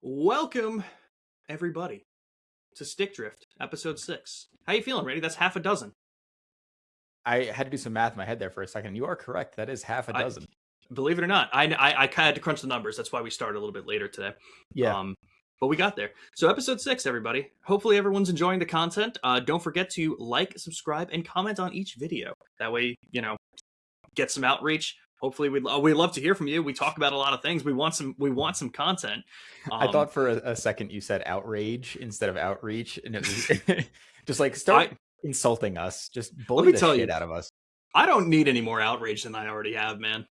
Welcome, everybody, to Stick Drift, episode 6. How you feeling, Randy? That's half a dozen. I had to do some math in my head there for a second. You are correct. That is half a I dozen. believe it or not, I had to crunch the numbers. That's why we started a little bit later today. Yeah. But we got there. So episode 6, everybody. Hopefully everyone's enjoying the content. Don't forget to like, subscribe, and comment on each video. That way, get some outreach. Hopefully, we love to hear from you. We talk about a lot of things. We want some content. I thought for a second you said outrage instead of outreach, and it was just like start insulting us, just bully the shit out of us. I don't need any more outrage than I already have, man.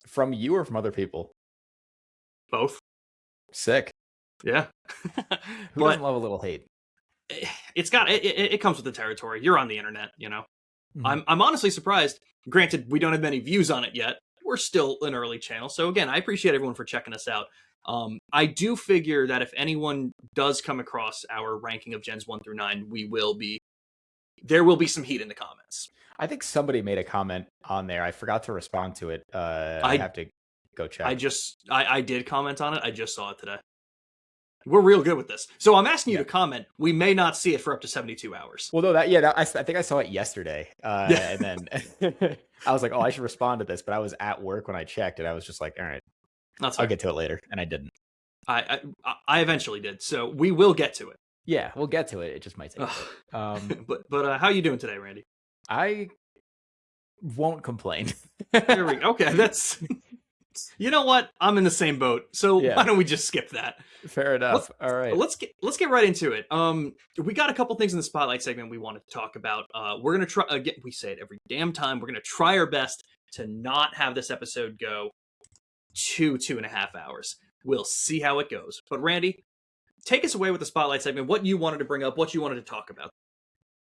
From you or from other people? Both. Sick. Yeah. Who doesn't love a little hate? It comes with the territory. You're on the internet, Mm-hmm. I'm honestly surprised. Granted, we don't have many views on it yet. We're still an early channel. So again, I appreciate everyone for checking us out. I do figure that if anyone does come across our ranking of gens 1 through 9, there will be some heat in the comments. I think somebody made a comment on there. I forgot to respond to it. I have to go check. I did comment on it. I just saw it today. We're real good with this. So I'm asking you to comment. We may not see it for up to 72 hours. Well, no, I think I saw it yesterday. And then I was like, oh, I should respond to this. But I was at work when I checked, and I was just like, all right, I'll get to it later. And I didn't. I eventually did. So we will get to it. Yeah, we'll get to it. It just might take a bit. But how are you doing today, Randy? I won't complain. There we go. Okay, that's... You know what? I'm in the same boat. So why don't we just skip that? Fair enough. All right. Let's get right into it. We got a couple things in the spotlight segment we wanted to talk about. We're gonna try again. We say it every damn time. We're gonna try our best to not have this episode go 2.5 hours. We'll see how it goes. But Randy, take us away with the spotlight segment. What you wanted to bring up, what you wanted to talk about.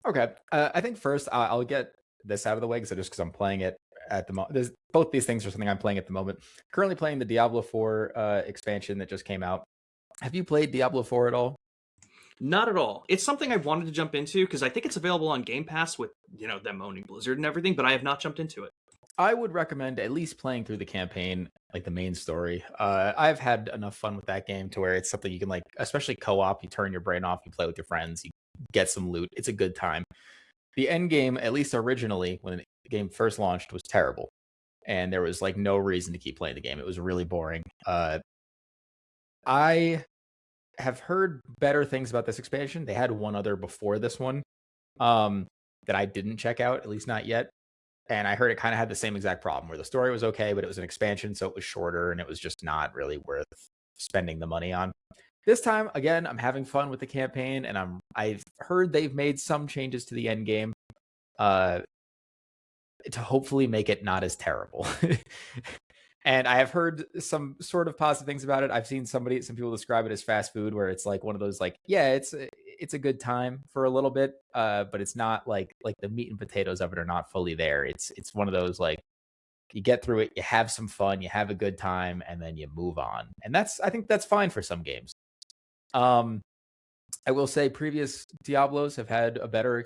Okay. I think first I'll get this out of the way because I'm playing it at the moment. Both these things are something I'm playing at the moment. Currently playing the Diablo 4 expansion that just came out. Have you played Diablo 4 at all? Not at all. It's something I wanted to jump into because I think it's available on Game Pass with, them owning Blizzard and everything, but I have not jumped into it. I would recommend at least playing through the campaign, like the main story. I've had enough fun with that game to where it's something you can especially co-op, you turn your brain off, you play with your friends, you get some loot. It's a good time. The end game, at least originally, when the game first launched, was terrible. And there was no reason to keep playing the game. It was really boring. I have heard better things about this expansion. They had one other before this one that I didn't check out, at least not yet. And I heard it kind of had the same exact problem where the story was okay, but it was an expansion, so it was shorter and it was just not really worth spending the money on. This time, again, I'm having fun with the campaign, and I've heard they've made some changes to the end game to hopefully make it not as terrible. And I have heard some sort of positive things about it. I've seen some people describe it as fast food, where it's one of those it's a good time for a little bit, but it's not like the meat and potatoes of it are not fully there. It's one of those you get through it, you have some fun, you have a good time, and then you move on. And I think that's fine for some games. I will say previous Diablos have had a better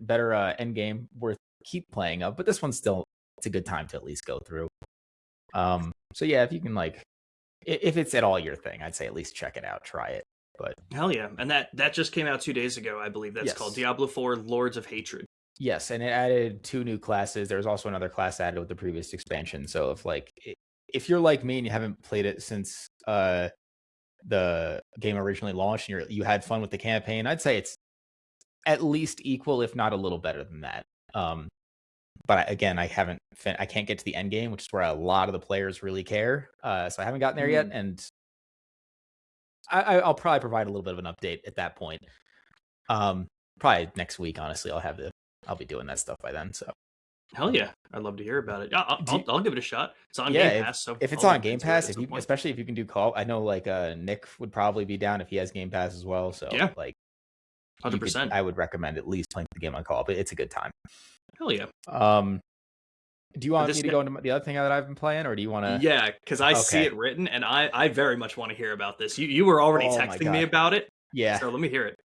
better end game worth keep playing of, but this one's still, it's a good time to at least go through. So yeah, if you can if it's at all your thing, I'd say at least check it out, try it. But hell yeah. And that just came out 2 days ago, I believe. That's called Diablo 4 Lords of Hatred. Yes, and it added 2 new classes. There was also another class added with the previous expansion. So if you're like me and you haven't played it since the game originally launched and you had fun with the campaign, I'd say it's at least equal, if not a little better than that. But again, I can't get to the end game, which is where a lot of the players really care. So I haven't gotten there yet, and I'll probably provide a little bit of an update at that point. Probably next week, honestly. I'll be doing that stuff by then. So hell yeah, I'd love to hear about it. I'll give it a shot. It's on Game Pass, so if it's on Game Pass, especially if you can do co-op, I know Nick would probably be down if he has Game Pass as well. So yeah, 100%. I would recommend at least playing the game on co-op. It's a good time. Hell yeah. Do you want me to go into the other thing that I've been playing, or do you want to? Yeah, because I see it written, and I very much want to hear about this. You were already texting me about it. Yeah. So let me hear it.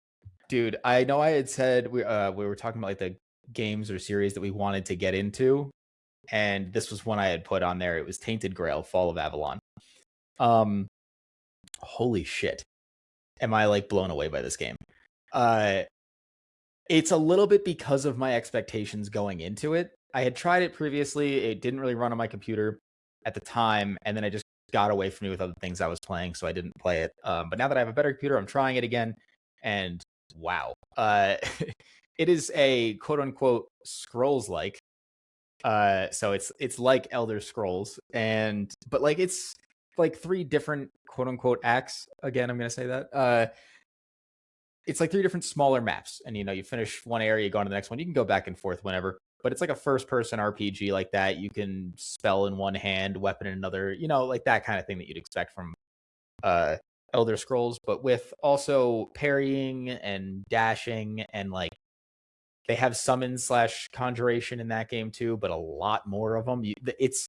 Dude, I know I had said we were talking about the games or series that we wanted to get into, and this was one I had put on there. It was Tainted Grail: Fall of Avalon. holy shit, am I like blown away by this game. It's a little bit because of my expectations going into it. I had tried it previously. It didn't really run on my computer at the time, and then I just got away from me with other things I was playing, so I didn't play it. But now that I have a better computer, I'm trying it again, and wow, it is a quote unquote scrolls like. So it's like Elder Scrolls, but like it's like 3 different quote unquote acts. Again, I'm gonna say that. It's like 3 different smaller maps, and you finish one area, you go on to the next one. You can go back and forth whenever, but it's like a first person RPG like that. You can spell in one hand, weapon in another, like that kind of thing that you'd expect from uh Elder Scrolls, but with also parrying and dashing, and like they have summon slash conjuration in that game too, but a lot more of them. It's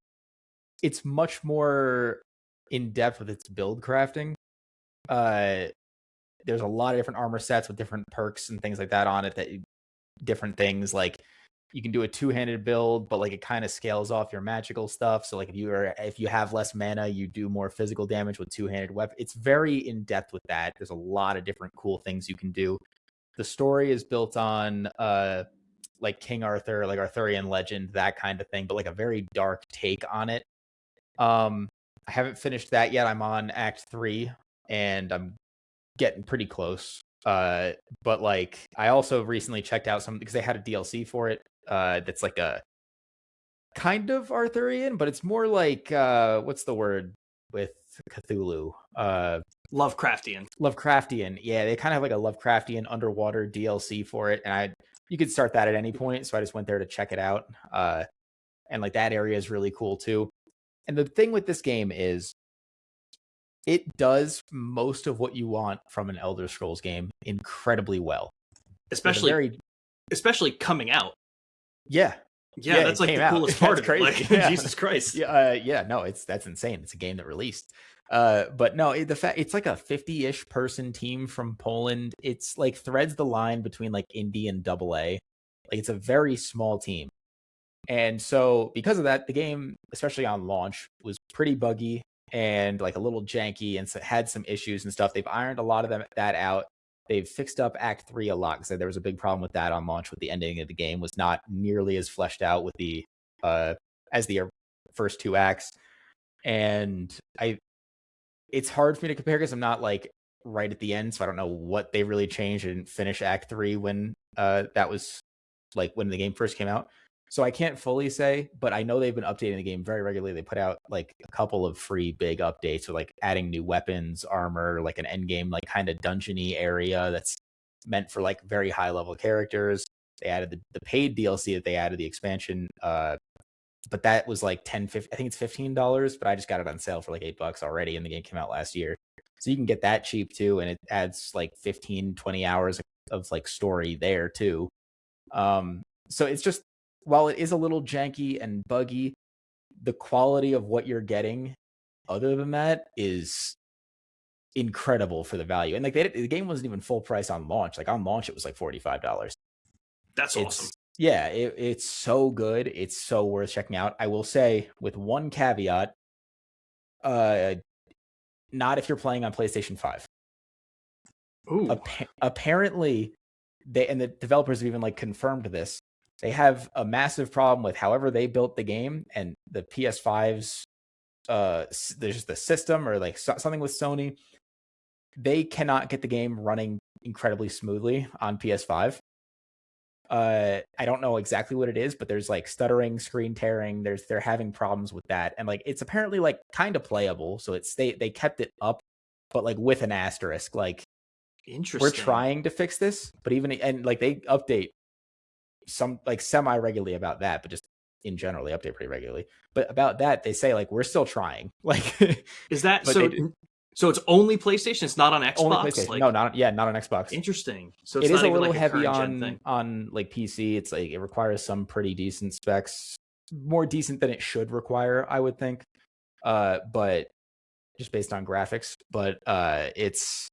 much more in depth with its build crafting. Uh there's a lot of different armor sets with different perks and things like that on it, different things like you can do a two-handed build, but like it kind of scales off your magical stuff. So like if you have less mana, you do more physical damage with two-handed weapon. It's very in depth with that. There's a lot of different cool things you can do. The story is built on like King Arthur, like Arthurian legend, that kind of thing, but like a very dark take on it. I haven't finished that yet. I'm on Act 3, and I'm getting pretty close. But like I also recently checked out some because they had a DLC for it. That's like a kind of Arthurian, but it's more like what's the word with Cthulhu? Lovecraftian. Yeah, they kind of have like a Lovecraftian underwater DLC for it, and you could start that at any point. So I just went there to check it out. And like that area is really cool too. And the thing with this game is it does most of what you want from an Elder Scrolls game incredibly well. Especially coming out. Yeah. Yeah, that's like the coolest part of it. Like, yeah. Jesus Christ. Yeah, no, that's insane. It's a game that released. But no, it's like a 50-ish person team from Poland. It's like threads the line between like indie and AA. Like it's a very small team. And so because of that, the game, especially on launch, was pretty buggy and like a little janky, and so had some issues and stuff. They've ironed a lot of that out. They've fixed up Act 3 a lot, because there was a big problem with that on launch, with the ending of the game was not nearly as fleshed out with the as the first 2 acts. And it's hard for me to compare because I'm not like right at the end, so I don't know what they really changed. I didn't finish Act 3 when that was like when the game first came out. So I can't fully say, but I know they've been updating the game very regularly. They put out like a couple of free big updates, or like adding new weapons, armor, like an end game, like kind of dungeony area that's meant for like very high level characters. They added the paid DLC that they added, the expansion. But that was like I think it's $15, but I just got it on sale for like $8 already, and the game came out last year. So you can get that cheap too, and it adds like 15-20 hours of like story there too. So it's just, while it is a little janky and buggy, the quality of what you're getting other than that is incredible for the value. And like the game wasn't even full price on launch. Like on launch, it was like $45. That's awesome. Yeah, it's so good. It's so worth checking out. I will say, with one caveat, not if you're playing on PlayStation 5. Ooh. Apparently, the developers have even like confirmed this. They have a massive problem with however they built the game, and the PS5's there's the system, or like something with Sony. They cannot get the game running incredibly smoothly on PS5. I don't know exactly what it is, but there's like stuttering, screen tearing. They're having problems with that, and like it's apparently like kind of playable. So they kept it up, but like with an asterisk. Like, interesting. We're trying to fix this, but and like they update some like semi regularly about that, but just in general they update pretty regularly. But about that, they say like we're still trying. Like, is that so? So it's only PlayStation. It's not on Xbox. Only PlayStation. Like, no, not on Xbox. Interesting. So it is a little like heavy on like PC. It's like it requires some pretty decent specs, more decent than it should require, I would think. But just based on graphics. But it's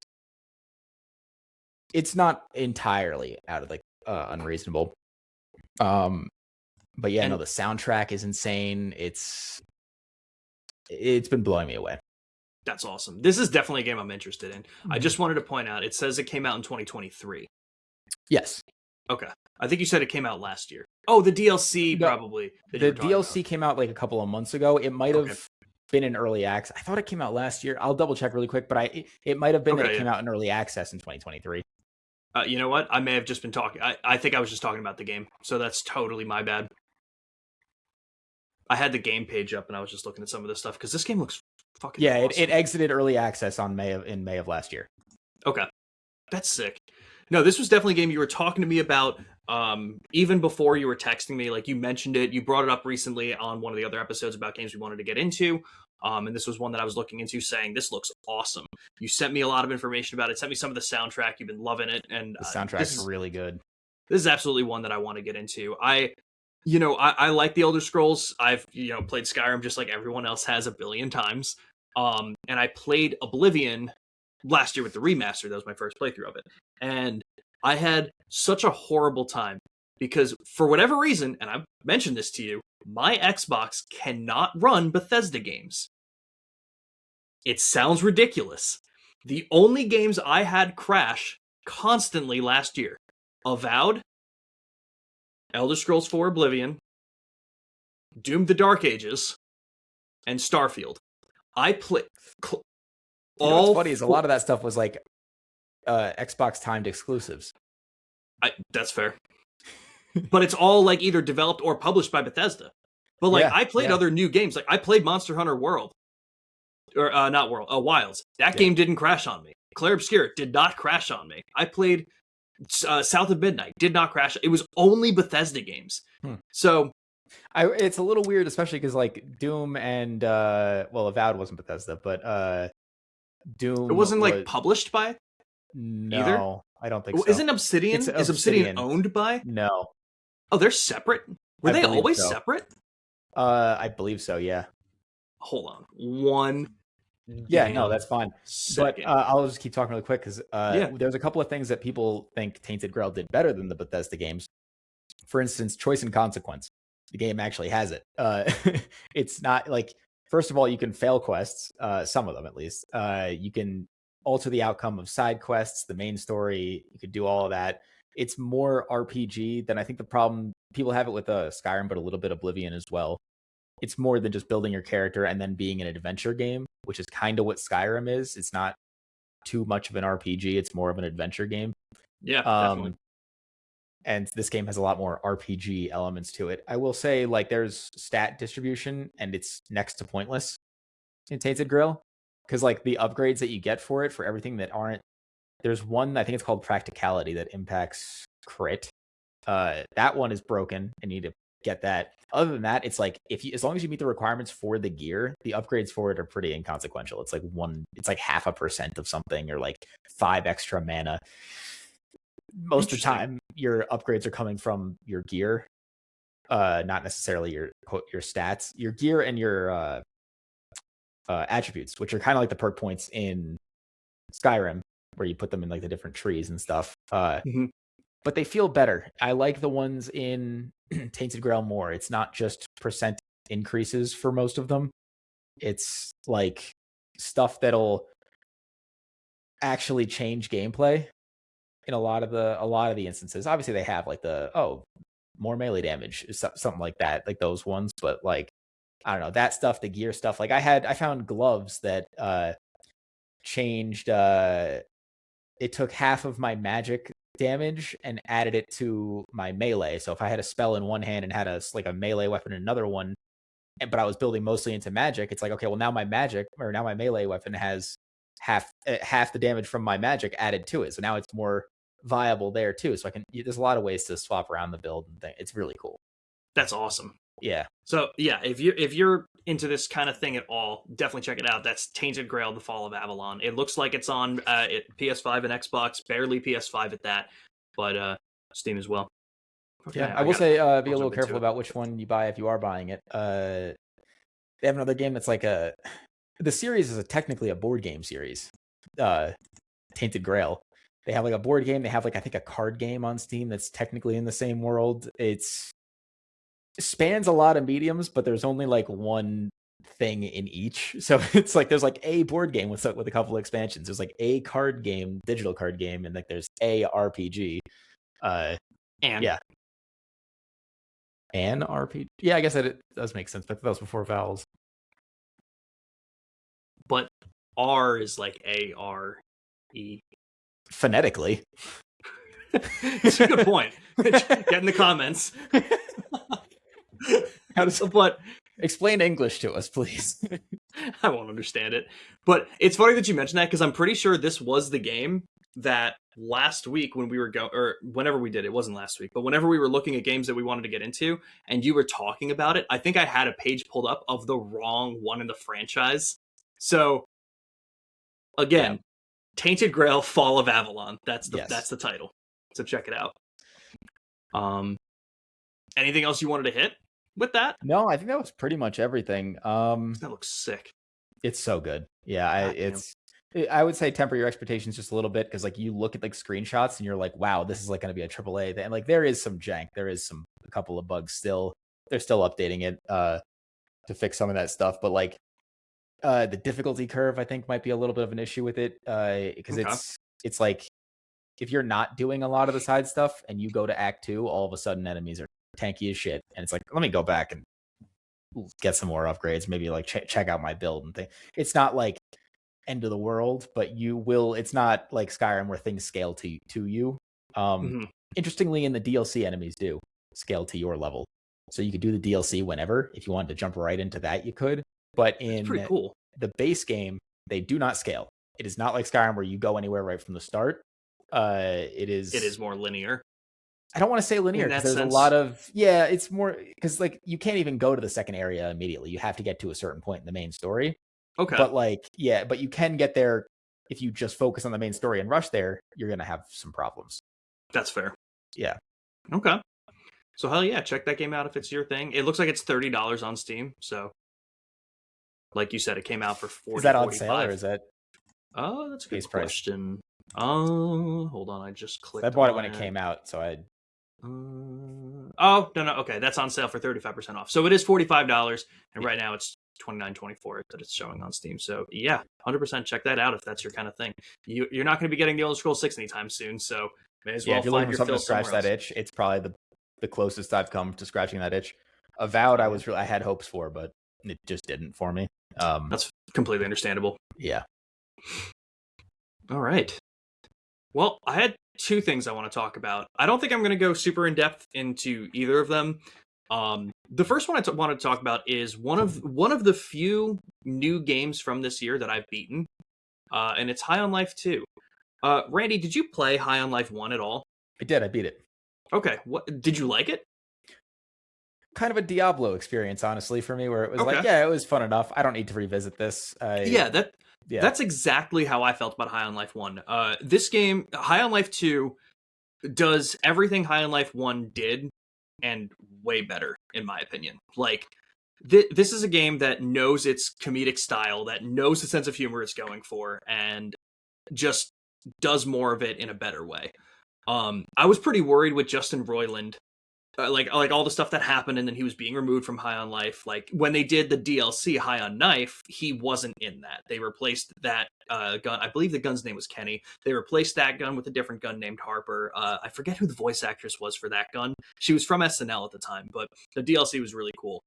not entirely out of like unreasonable. But yeah, no, the soundtrack is insane. It's been blowing me away. That's awesome. This is definitely a game I'm interested in. I Mhm. just wanted to point out, it says it came out in 2023. Yes. Okay. I think you said it came out last year. Oh, the DLC No, probably that you the were talking DLC about. came out like a couple of months ago. It might Okay. have been in early access. I thought it came out last year. I'll double check really quick, but it might have been that Okay, it yeah. came out in early access in 2023. You know what? I may have just been talking. I think I was just talking about the game, so that's totally my bad. I had the game page up and I was just looking at some of this stuff because this game looks fucking Yeah, awesome. it exited early access in May of last year. Okay, that's sick. No, this was definitely a game you were talking to me about even before you were texting me. Like, you mentioned it, you brought it up recently on one of the other episodes about games we wanted to get into. And this was one that I was looking into, saying this looks awesome. You sent me a lot of information about it, sent me some of the soundtrack. You've been loving it, and The soundtrack's really good. this is absolutely one that I want to get into. I like the Elder Scrolls. I've played Skyrim just like everyone else has a billion times. And I played Oblivion last year with the remaster. That was my first playthrough of it, and I had such a horrible time because for whatever reason, and I've mentioned this to you, my Xbox cannot run Bethesda games. It sounds ridiculous. The only games I had crash constantly last year: Avowed, Elder Scrolls 4 Oblivion, Doom: The Dark Ages, and Starfield. I play What's funny is a lot of that stuff was like Xbox timed exclusives. That's fair. But it's all like either developed or published by Bethesda. But like, I played other new games. Like, I played Monster Hunter World. Or not World, Wilds. That game didn't crash on me. Clair Obscur did not crash on me. I played South of Midnight, did not crash. It was only Bethesda games. So it's a little weird, especially because like Doom and Avowed wasn't Bethesda, but Doom, it wasn't like published by either. I don't think so. Isn't Obsidian? Is Obsidian owned by? No. Oh, they're separate. Were they always separate? I believe so. Yeah. Hold on. One. Yeah, no, that's fine. Second. But I'll just keep talking really quick because there's a couple of things that people think Tainted Grail did better than the Bethesda games. For instance, choice and consequence. The game actually has it. It's not like, first of all, you can fail quests, some of them at least. You can alter the outcome of side quests, the main story. You could do all of that. It's more RPG than I think the problem people have it with Skyrim, but a little bit Oblivion as well. It's more than just building your character and then being an adventure game, which is kind of what Skyrim is. It's not too much of an RPG. It's more of an adventure game. Yeah, definitely. And this game has a lot more RPG elements to it. I will say, like, there's stat distribution, and it's next to pointless in Tainted Grail. Because, like, the upgrades that you get for it, for everything that aren't... There's one, I think it's called Practicality, that impacts crit. That one is broken, and you need to get that. Other than that, it's like, as long as you meet the requirements for the gear, the upgrades for it are pretty inconsequential. It's like 0.5% of something, or like 5 extra mana. Most of the time, your upgrades are coming from your gear, not necessarily your stats. Your gear and your attributes, which are kind of like the perk points in Skyrim, where you put them in like the different trees and stuff. But they feel better. I like the ones in Tainted Grail more. It's not just percent increases for most of them. It's like stuff that'll actually change gameplay in a lot of the instances. Obviously, they have like more melee damage, something like that, like those ones. But like, I don't know, that stuff, the gear stuff. Like I found gloves that changed. It took half of my magic damage and added it to my melee. So if I had a spell in one hand and had a melee weapon in another one, but I was building mostly into magic, it's like, okay, well, now my melee weapon has half the damage from my magic added to it. So now it's more viable there too. So there's a lot of ways to swap around the build and thing. It's really cool. That's awesome. Yeah. So yeah, if you're into this kind of thing at all, definitely check it out. That's Tainted Grail: The Fall of Avalon. It looks like it's on PS5 and Xbox, barely PS5 at that, but Steam as well. Okay, yeah, I will say be a little careful about which one you buy if you are buying it. They have another game that's like the series is technically a board game series. Tainted Grail. They have like a board game. They have like, I think, a card game on Steam that's technically in the same world. It spans a lot of mediums, but there's only like one thing in each. So it's like there's like a board game with a couple of expansions. There's like a card game, digital card game, and like there's a RPG. And Yeah, an RPG. Yeah, I guess that does make sense. But that was before vowels. but R is like A-R-E. Phonetically. It's a good point. Get in the comments. How does But explain English to us, please? I won't understand it. But it's funny that you mentioned that because I'm pretty sure this was the game that last week when we were or whenever we did, it wasn't last week, but whenever we were looking at games that we wanted to get into and you were talking about it, I think I had a page pulled up of the wrong one in the franchise. So again, yeah. Tainted Grail Fall of Avalon. That's the title. So check it out. Anything else you wanted to hit with that? No, I think that was pretty much everything. That looks sick. It's so good. Yeah, I would say temper your expectations just a little bit because like you look at like screenshots and you're like, wow, this is like going to be a AAA. And like there is some jank. There is a couple of bugs still. They're still updating it to fix some of that stuff. But like the difficulty curve, I think, might be a little bit of an issue with it because it's like if you're not doing a lot of the side stuff and you go to Act 2, all of a sudden enemies are tanky as shit. And it's like, let me go back and get some more upgrades, maybe like check out my build and thing. It's not like end of the world, but it's not like Skyrim where things scale to you. Interestingly, in the DLC, enemies do scale to your level. So you could do the DLC whenever. If you wanted to jump right into that, you could. But in pretty cool. The base game, they do not scale. It is not like Skyrim where you go anywhere right from the start. It is more linear. I don't want to say linear because there's a lot of it's more because like you can't even go to the second area immediately. You have to get to a certain point in the main story. Okay. But but you can get there if you just focus on the main story and rush there, you're gonna have some problems. That's fair. Yeah. Okay. So hell yeah, check that game out if it's your thing. It looks like it's $30 on Steam, so like you said, it came out for $40. Is that on sale or is that? Oh, that's a good question. Hold on, I just clicked. I bought it when it came out, so I. Oh no, okay, that's on sale for 35% off. So it is $45, and right now it's $29.24 that it's showing on Steam. So yeah, 100% check that out if that's your kind of thing. You're not going to be getting the Elder Scrolls 6 anytime soon, so may as well if you're find looking your for something to scratch that itch. It's probably the closest I've come to scratching that itch. Avowed, I had hopes for, but it just didn't for me. That's completely understandable. Yeah. All right. Well, I had two things I want to talk about. I don't think I'm going to go super in depth into either of them. The first one I want to talk about is one of the few new games from this year that I've beaten, and it's High on Life 2. Randy, did you play High on Life 1 at all? I did. I beat it. Okay. What did you like it? Kind of a Diablo experience, honestly, for me, where it was it was fun enough. I don't need to revisit this. That's exactly how I felt about High on Life 1. This game, High on Life 2, does everything High on Life 1 did, and way better, in my opinion. Like, this is a game that knows its comedic style, that knows the sense of humor it's going for, and just does more of it in a better way. I was pretty worried with Justin Roiland, like all the stuff that happened, and then he was being removed from High on Life. Like when they did the DLC High on Knife, he wasn't in that. They replaced that gun. I believe the gun's name was Kenny. They replaced that gun with a different gun named Harper. I forget who the voice actress was for that gun. She was from SNL at the time, but the DLC was really cool.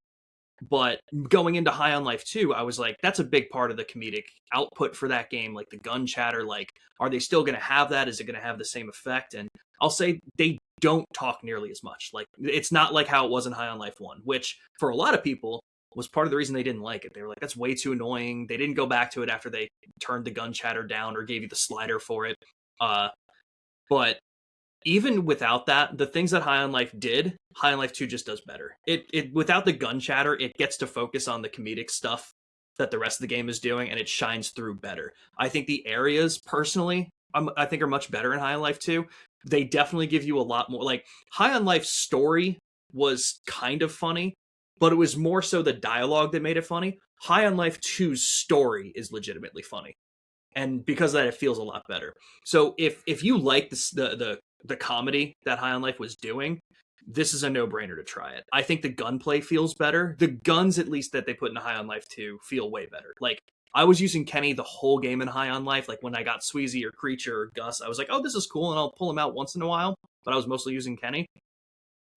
But going into High on Life 2, I was like, that's a big part of the comedic output for that game, like the gun chatter. Like, are they still going to have that? Is it going to have the same effect? And I'll say they don't talk nearly as much. Like, it's not like how it was in High on Life 1, which for a lot of people was part of the reason they didn't like it. They were like, that's way too annoying. They didn't go back to it after they turned the gun chatter down or gave you the slider for it. But even without that, the things that High on Life did, High on Life 2 just does better. It without the gun chatter, it gets to focus on the comedic stuff that the rest of the game is doing, and it shines through better. I think the areas, personally, I think are much better in High on Life 2. They definitely give you a lot more. Like, High on Life's story was kind of funny, but it was more so the dialogue that made it funny. High on Life 2's story is legitimately funny. And because of that, it feels a lot better. So if you like the comedy that High on Life was doing, this is a no-brainer to try it. I think the gunplay feels better. The guns, at least, that they put in High on Life 2 feel way better. Like, I was using Kenny the whole game in High on Life. Like, when I got Sweezy or Creature or Gus, I was like, oh, this is cool, and I'll pull him out once in a while. But I was mostly using Kenny.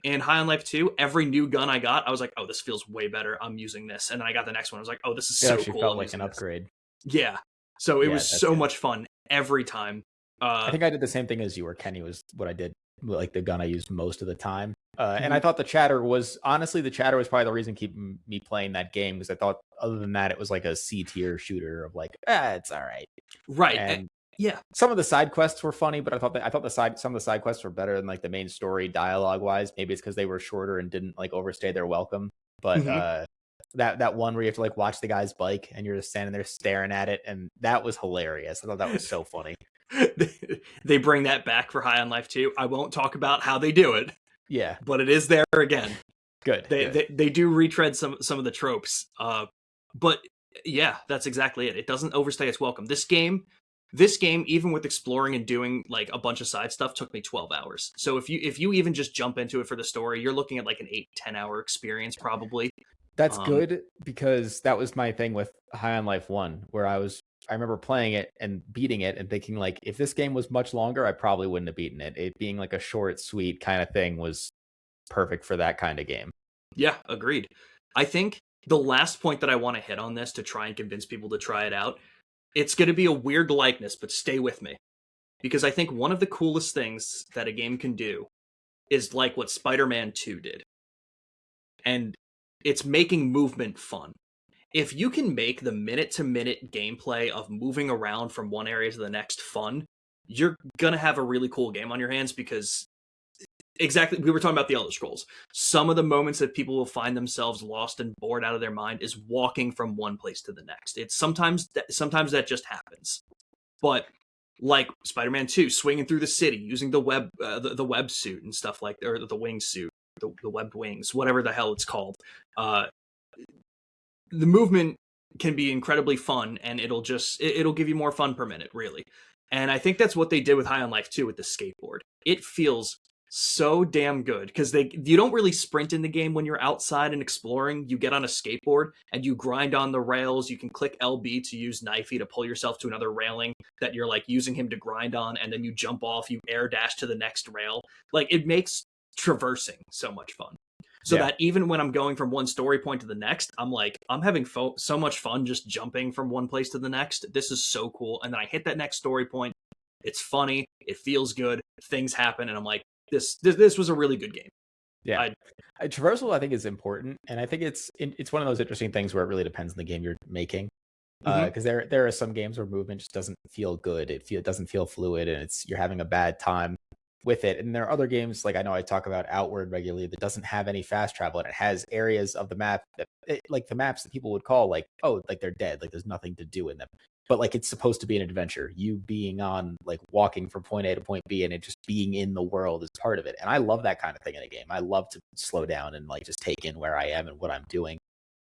In High on Life 2, every new gun I got, I was like, oh, this feels way better. I'm using this. And then I got the next one. I was like, oh, this is so actually cool. felt like an upgrade. Yeah. So it was so much fun every time. I think I did the same thing as you, where Kenny was what I did, like the gun I used most of the time. And I thought the chatter was probably the reason keeping me playing that game, because I thought other than that, it was like a C tier shooter of like, it's all right. Right. And yeah. Some of the side quests were funny, but I thought some of the side quests were better than like the main story dialogue wise. Maybe it's because they were shorter and didn't like overstay their welcome. But that one where you have to like watch the guy's bike and you're just standing there staring at it, and that was hilarious. I thought that was so funny. They bring that back for High on Life 2. I won't talk about how they do it. Yeah, but it is there again. Good. They do retread some of the tropes. But yeah, that's exactly it. It doesn't overstay its welcome. This game, even with exploring and doing like a bunch of side stuff, took me 12 hours. So if you even just jump into it for the story, you're looking at like an 8-10 hour experience probably. That's good, because that was my thing with High on Life 1, where I remember playing it and beating it and thinking like, if this game was much longer, I probably wouldn't have beaten it. It being like a short, sweet kind of thing was perfect for that kind of game. Yeah, agreed. I think the last point that I want to hit on this to try and convince people to try it out, it's going to be a weird likeness, but stay with me. Because I think one of the coolest things that a game can do is like what Spider-Man 2 did. And it's making movement fun. If you can make the minute-to-minute gameplay of moving around from one area to the next fun, you're going to have a really cool game on your hands, because exactly, we were talking about the Elder Scrolls. Some of the moments that people will find themselves lost and bored out of their mind is walking from one place to the next. It's sometimes that just happens. But like Spider-Man 2, swinging through the city, using the web suit and stuff like, or the wing suit, the webbed wings, whatever the hell it's called. The movement can be incredibly fun, and it'll give you more fun per minute, really. And I think that's what they did with High on Life 2 with the skateboard. It feels so damn good, because you don't really sprint in the game when you're outside and exploring. You get on a skateboard and you grind on the rails. You can click LB to use Knifey to pull yourself to another railing that you're like using him to grind on, and then you jump off, you air dash to the next rail. Like, it makes traversing so much fun. So that even when I'm going from one story point to the next, I'm like, I'm having so much fun just jumping from one place to the next. This is so cool. And then I hit that next story point. It's funny. It feels good. Things happen. And I'm like, this was a really good game. Yeah. Traversal, I think, is important. And I think it's one of those interesting things where it really depends on the game you're making. Because there are some games where movement just doesn't feel good. It doesn't feel fluid, and you're having a bad time with it. And there are other games, like I know I talk about Outward regularly, that doesn't have any fast travel, and it has areas of the map like the maps that people would call like, oh, like they're dead, like there's nothing to do in them, but like it's supposed to be an adventure. You being on, like, walking from point A to point B, and it just being in the world is part of it. And I love that kind of thing in a game. I love to slow down and like just take in where I am and what I'm doing.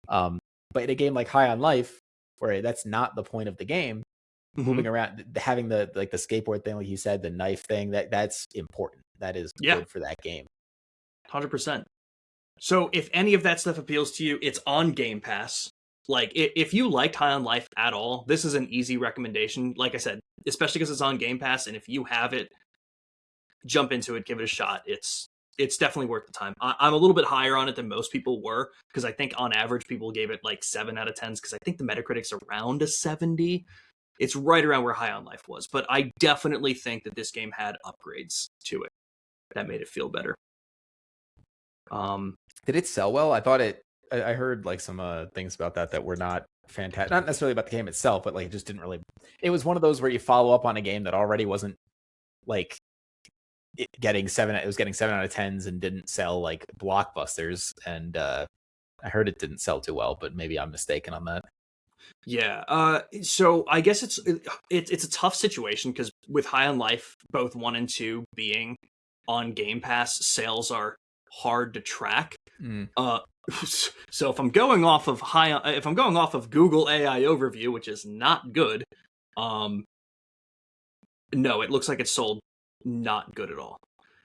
But in a game like High on Life, where that's not the point of the game, moving around, having the skateboard thing, like you said, the knife thing, that's important. That is good for that game. 100%. So if any of that stuff appeals to you, it's on Game Pass. Like, if you liked High on Life at all, this is an easy recommendation. Like I said, especially because it's on Game Pass, and if you have it, jump into it, give it a shot. It's definitely worth the time. I'm a little bit higher on it than most people were, because I think on average people gave it like 7 out of 10s, because I think the Metacritic's around a 70. It's right around where High on Life was, but I definitely think that this game had upgrades to it that made it feel better. Did it sell well? I thought I heard like some things about that were not fantastic. Not necessarily about the game itself, but like it just didn't really. It was one of those where you follow up on a game that already wasn't like getting 7. It was getting 7 out of 10s and didn't sell like blockbusters. And I heard it didn't sell too well, but maybe I'm mistaken on that. Yeah. So I guess it's a tough situation, because with High on Life, both 1 and 2 being on Game Pass, sales are hard to track. So if I'm going off of Google AI overview, which is not good, no, it looks like it's sold not good at all.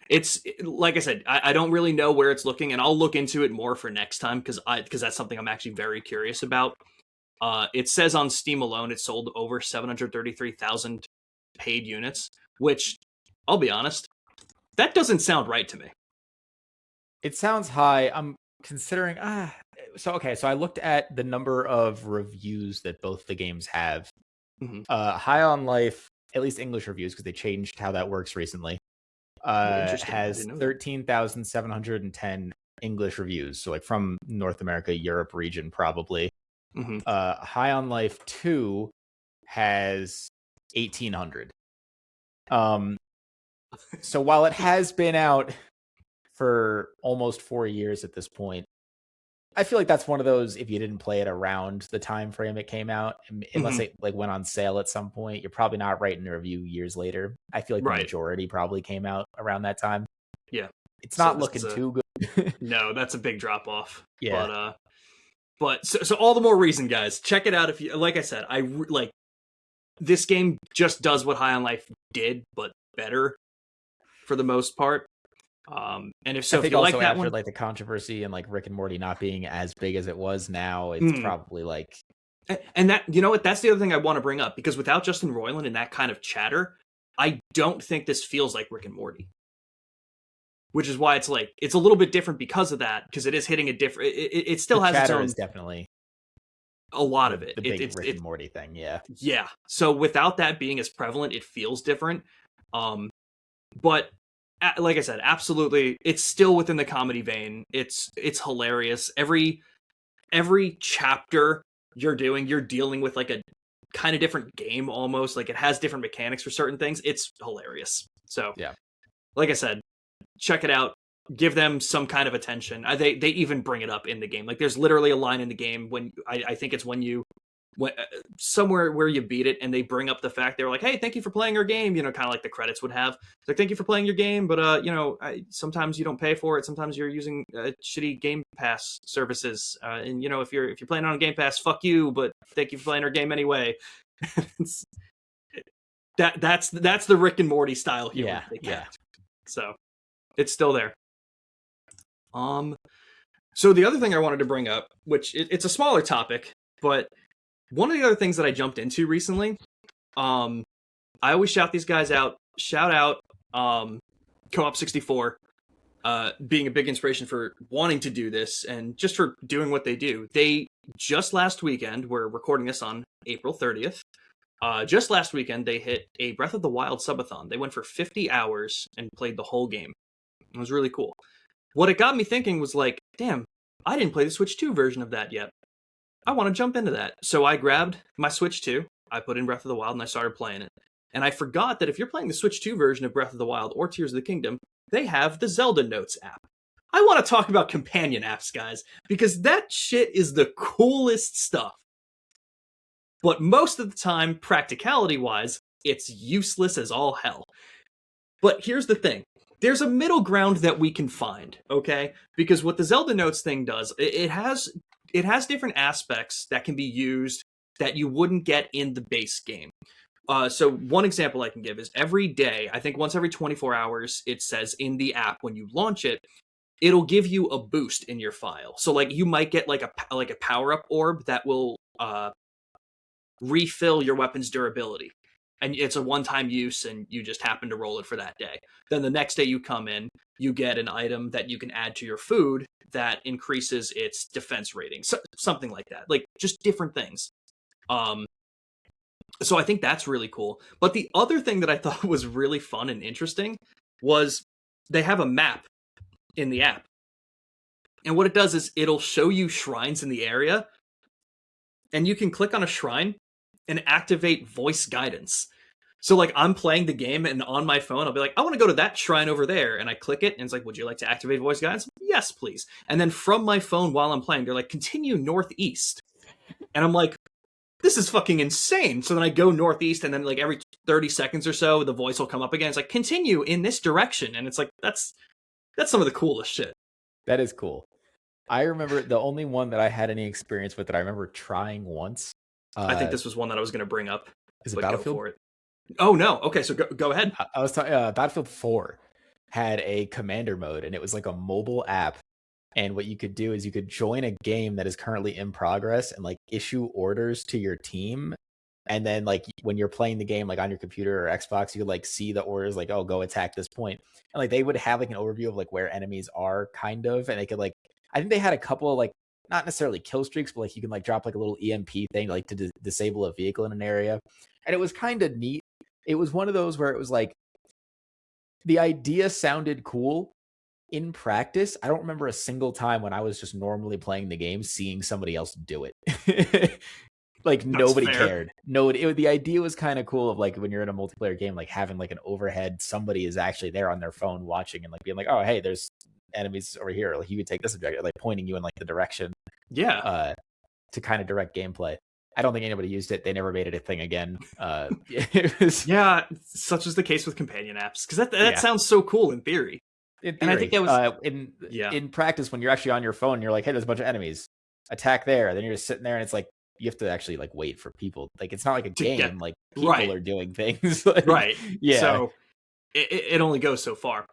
It's like I said, I don't really know where it's looking, and I'll look into it more for next time because that's something I'm actually very curious about. It says on Steam alone, it sold over 733,000 paid units, which I'll be honest, that doesn't sound right to me. It sounds high. I'm considering so I looked at the number of reviews that both the games have. Mm-hmm. High on Life, at least English reviews, because they changed how that works recently. Interesting. I Has didn't know that. 13,710 English reviews, so like from North America, Europe region probably. Mm-hmm. High on Life 2 has 1,800. So while it has been out for almost 4 years at this point, I feel like that's one of those, if you didn't play it around the time frame it came out, unless it like went on sale at some point, you're probably not writing a review years later. I feel like the Right. majority probably came out around that time. Yeah. It's So not this looking is too good. no, that's a big drop off. Yeah. But so all the more reason, guys, check it out. If you, like I said, like this game just does what High on Life did, but better for the most part. And if so, I think if you also like that after one, like the controversy and like Rick and Morty not being as big as it was now, it's probably like, and that, you know what, that's the other thing I want to bring up, because without Justin Roiland and that kind of chatter, I don't think this feels like Rick and Morty. Which is why it's like, it's a little bit different because of that, because it is hitting a different, it still has its own, is definitely a lot of it. The big Rick and Morty thing, yeah. Yeah. So without that being as prevalent, it feels different. But like I said, absolutely, it's still within the comedy vein. It's hilarious. Every chapter you're dealing with like a kind of different game almost. Like it has different mechanics for certain things. It's hilarious. So yeah, like I said, check it out. Give them some kind of attention. They even bring it up in the game. Like there's literally a line in the game when I think it's when somewhere where you beat it, and they bring up the fact they're like, "Hey, thank you for playing our game." You know, kind of like the credits would have. It's like, "Thank you for playing your game, but you know, sometimes you don't pay for it. Sometimes you're using shitty Game Pass services, and you know, if you're playing on Game Pass, fuck you. But thank you for playing our game anyway." That's the Rick and Morty style humor. Yeah. So it's still there. So the other thing I wanted to bring up, which it's a smaller topic, but one of the other things that I jumped into recently, I always shout these guys out. Shout out Co-op 64, being a big inspiration for wanting to do this and just for doing what they do. They just last weekend, we're recording this on April 30th, just last weekend they hit a Breath of the Wild subathon. They went for 50 hours and played the whole game. It was really cool. What it got me thinking was like, damn, I didn't play the Switch 2 version of that yet. I want to jump into that. So I grabbed my Switch 2, I put in Breath of the Wild, and I started playing it. And I forgot that if you're playing the Switch 2 version of Breath of the Wild or Tears of the Kingdom, they have the Zelda Notes app. I want to talk about companion apps, guys, because that shit is the coolest stuff. But most of the time, practicality-wise, it's useless as all hell. But here's the thing. There's a middle ground that we can find, okay? Because what the Zelda Notes thing does, it has different aspects that can be used that you wouldn't get in the base game. So one example I can give is every day, I think once every 24 hours, it says in the app when you launch it, it'll give you a boost in your file. So like you might get like a power-up orb that will refill your weapon's durability. And it's a one-time use, and you just happen to roll it for that day. Then the next day you come in, you get an item that you can add to your food that increases its defense rating. So, something like that. Like, just different things. So I think that's really cool. But the other thing that I thought was really fun and interesting was they have a map in the app. And what it does is it'll show you shrines in the area, and you can click on a shrine and activate voice guidance. So like I'm playing the game, and on my phone I'll be like, I want to go to that shrine over there, and I click it, and it's like, would you like to activate voice guidance? Yes, please. And then from my phone while I'm playing, they're like, continue northeast. And I'm like, this is fucking insane. So then I go northeast, and then like every 30 seconds or so the voice will come up again. It's like, continue in this direction. And it's like, that's some of the coolest shit. That is cool. I remember the only one that I had any experience with that I remember trying once. I think this was one that I was going to bring up. Is it Battlefield? Go for it. Oh no. Okay, so go ahead. I was talking Battlefield 4 had a commander mode, and it was like a mobile app. And what you could do is you could join a game that is currently in progress and like issue orders to your team. And then like when you're playing the game like on your computer or Xbox, you could like see the orders like, oh, go attack this point. And like they would have like an overview of like where enemies are kind of, and they could like, I think they had a couple of like not necessarily kill streaks, but like you can like drop like a little EMP thing like to disable a vehicle in an area. And it was kind of neat. It was one of those where it was like the idea sounded cool. In practice, I don't remember a single time when I was just normally playing the game seeing somebody else do it. Like nobody cared. No, the idea was kind of cool of like when you're in a multiplayer game, like having like an overhead, somebody is actually there on their phone watching and like being like, oh, hey, there's enemies over here. Like you could take this objective, like pointing you in like the direction. Yeah. To kind of direct gameplay. I don't think anybody used it. They never made it a thing again. Yeah, such is the case with companion apps because that sounds so cool in theory. In theory, and I think that was in practice when you're actually on your phone, you're like, hey, there's a bunch of enemies, attack there. Then you're just sitting there, and it's like you have to actually like wait for people. Like it's not like a game. Like people are doing things. Like, right. Yeah. So it only goes so far.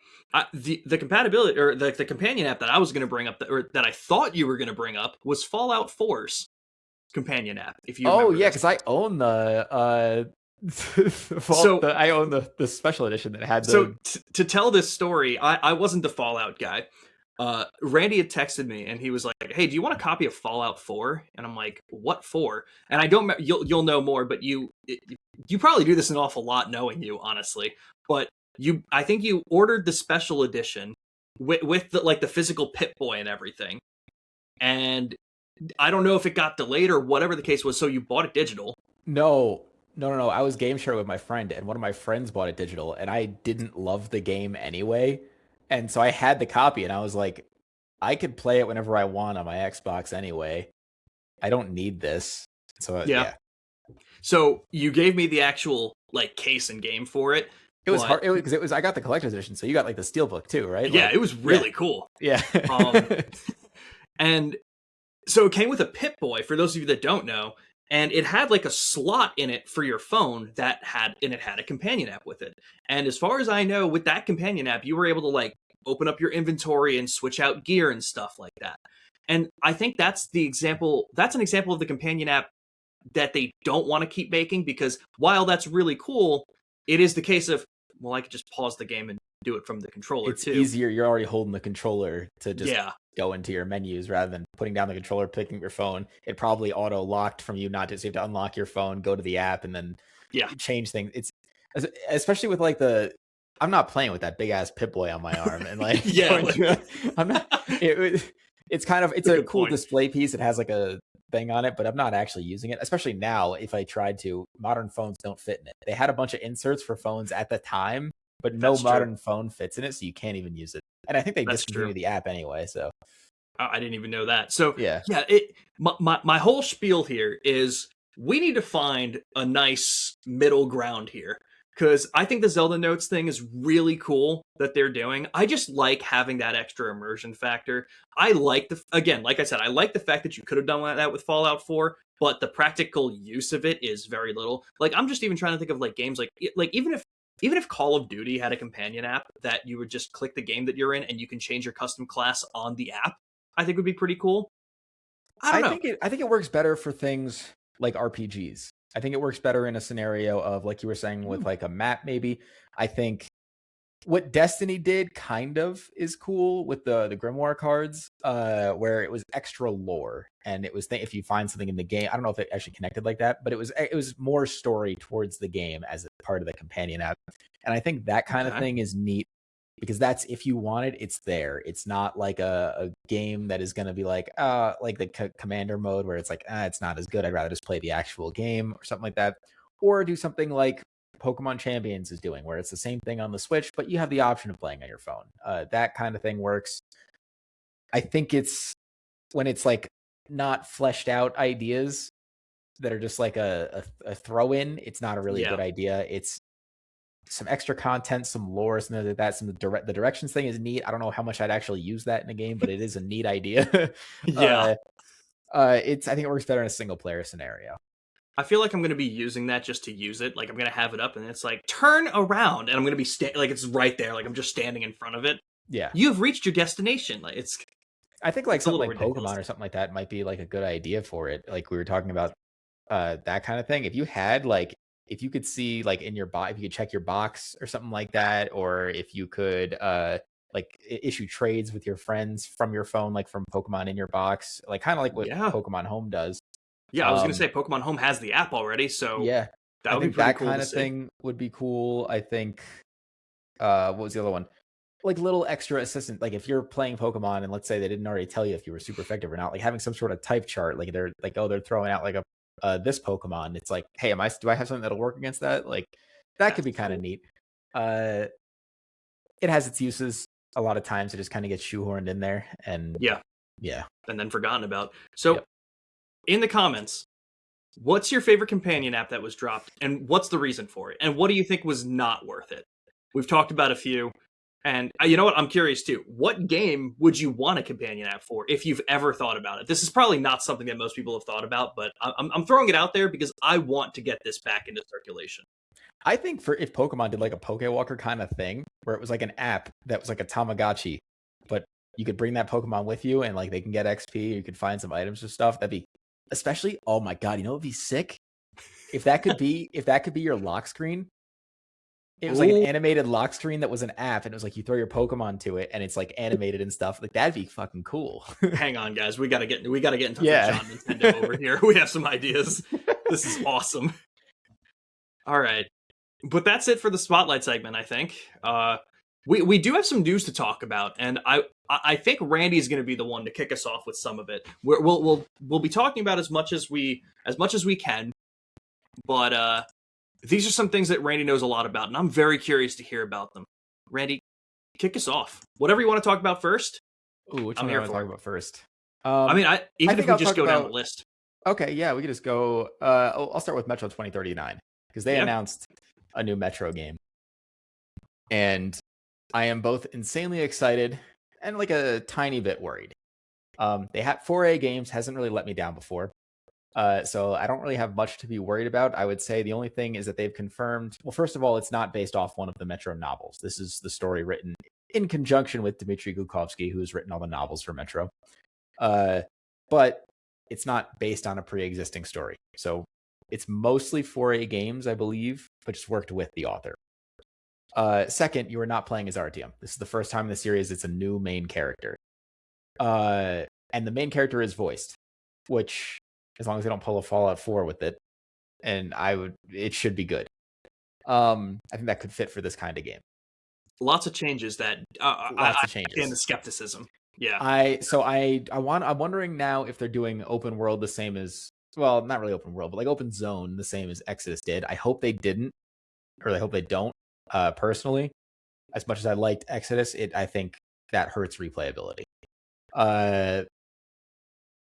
The compatibility or the companion app that I was going to bring up or that I thought you were going to bring up was Fallout 4's companion app. If you because I own the I own the special edition that had the... So to tell this story, I wasn't the Fallout guy. Randy had texted me and he was like, hey, do you want a copy of Fallout 4? And I'm like, what for? And I don't, you'll know more, but you probably do this an awful lot knowing you, honestly. But I think you ordered the special edition with the, like the physical Pip-Boy and everything. And I don't know if it got delayed or whatever the case was. So you bought it digital. No. I was game sharing with my friend, and one of my friends bought it digital, and I didn't love the game anyway. And so I had the copy, and I was like, I could play it whenever I want on my Xbox anyway. I don't need this. So yeah. So you gave me the actual like case and game for it. It was hard because I got the collector's edition, so you got like the steelbook too, right? Yeah, it was really cool. Yeah. And so it came with a Pip-Boy, for those of you that don't know. And it had like a slot in it for your phone it had a companion app with it. And as far as I know, with that companion app, you were able to like open up your inventory and switch out gear and stuff like that. And I think that's an example of the companion app that they don't want to keep making, because while that's really cool, it is the case of, well, I could just pause the game and do it from the controller too. It's easier. You're already holding the controller to just go into your menus rather than putting down the controller, picking up your phone. It probably auto locked from you not to, so you have to unlock your phone, go to the app, and then change things. It's especially with like I'm not playing with that big ass Pip-Boy on my arm and like I'm not. It's a cool display piece. It has like a thing on it, but I'm not actually using it. Especially now, if I tried to, modern phones don't fit in it. They had a bunch of inserts for phones at the time, but no modern phone fits in it, so you can't even use it. And I think they discontinued the app anyway. So I didn't even know that. So my whole spiel here is we need to find a nice middle ground here, because I think the Zelda Notes thing is really cool that they're doing. I just like having that extra immersion factor. I like like I said, I like the fact that you could have done that with Fallout 4, but the practical use of it is very little. Like I'm just even trying to think of like games like even if Call of Duty had a companion app that you would just click the game that you're in and you can change your custom class on the app, I think would be pretty cool. I think it works better for things like RPGs. I think it works better in a scenario of, like you were saying, with like a map maybe. I think what Destiny did kind of is cool with the Grimoire cards, where it was extra lore, and it was if you find something in the game, I don't know if it actually connected like that, but it was more story towards the game as a part of the companion app. And I think that kind of thing is neat, because that's, if you want it, it's there. It's not like a game that is going to be like the commander mode where it's like, it's not as good. I'd rather just play the actual game or something like that, or do something like Pokemon Champions is doing, where it's the same thing on the Switch, but you have the option of playing on your phone. That kind of thing works. I think it's when it's like not fleshed out ideas that are just like a throw in. It's not a really good idea. It's some extra content, some lore, something like that. The directions thing is neat. I don't know how much I'd actually use that in a game, but it is a neat idea. I think it works better in a single player scenario. I feel like I'm going to be using that just to use it. Like I'm going to have it up and it's like turn around, and I'm going to be like it's right there, like I'm just standing in front of it. Yeah. You've reached your destination. Like I think like it's a something little like ridiculous. Pokemon or something like that might be like a good idea for it. Like we were talking about that kind of thing. If you had like if you could see like in your box, if you could check your box or something like that, or if you could like issue trades with your friends from your phone, like from Pokemon in your box, like kind of like what Yeah. Pokemon Home does. Yeah, I was going to Um say Pokemon Home has the app already, so yeah. that I would be think pretty that cool kind to of see. thing would be cool. I think what was the other one? Like little extra assistant, like if you're playing Pokemon and let's say they didn't already tell you if you were super effective or not, like having some sort of type chart, like they're like, oh, they're throwing out like a this Pokemon. It's like, hey, do I have something that'll work against that? Like that could That's be kind of cool. neat. Uh, it has its uses. A lot of times it just kind of gets shoehorned in there, and Yeah, yeah, and then forgotten about. yep. So, in the comments, what's your favorite companion app that was dropped, and what's the reason for it? And what do you think was not worth it? We've talked about a few, and you know what? I'm curious too. What game would you want a companion app for if you've ever thought about it? This is probably not something that most people have thought about, but I'm throwing it out there because I want to get this back into circulation. I think for if Pokemon did like a Pokewalker kind of thing, where it was like an app that was like a Tamagotchi, but you could bring that Pokemon with you and like they can get XP, you could find some items or stuff. That'd be especially, oh my god, you know it'd be sick? If that could be your lock screen. It was like an Ooh, animated lock screen that was an app, and it was like you throw your Pokemon to it and it's like animated and stuff. Like that'd be fucking cool. hang on, guys. We gotta get in touch with Yeah. John Nintendo over here. We have some ideas. This is awesome. All right. But that's it for the spotlight segment, I think. We do have some news to talk about, and I think Randy's going to be the one to kick us off with some of it. We'll be talking about as much as we can, but these are some things that Randy knows a lot about, and I'm very curious to hear about them. Randy, kick us off. Whatever you want to talk about first, Ooh, which I'm one do I here want to for talk it. about first? I mean, I even if think we I'll just talk go down the about. list. Okay, yeah, we could just go. I'll start with Metro 2039 because they Yeah, announced a new Metro game, and I am both insanely excited and like a tiny bit worried. They had 4A games hasn't really let me down before, so I don't really have much to be worried about. I would say the only thing is that they've confirmed. Well, first of all, it's not based off one of the Metro novels. This is the story written in conjunction with Dmitry Glukhovsky, who's written all the novels for Metro. But it's not based on a pre-existing story. So it's mostly 4A games, I believe, but just worked with the author. Second, you are not playing as Artyom. This is the first time in the series it's a new main character. And the main character is voiced, which, as long as they don't pull a Fallout 4 with it, it should be good. I think that could fit for this kind of game. lots of changes that I Lots of understand the changes. skepticism. Yeah, I'm wondering now if they're doing open world the same as, well, not really open world, but like open zone the same as Exodus did. I hope they didn't, or I hope they don't. Personally, as much as I liked Exodus, I think that hurts replayability.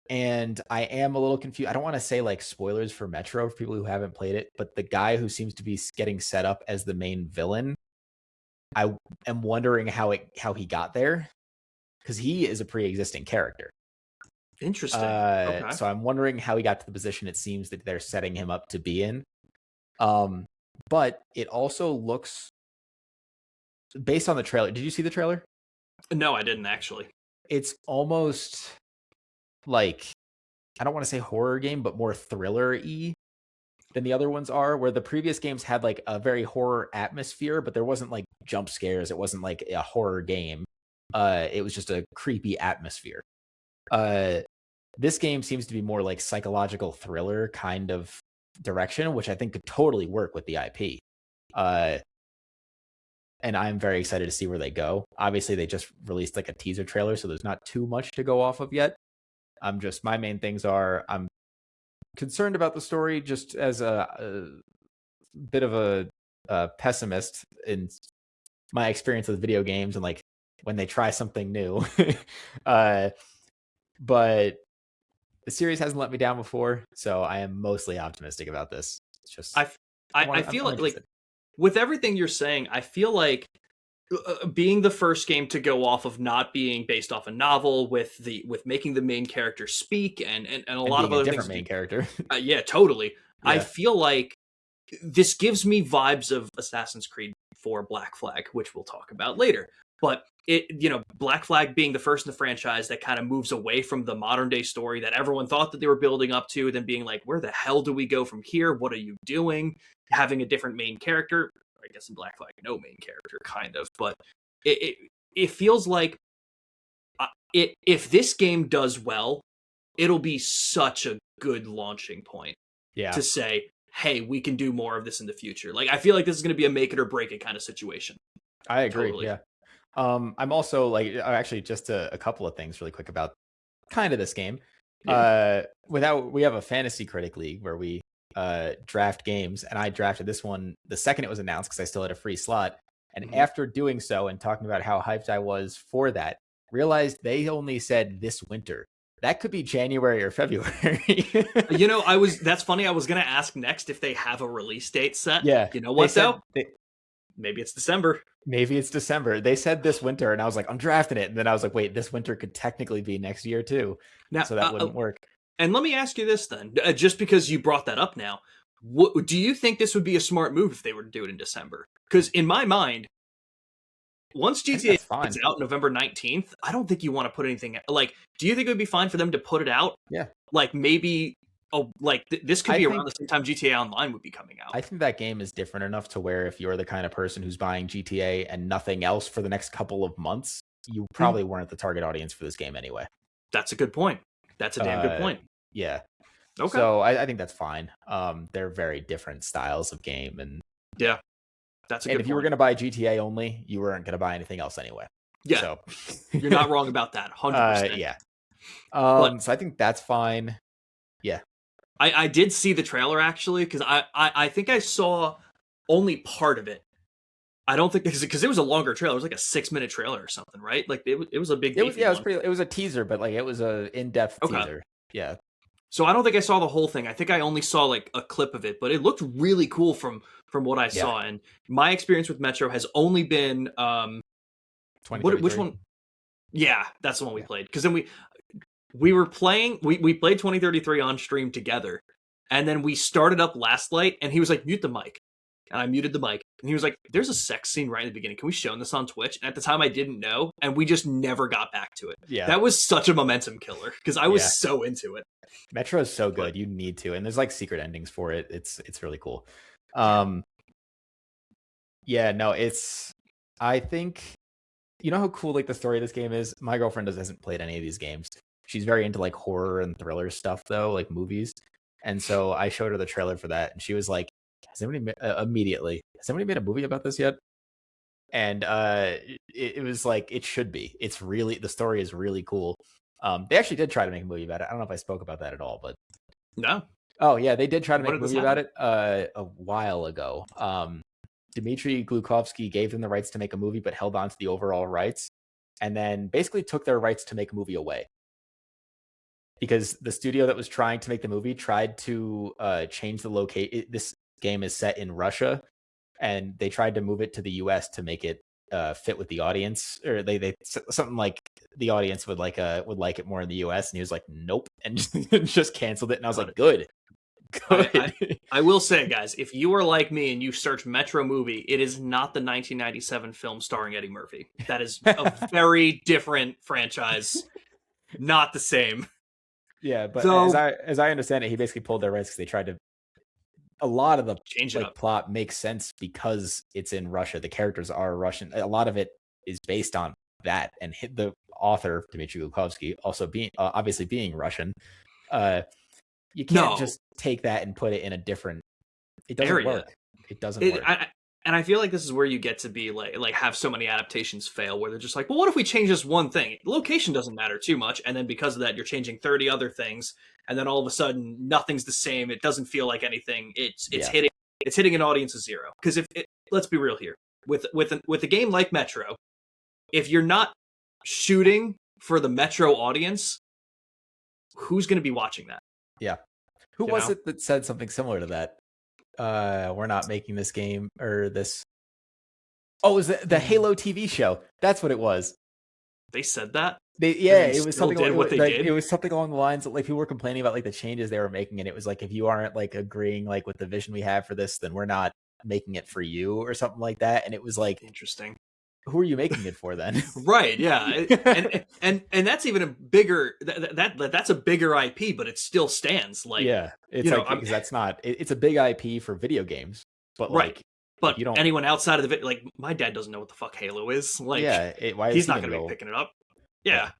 And I am a little confused. I don't want to say like spoilers for Metro for people who haven't played it, but the guy who seems to be getting set up as the main villain, I am wondering how he got there, because he is a pre-existing character. interesting. Okay. So I'm wondering how he got to the position it seems that they're setting him up to be in. But it also looks, based on the trailer. Did you see the trailer? No, I didn't actually. It's almost like, I don't want to say horror game, but more thriller-y than the other ones are, where the previous games had like a very horror atmosphere, but there wasn't like jump scares. It wasn't like a horror game. It was just a creepy atmosphere. This game seems to be more like psychological thriller kind of direction, which I think could totally work with the IP. And I'm very excited to see where they go. Obviously, they just released like a teaser trailer, so there's not too much to go off of yet. My main things are, I'm concerned about the story just as a bit of a pessimist in my experience with video games and like when they try something new. But the series hasn't let me down before, so I am mostly optimistic about this. It's just I feel I'm like interested. with everything you're saying, I feel like being the first game to go off of not being based off a novel, with making the main character speak and a And lot of being a other things different to do. main character. Yeah, totally. I feel like this gives me vibes of Assassin's Creed 4 Black Flag, which we'll talk about later. But Black Flag being the first in the franchise that kind of moves away from the modern day story that everyone thought that they were building up to, then being like, where the hell do we go from here? What are you doing? Having a different main character. I guess in Black Flag, no main character, kind of. But it feels like if this game does well, it'll be such a good launching point to say, hey, we can do more of this in the future. Like, I feel like this is going to be a make it or break it kind of situation. I agree. Totally. Yeah. I'm also like, actually, just a couple of things really quick about kind of this game. Yeah. We have a fantasy critic league where we draft games, and I drafted this one the second it was announced because I still had a free slot. And after doing so and talking about how hyped I was for that, realized they only said this winter. That could be January or February. That's funny. I was going to ask next if they have a release date set. Yeah. You know what, though? Maybe it's December. Maybe it's December. They said this winter, and I was like, I'm drafting it. And then I was like, wait, this winter could technically be next year, too. Now, so that wouldn't work. And let me ask you this, then. Just because you brought that up now, do you think this would be a smart move if they were to do it in December? Because in my mind, once GTA is out November 19th, I don't think you want to put anything... Like, do you think it would be fine for them to put it out? Yeah. Like, maybe... this could be around the same time GTA Online would be coming out. I think that game is different enough to where if you're the kind of person who's buying GTA and nothing else for the next couple of months, you probably weren't the target audience for this game anyway. That's a good point. That's a damn good point. Yeah. Okay. So I think that's fine. They're very different styles of game, and yeah, that's a good point. And if you were going to buy GTA only, you weren't going to buy anything else anyway. Yeah. So you're not wrong about that. 100%. Yeah. So I think that's fine. Yeah. I did see the trailer actually because I think I saw only part of it. I don't think because it was a longer trailer. It was like a 6-minute trailer or something, right? Like it was a big. It was a teaser, but like it was a in-depth teaser. Yeah. So I don't think I saw the whole thing. I think I only saw like a clip of it, but it looked really cool from what I saw. And my experience with Metro has only been which one? Yeah, that's the one we played. Because then we were playing. We played 2033 on stream together, and then we started up Last Light, and he was like, "Mute the mic." And I muted the mic, and he was like, "There's a sex scene right in the beginning. Can we show this on Twitch?" And at the time, I didn't know, and we just never got back to it. Yeah, that was such a momentum killer because I was so into it. Metro is so good, you need to, and there's like secret endings for it. It's really cool. Yeah, no, I think you know how cool like the story of this game is. My girlfriend hasn't played any of these games. She's very into like horror and thriller stuff though, like movies. And so I showed her the trailer for that, and she was like, has anybody made a movie about this yet? And it was like, it should be. It's really, the story is really cool. They actually did try to make a movie about it. I don't know if I spoke about that at all, but no. Oh yeah, they did try to make a movie about it a while ago. Dmitry Glukovsky gave them the rights to make a movie, but held on to the overall rights, and then basically took their rights to make a movie away. Because the studio that was trying to make the movie tried to change the location. This game is set in Russia, and they tried to move it to the US to make it fit with the audience, or they something like the audience would like it more in the US, and he was like, nope, and just canceled it. And I was like, good. I will say, guys, if you are like me and you search Metro movie, it is not the 1997 film starring Eddie Murphy. That is a very different franchise. Not the same. Yeah, but as I understand it, he basically pulled their rights because they tried to. A lot of the plot makes sense because it's in Russia. The characters are Russian. A lot of it is based on that, and the author Dmitry Glukovsky also being obviously being Russian. You can't just take that and put it in a different. It doesn't work. It doesn't work. And I feel like this is where you get to be like have so many adaptations fail, where they're just like, well, what if we change this one thing? Location doesn't matter too much, and then because of that, you're changing 30 other things, and then all of a sudden, nothing's the same. It doesn't feel like anything. It's hitting an audience of zero. Because let's be real here, with a game like Metro, if you're not shooting for the Metro audience, who's going to be watching that? Yeah, who was it that said something similar to that? We're not making this game or this. Oh, it was the Halo TV show. That's what it was. They said that? and then It was still something did what they like did. it was something along the lines of like people were complaining about like the changes they were making, and it was like if you aren't like agreeing like with the vision we have for this, then we're not making it for you or something like that. And it was like, Interesting. who are you making it for then? Right, yeah. And that's even a bigger that's a bigger IP, but it still stands. Like, Yeah, it's like I'm because that's not it's a big IP for video games, but right. like if But you don't, anyone outside of the like my dad doesn't know what the fuck Halo is. Like, why is he's he not gonna going to be go? picking it up. Yeah, Yeah,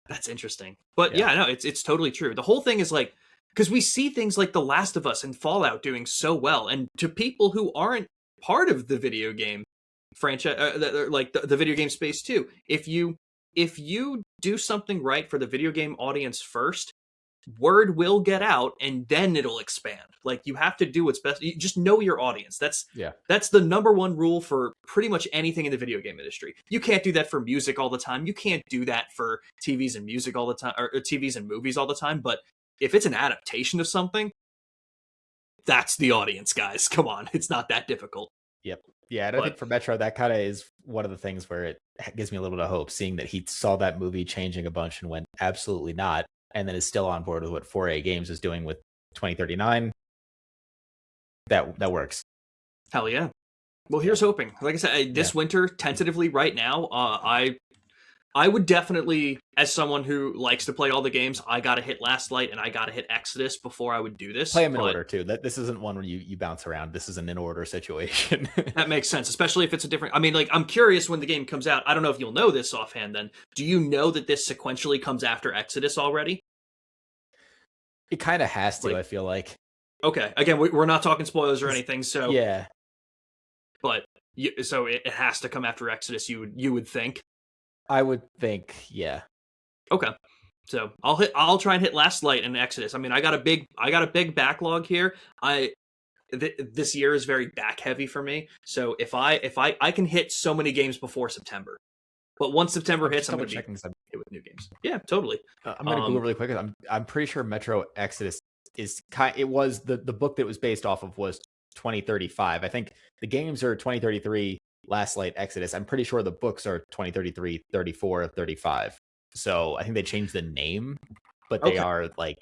that's interesting. But yeah, yeah, no, it's totally true. The whole thing is like because we see things like The Last of Us and Fallout doing so well, and to people who aren't part of the video game franchise, like the video game space too, if you do something right for the video game audience first, word will get out and then it'll expand. Like you have to do what's best. You just know your audience. yeah. That's the number one rule for pretty much anything in the video game industry. You can't do that for music all the time. You can't do that for TVs and music all the time, or TVs and movies all the time. But if it's an adaptation of something, that's the audience, guys. Come on, it's not that difficult. Yep. Yeah, and I think But for Metro, that kind of is one of the things where it gives me a little bit of hope, seeing that he saw that movie changing a bunch and went absolutely not, and then is still on board with what 4A Games is doing with 2039. That works. hell yeah. Well, Yeah, here's hoping. Like I said, yeah. this winter, tentatively right now, I would definitely, as someone who likes to play all the games, I gotta hit Last Light and I gotta hit Exodus before I would do this. Play them in But order too. That this isn't one where you bounce around. This is an in order situation. that makes sense, especially if it's a different. I mean, like I'm curious when the game comes out. I don't know if you'll know this offhand. Then, do you know that this sequentially comes after Exodus already? It kind of has to. Like, I feel like. okay, again, we're not talking spoilers or anything. So, Yeah, but so it has to come after Exodus. You would think. I would think. Yeah, Okay. So I'll try and hit Last Light and Exodus. I mean, I got a big backlog here. This year is very back heavy for me. So if I can hit so many games before September, but once September I'm hits, just I'm double going to be checking. hit with new games. Yeah, totally. I'm gonna Google really quick. I'm pretty sure Metro Exodus is it was the book that it was based off of was 2035. I think the games are 2033 Last Light Exodus. I'm pretty sure the books are 2033 34 35. So I think they changed the name, but they Okay. are like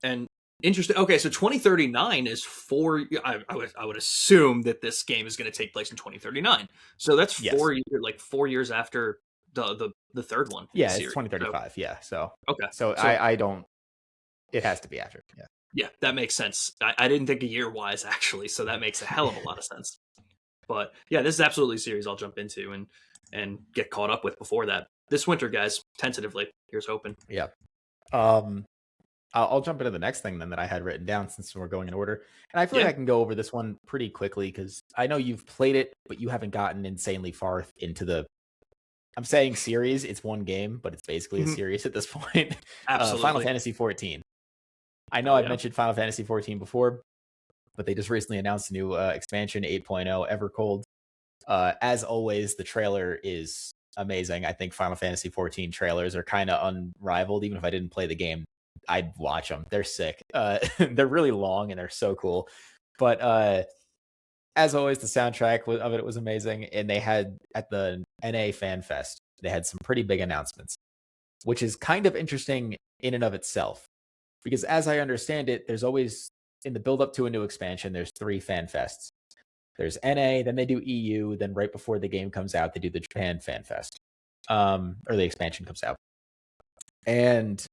And interesting. Okay, so 2039 is four. I would assume that this game is going to take place in 2039. So that's yes. 4 years after the third one in the Yeah, it's series. So 2035. Yeah. So okay, so so I don't it has to be after. Yeah. yeah, that makes sense. I didn't think a year wise actually, so that makes a hell of a lot of sense. But yeah, this is absolutely a series I'll jump into and get caught up with before that. This winter, guys, tentatively. Here's hoping. Yeah. Um I'll jump into the next thing then that I had written down since we're going in order. And I feel like Yeah. I can go over this one pretty quickly because I know you've played it, but you haven't gotten insanely far into the. I'm saying series. It's one game, but it's basically a Mhm. series at this point. Final Absolutely. Fantasy 14. I know Hell I've yeah. mentioned Final Fantasy 14 before, but they just recently announced a new expansion 8.0 Evercold. As always, the trailer is amazing. I think Final Fantasy 14 trailers are kind of unrivaled. Even if I didn't play the game, I'd watch them. They're sick. They're really long and they're so cool. But as always, the soundtrack of it was amazing. And they had at the NA Fan Fest, they had some pretty big announcements, which is kind of interesting in and of itself. Because as I understand it, there's always in the build up to a new expansion, there's 3 fan fests. There's NA, then they do EU, then right before the game comes out, they do the Japan Fan Fest. Or the expansion comes out. And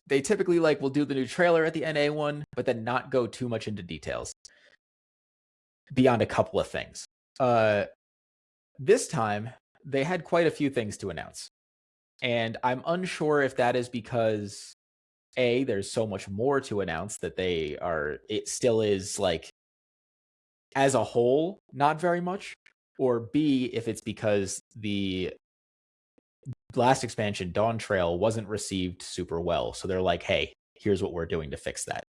they typically will do the new trailer at the NA one, but then not go too much into details beyond a couple of things. This time, they had quite a few things to announce. And I'm unsure if that is because there's so much more to announce that it still is as a whole, not very much, or B, if it's because the last expansion, Dawn Trail, wasn't received super well. So they're like, hey, here's what we're doing to fix that.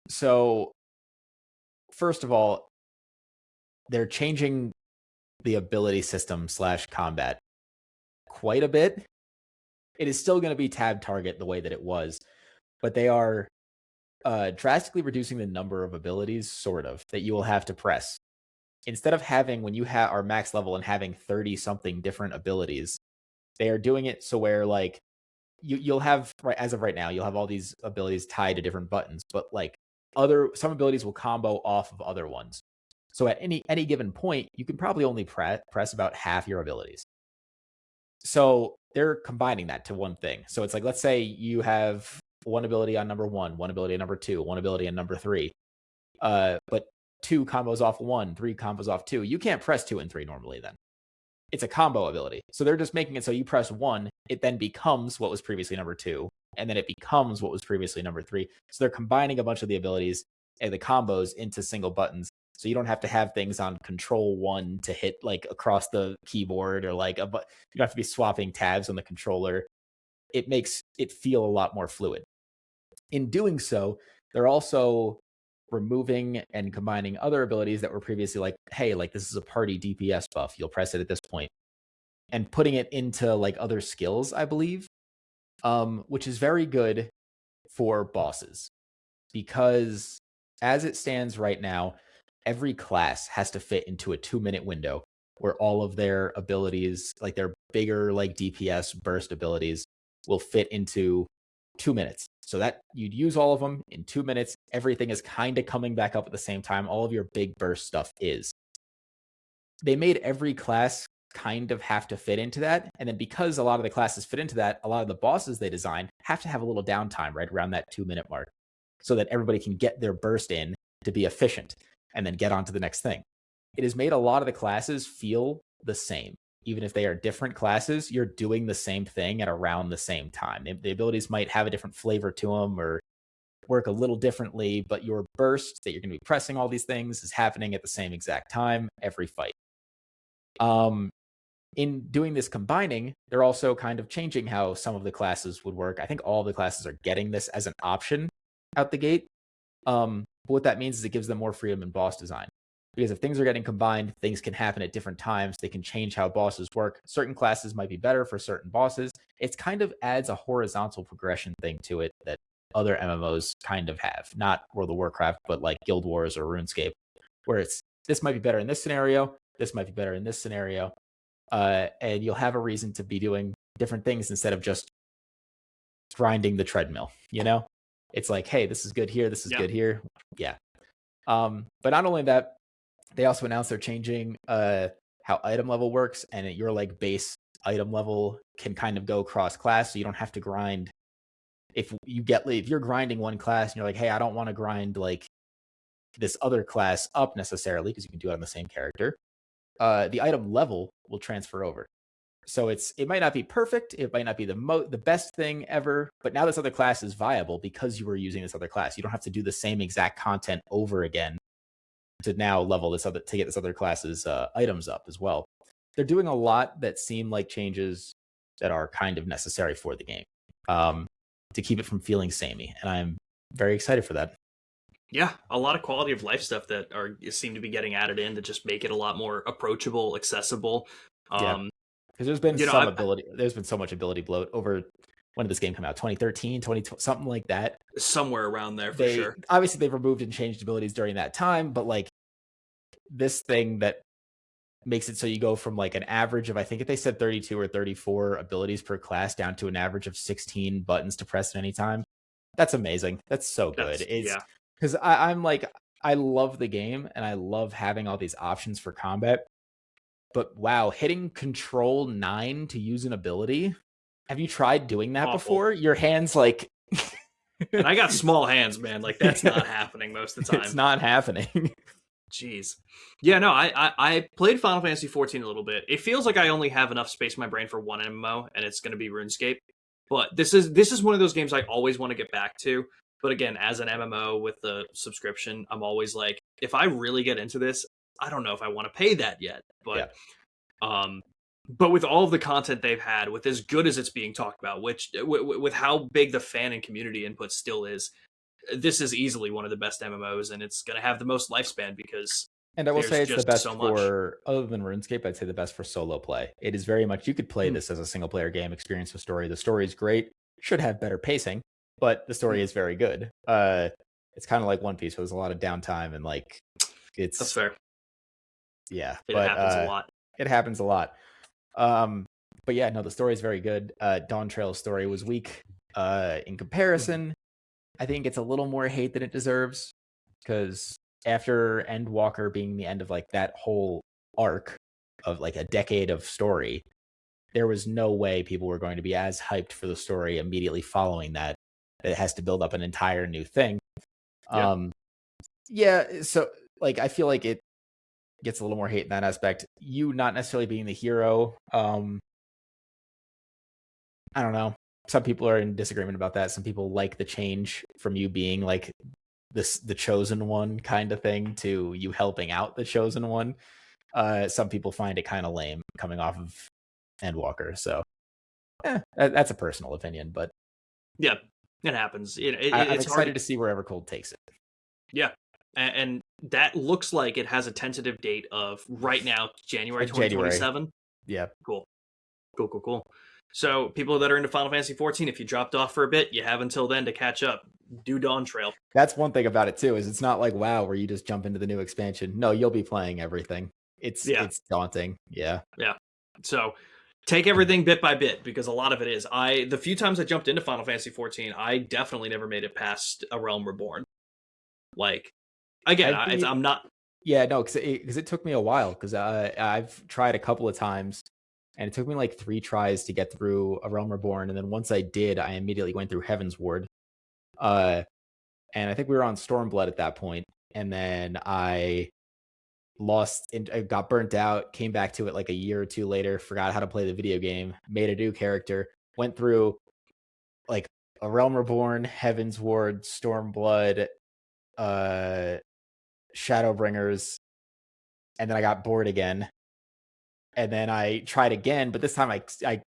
So first of all, they're changing the ability system / combat quite a bit. It is still going to be tab target the way that it was, but they are drastically reducing the number of abilities, sort of, that you will have to press. Instead of having, when you are max level and having 30 something different abilities, They are doing it so where like you'll have, right, as of right now, you'll have all these abilities tied to different buttons, but like some abilities will combo off of other ones. So at any given point, you can probably only press about half your abilities. So they're combining that to one thing. So it's like, let's say you have one ability on number one ability on number two, one ability on number three, but two combos off one, three combos off two. You can't press two and three normally then. It's a combo ability. So they're just making it so you press one, it then becomes what was previously number two, and then it becomes what was previously number three. So they're combining a bunch of the abilities and the combos into single buttons. So you don't have to have things on control one to hit like across the keyboard, or like you don't have to be swapping tabs on the controller. It makes it feel a lot more fluid. In doing so, they're also removing and combining other abilities that were previously like, hey, like this is a party DPS buff, you'll press it at this point, and putting it into like other skills, I believe, which is very good for bosses, because as it stands right now, every class has to fit into a 2-minute window where all of their abilities, like their bigger like DPS burst abilities, will fit into 2 minutes. So that you'd use all of them in 2 minutes. Everything is kind of coming back up at the same time. All of your big burst stuff is. They made every class kind of have to fit into that. And then because a lot of the classes fit into that, a lot of the bosses they design have to have a little downtime right around that 2-minute mark so that everybody can get their burst in to be efficient and then get on to the next thing. It has made a lot of the classes feel the same. Even if they are different classes, you're doing the same thing at around the same time. The abilities might have a different flavor to them or work a little differently, but your burst that you're going to be pressing all these things is happening at the same exact time every fight. In doing this combining, they're also kind of changing how some of the classes would work. I think all the classes are getting this as an option out the gate. But what that means is it gives them more freedom in boss design. Because if things are getting combined, things can happen at different times. They can change how bosses work. Certain classes might be better for certain bosses. It kind of adds a horizontal progression thing to it that other MMOs kind of have. Not World of Warcraft, but like Guild Wars or RuneScape, where it's this might be better in this scenario, this might be better in this scenario. And you'll have a reason to be doing different things instead of just grinding the treadmill, you know? It's like, hey, this is good here, this is good here. Yeah. But not only that, they also announced they're changing how item level works, and your like base item level can kind of go cross class, so you don't have to grind. If you're grinding one class and you're like, hey, I don't want to grind like this other class up necessarily, because you can do it on the same character, the item level will transfer over. So it might not be perfect, it might not be the best thing ever, but now this other class is viable because you were using this other class. You don't have to do the same exact content over again to now level to get this other class's items up as well. They're doing a lot that seem like changes that are kind of necessary for the game, to keep it from feeling samey, and I'm very excited for that. Yeah, a lot of quality of life stuff that seem to be getting added in to just make it a lot more approachable, accessible. Yeah, because there's been there's been so much ability bloat over, when did this game come out? 2013, 2020, something like that. Somewhere around there, for sure. Obviously, they've removed and changed abilities during that time, but like this thing that makes it so you go from like an average of, I think they said 32 or 34 abilities per class down to an average of 16 buttons to press at any time. That's amazing. That's so good. Because I'm like, I love the game and I love having all these options for combat. But wow, hitting Control 9 to use an ability. Have you tried doing that before? Your hands like. And I got small hands, man. Like that's not happening most of the time. It's not happening. Jeez. Yeah, no, I played Final Fantasy 14 a little bit. It feels like I only have enough space in my brain for one MMO, and it's going to be RuneScape. But this is one of those games I always want to get back to. But again, as an MMO with the subscription, I'm always like, if I really get into this, I don't know if I want to pay that yet. But but with all of the content they've had, with as good as it's being talked about, with how big the fan and community input still is, this is easily one of the best MMOs, and it's going to have the most lifespan because. And I will say it's the best for, other than RuneScape, I'd say the best for solo play. It is very much, you could play this as a single player game, experience the story. The story is great, should have better pacing, but the story is very good. It's kind of like One Piece, where there's a lot of downtime and like it's. That's fair. Yeah, it happens a lot. It happens a lot. But yeah, no, the story is very good. Dawn Trail's story was weak. In comparison, I think it's a little more hate than it deserves, because after Endwalker being the end of like that whole arc of like a decade of story, there was no way people were going to be as hyped for the story immediately following that. That it has to build up an entire new thing. Yeah. Yeah, so like I feel like it gets a little more hate in that aspect. You not necessarily being the hero. I don't know. Some people are in disagreement about that. Some people like the change from you being like the chosen one kind of thing to you helping out the chosen one. Some people find it kind of lame coming off of Endwalker. So that's a personal opinion, but Yeah, it happens. I'm It's excited hard. to see where Evercold takes it. Yeah, and that looks like it has a tentative date of right now, January January. 2027. Yeah. Cool. Cool. So people that are into Final Fantasy 14, if you dropped off for a bit, you have until then to catch up. Do Dawn Trail. That's one thing about it too, is it's not like WoW where you just jump into the new expansion. No, you'll be playing everything. It's daunting. Yeah. Yeah. So take everything bit by bit, because a lot of it is. The few times I jumped into Final Fantasy 14, I definitely never made it past A Realm Reborn. Like, again, I'm not. Yeah, no, because it took me a while, because I've tried a couple of times, and it took me like 3 tries to get through A Realm Reborn, and then once I did, I immediately went through Heaven's Ward. And I think we were on Stormblood at that point, and then I lost and I got burnt out, came back to it like a year or 2 later, forgot how to play the video game, made a new character, went through like A Realm Reborn, Heaven's Ward, Stormblood, Shadowbringers, and then I got bored again. And then I tried again, but this time I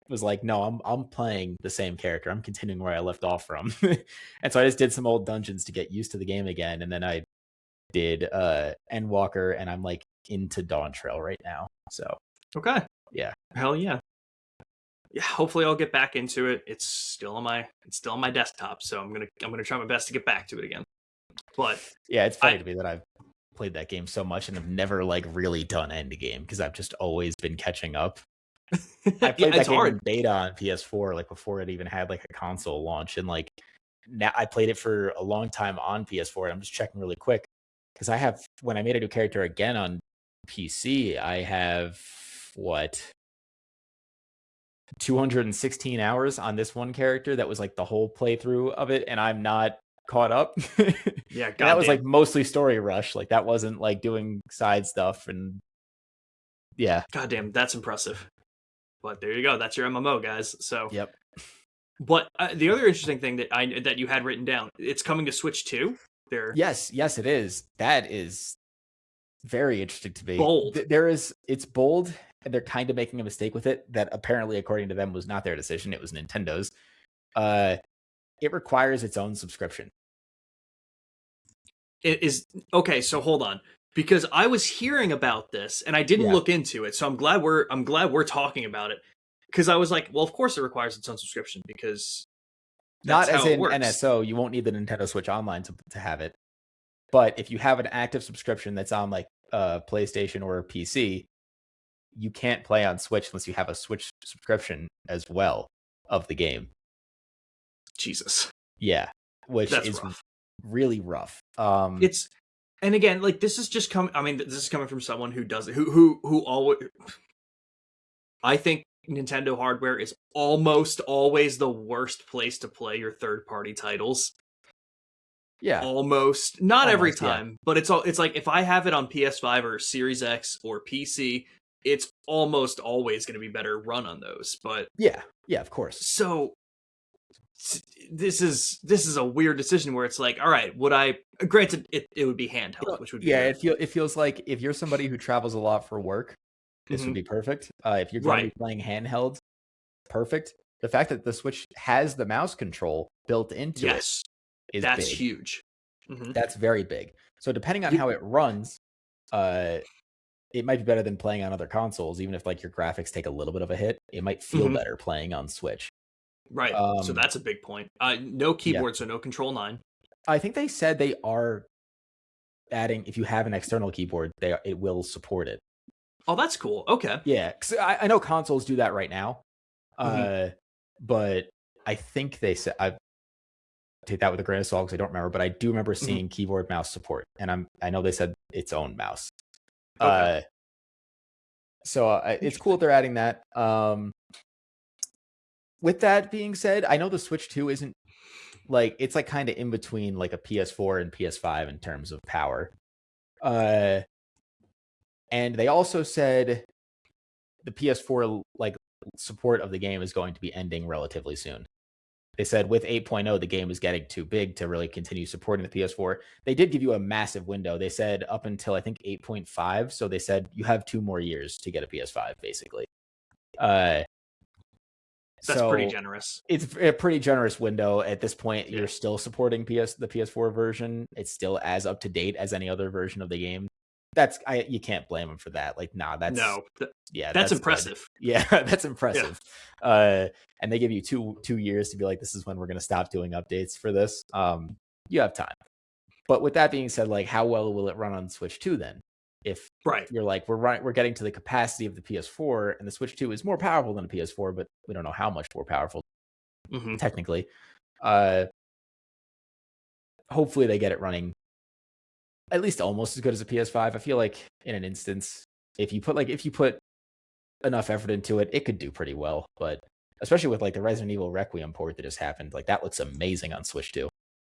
was like, no, I'm playing the same character. I'm continuing where I left off from. And so I just did some old dungeons to get used to the game again, and then I did Endwalker, and I'm like into Dawn Trail right now. So Okay. yeah. Hell yeah. Yeah, hopefully I'll get back into it. It's still on my desktop, so I'm gonna try my best to get back to it again. But yeah, it's funny to me that I've played that game so much and have never like really done endgame, because I've just always been catching up. I played that game in beta on PS4, like before it even had like a console launch, and like now I played it for a long time on PS4. And I'm just checking really quick, because I have, when I made a new character again on PC, I have 216 hours on this one character. That was like the whole playthrough of it, and I'm not caught up. Yeah, that was like mostly story rush. Like that wasn't like doing side stuff, and yeah. Goddamn, that's impressive. But there you go. That's your MMO, guys. So Yep. But the other interesting thing that you had written down, it's coming to Switch too. Yes, it is. That is very interesting to me. Bold. It's bold, and they're kind of making a mistake with it that apparently, according to them, was not their decision. It was Nintendo's. It requires its own subscription. It is okay. So hold on, because I was hearing about this and I didn't look into it. So I'm glad we're talking about it, because I was like, well, of course it requires its own subscription, because not as in NSO. You won't need the Nintendo Switch Online to have it. But if you have an active subscription that's on like PlayStation or PC, you can't play on Switch unless you have a Switch subscription as well of the game. Jesus. Yeah, which is rough. Really rough. It's, and again, like this is just coming. I mean, this is coming from someone who does it, who always. I think Nintendo hardware is almost always the worst place to play your third-party titles. Yeah, almost, not every time, but it's like if I have it on PS5 or Series X or PC, it's almost always going to be better run on those. But yeah, of course. So this is a weird decision where it's like, all right, would I? Granted, it would be handheld, which would be it feels like if you're somebody who travels a lot for work, this would be perfect. If you're going to be playing handheld, perfect. The fact that the Switch has the mouse control built into it is that's big. huge. That's very big. So depending on how it runs, it might be better than playing on other consoles. Even if like your graphics take a little bit of a hit, it might feel better playing on Switch. Right. So that's a big point. No keyboard, so no Control 9. I think they said they are adding, if you have an external keyboard, it will support it. Oh, that's cool. Okay. Yeah, because I know consoles do that right now. Mm-hmm. But I think they said I take that with a grain of salt because I don't remember, but I do remember Mm-hmm. seeing keyboard mouse support, and I know they said its own mouse. Okay. Uh, so it's cool Interesting. they're adding that. With that being said, I know the Switch 2 isn't like it's like kind of in between like a PS4 and PS5 in terms of power. Uh, and they also said the PS4 like support of the game is going to be ending relatively soon. They said with 8.0 the game is getting too big to really continue supporting the PS4. They did give you a massive window. They said up until I think 8.5, so they said you have 2 more years to get a PS5 basically. Uh That's pretty so generous. it's a pretty generous window. At this point, Yeah. you're still supporting the PS4 version. It's still as up to date as any other version of the game. You can't blame them for that. Like, nah, No, that's that's good. impressive. Yeah, that's Yeah. impressive. And they give you 2 years to be like, this is when we're gonna stop doing updates for this. You have time. But with that being said, like, how well will it run on Switch 2 then? If Right. you're like, we're getting to the capacity of the PS4, and the Switch 2 is more powerful than the PS4, but we don't know how much more powerful Mm-hmm. technically. Uh, Hopefully they get it running at least almost as good as a PS5. I feel like in an instance, if you put enough effort into it, it could do pretty well. But especially with like the Resident Evil Requiem port that just happened, like that looks amazing on Switch 2.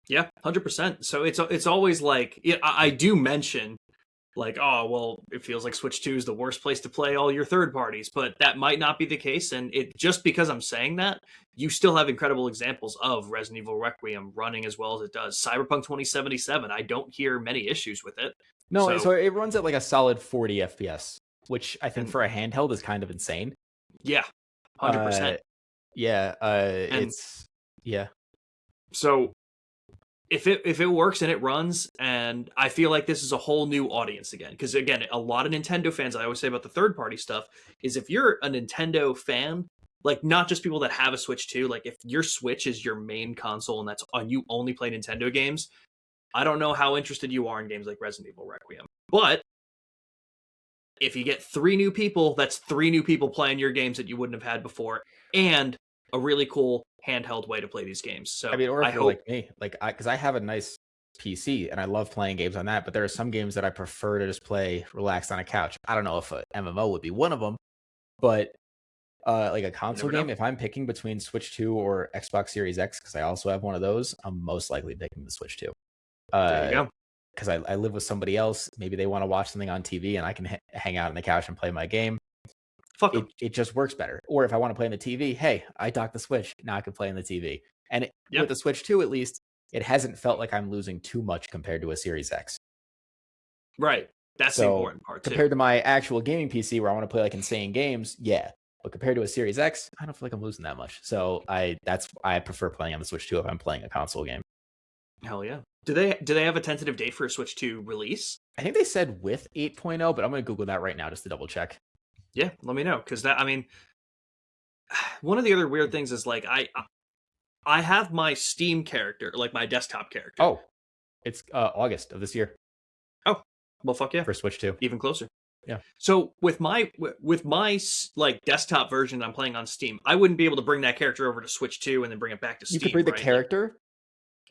Yeah, 100%. So it's always like, yeah, I do mention like, oh well, it feels like Switch 2 is the worst place to play all your third parties, but that might not be the case. And it just because I'm saying that, you still have incredible examples of Resident Evil Requiem running as well as it does. Cyberpunk 2077, I don't hear many issues with it. No, So so it runs at like a solid 40 FPS, which I think and for a handheld is kind of insane. yeah, 100%. Yeah, And it's yeah. so if it works and it runs, and I feel like this is a whole new audience again, because again, a lot of Nintendo fans, I always say about the third party stuff, is if you're a Nintendo fan, like not just people that have a Switch too, like if your Switch is your main console and that's on, you only play Nintendo games, I don't know how interested you are in games like Resident Evil Requiem. But if you get 3 new people, that's 3 new people playing your games that you wouldn't have had before, and a really cool handheld way to play these games. I So mean, or I if you're hope. like me, like because I have a nice PC and I love playing games on that, but there are some games that I prefer to just play relaxed on a couch. I don't know if a MMO would be one of them, but like a You console never know. game, if I'm picking between Switch 2 or Xbox Series X, because I also have one of those, I'm most likely picking the Switch 2. There you go. Because I live with somebody else, maybe they want to watch something on TV and I can hang out on the couch and play my game. Fuck them. It just works better. Or if I want to play on the TV, hey, I dock the Switch, now I can play on the TV. And Yeah. with the Switch 2, at least, it hasn't felt like I'm losing too much compared to a Series X. Right. That's the So important part too. compared to my actual gaming PC where I want to play like insane games, yeah. But compared to a Series X, I don't feel like I'm losing that much. So I prefer playing on the Switch 2 if I'm playing a console game. Hell yeah. Do they have a tentative date for a Switch 2 release? I think they said with 8.0, but I'm going to Google that right now just to double check. Yeah, let me know, because that, I mean, one of the other weird things is like I have my Steam character, like my desktop character. Oh, it's August of this year Oh, well, fuck yeah, for Switch 2. even closer. Yeah. So with my like desktop version I'm playing on Steam, I wouldn't be able to bring that character over to Switch 2 and then bring it back to Steam. You could bring the right? character,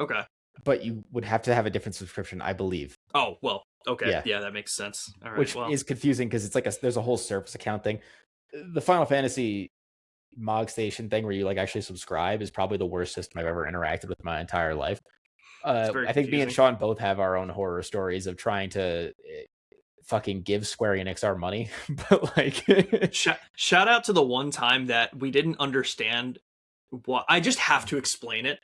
Okay. but you would have to have a different subscription, I believe. Oh well. Okay. Yeah, That makes sense. All right. which Well. is confusing because it's like there's a whole Surface account thing. The Final Fantasy Mog Station thing where you like actually subscribe is probably the worst system I've ever interacted with in my entire life. It's very I think me and confusing. Sean both have our own horror stories of trying to fucking give Square Enix our money, but like, Shout out to the one time that we didn't understand what. I just have to explain it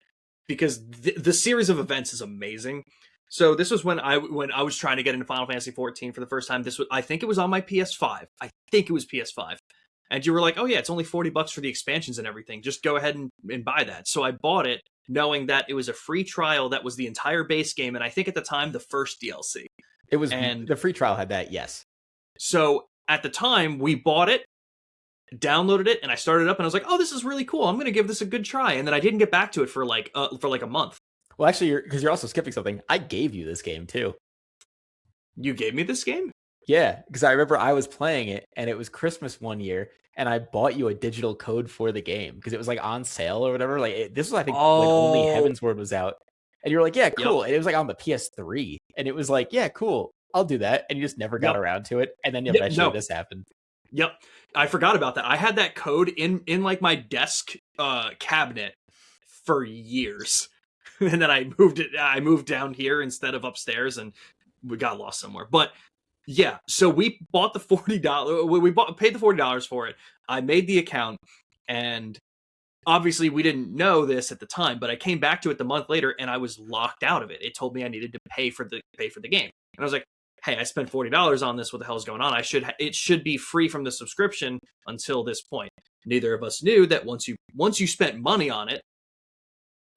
because the series of events is amazing. So this was when I was trying to get into Final Fantasy 14 for the first time. This was, I think it was on my PS5. I think it was PS5. And you were like, "Oh yeah, it's only $40 for the expansions and everything. Just go ahead and buy that." So I bought it knowing that it was a free trial that was the entire base game, and I think at the time the first DLC. it was And the free trial had that, yes. so at the time we bought it, downloaded it, and I started up and I was like, "Oh, this is really cool. I'm going to give this a good try." And then I didn't get back to it for like a month. Well, actually, because you're also skipping something. I gave you this game too. You gave me this game? Yeah, because I remember I was playing it and it was Christmas one year and I bought you a digital code for the game because it was like on sale or whatever. Like this was, I think, when only Oh, Heavensward was out. And you're like, yeah, yep, cool. And it was like on the PS3. And it was like, yeah, cool. I'll do that. And you just never got yep, around to it. And then yep. eventually No, this happened. yep. I forgot about that. I had that code in like my desk cabinet for years, and then I moved it. I moved down here instead of upstairs, and we got lost somewhere. But yeah, so we bought the $40. Paid the $40 for it. I made the account, and obviously we didn't know this at the time. But I came back to it the month later, and I was locked out of it. It told me I needed to pay for the game, and I was like, "Hey, I spent $40 on this. What the hell is going on? It should be free from the subscription until this point." Neither of us knew that once you spent money on it,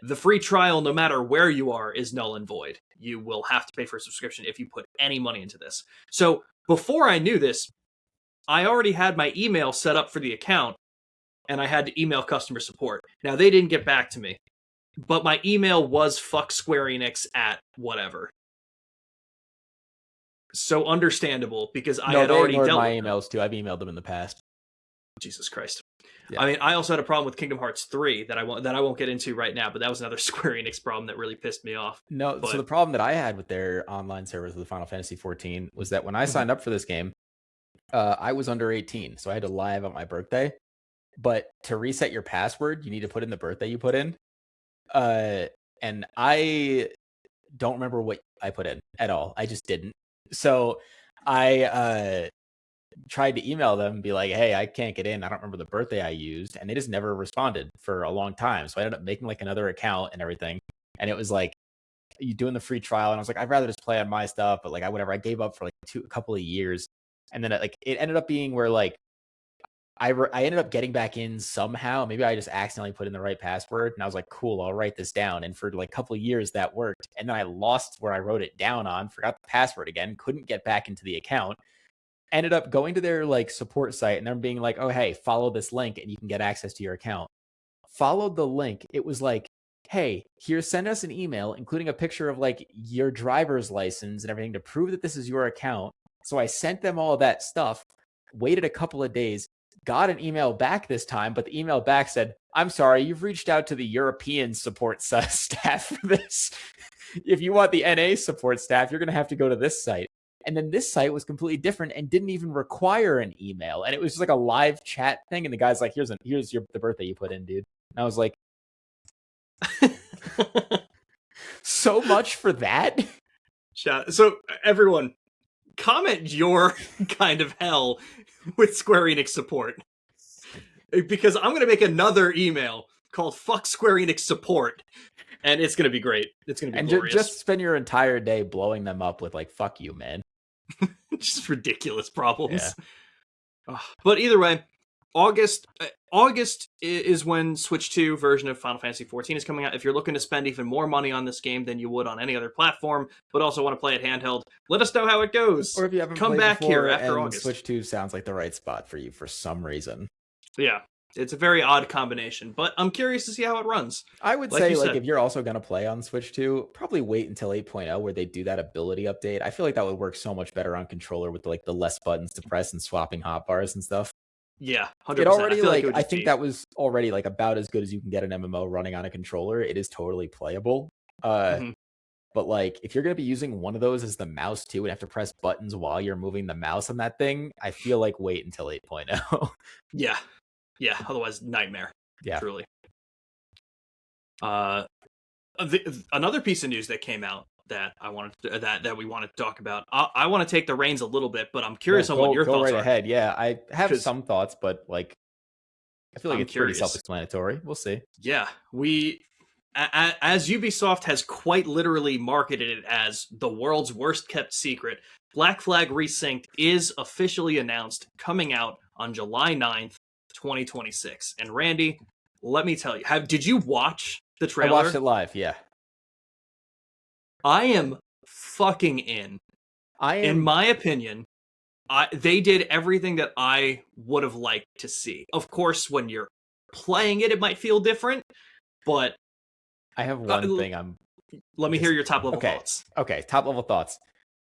the free trial, no matter where you are, is null and void. You will have to pay for a subscription if you put any money into this. So before I knew this, I already had my email set up for the account, and I had to email customer support. Now, they didn't get back to me, but my email was fucksquareenix at whatever. So understandable, because I had they already ignored dealt my with them. emails too. I've emailed them in the past. Jesus Christ. Yeah. I mean, I also had a problem with Kingdom Hearts 3 that I won't get into right now, but that was another Square Enix problem that really pissed me off. No, so the problem that I had with their online servers with Final Fantasy 14 was that when I signed up for this game, I was under 18, so I had to lie about my birthday. But to reset your password, you need to put in the birthday you put in. And I don't remember what I put in at all. I just didn't. So I tried to email them and be like, hey, I can't get in. I don't remember the birthday I used. And they just never responded for a long time. So I ended up making like another account and everything. And it was like, you doing the free trial? And I was like, I'd rather just play on my stuff. But like, whatever. I gave up for like a couple of years. And then it ended up being where like, I ended up getting back in somehow. Maybe I just accidentally put in the right password. And I was like, cool, I'll write this down. And for like a couple of years that worked. And then I lost where I wrote it down on, forgot the password again, couldn't get back into the account. Ended up going to their like support site and them being like, oh, hey, follow this link and you can get access to your account. Followed the link. It was like, hey, here, send us an email, including a picture of like your driver's license and everything to prove that this is your account. So I sent them all that stuff, waited a couple of days, got an email back this time, but the email back said, I'm sorry, you've reached out to the European support staff for this. If you want the NA support staff, you're going to have to go to this site. And then this site was completely different and didn't even require an email. And it was just like a live chat thing. And the guy's like, here's the birthday you put in, dude. And I was like, so much for that. So everyone, comment your kind of hell with Square Enix support. Because I'm going to make another email called Fuck Square Enix Support. And it's going to be great. It's going to be glorious. Just spend your entire day blowing them up with like, fuck you, man. Just ridiculous problems. Yeah. But either way, August is when Switch 2 version of Final Fantasy 14 is coming out. If you're looking to spend even more money on this game than you would on any other platform, but also want to play it handheld, let us know how it goes. Or if you haven't come played back before here after and August. Switch 2 sounds like the right spot for you for some reason. Yeah. It's a very odd combination, but I'm curious to see how it runs. I would say, like, if you're also going to play on Switch 2, probably wait until 8.0 where they do that ability update. I feel like that would work so much better on controller with like the less buttons to press and swapping hotbars and stuff. Yeah, 100%. It already I think that was already like about as good as you can get an MMO running on a controller. It is totally playable. But like, if you're going to be using one of those as the mouse too and have to press buttons while you're moving the mouse on that thing, I feel like wait until 8.0. Yeah, otherwise nightmare. Yeah. Truly. Another piece of news that came out that I wanted to, that we wanted to talk about. I want to take the reins a little bit, but I'm curious on what your thoughts are. Go right ahead. Yeah, I have some thoughts, but like, I feel like it's pretty self-explanatory. We'll see. Yeah, as Ubisoft has quite literally marketed it as the world's worst kept secret, Black Flag Resynced is officially announced, coming out on July 9th, 2026. And Randy, let me tell you, did you watch the trailer? I watched it live, yeah. I am fucking in. In my opinion, they did everything that I would have liked to see. Of course, when you're playing it, it might feel different, but I have one thing let me hear your top level thoughts. Okay, top level thoughts.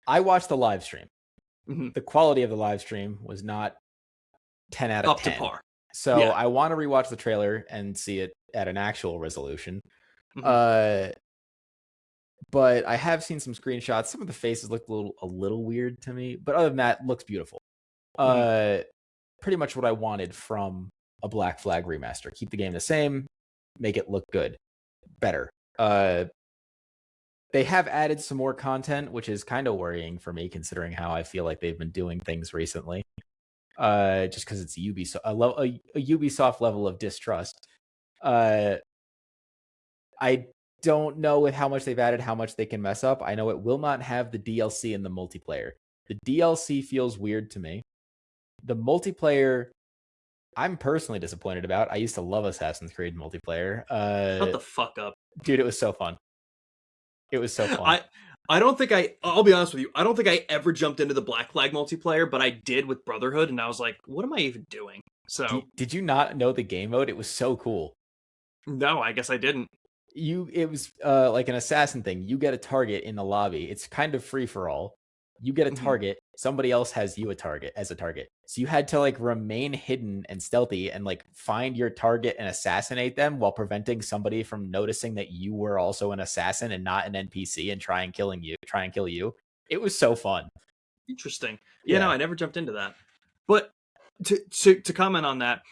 I watched the live stream. The quality of the live stream was not 10 out of Up 10. to par. So Yeah. I want to rewatch the trailer and see it at an actual resolution. Mhm. But I have seen some screenshots. Some of the faces looked a little weird to me, but other than that, it looks beautiful. Pretty much what I wanted from a Black Flag remaster. Keep the game the same, make it look good, better. They have added some more content, which is kind of worrying for me, considering how I feel like they've been doing things recently. Just because it's Ubisoft, a Ubisoft level of distrust. I don't know with how much they've added, how much they can mess up. I know it will not have the DLC in the multiplayer. The DLC feels weird to me. The multiplayer, I'm personally disappointed about. I used to love Assassin's Creed multiplayer. Shut the fuck up. Dude, it was so fun. It was so fun. I don't think I'll be honest with you. I don't think I ever jumped into the Black Flag multiplayer, but I did with Brotherhood, and I was like, what am I even doing? So did you not know the game mode? It was so cool. No, I guess I didn't. It was like an assassin thing. You get a target in the lobby. It's kind of free for all. You get a target. Somebody else has you as a target. So you had to like remain hidden and stealthy and like find your target and assassinate them while preventing somebody from noticing that you were also an assassin and not an NPC and try and kill you. It was so fun. Interesting. Yeah, no, I never jumped into that. But to comment on that,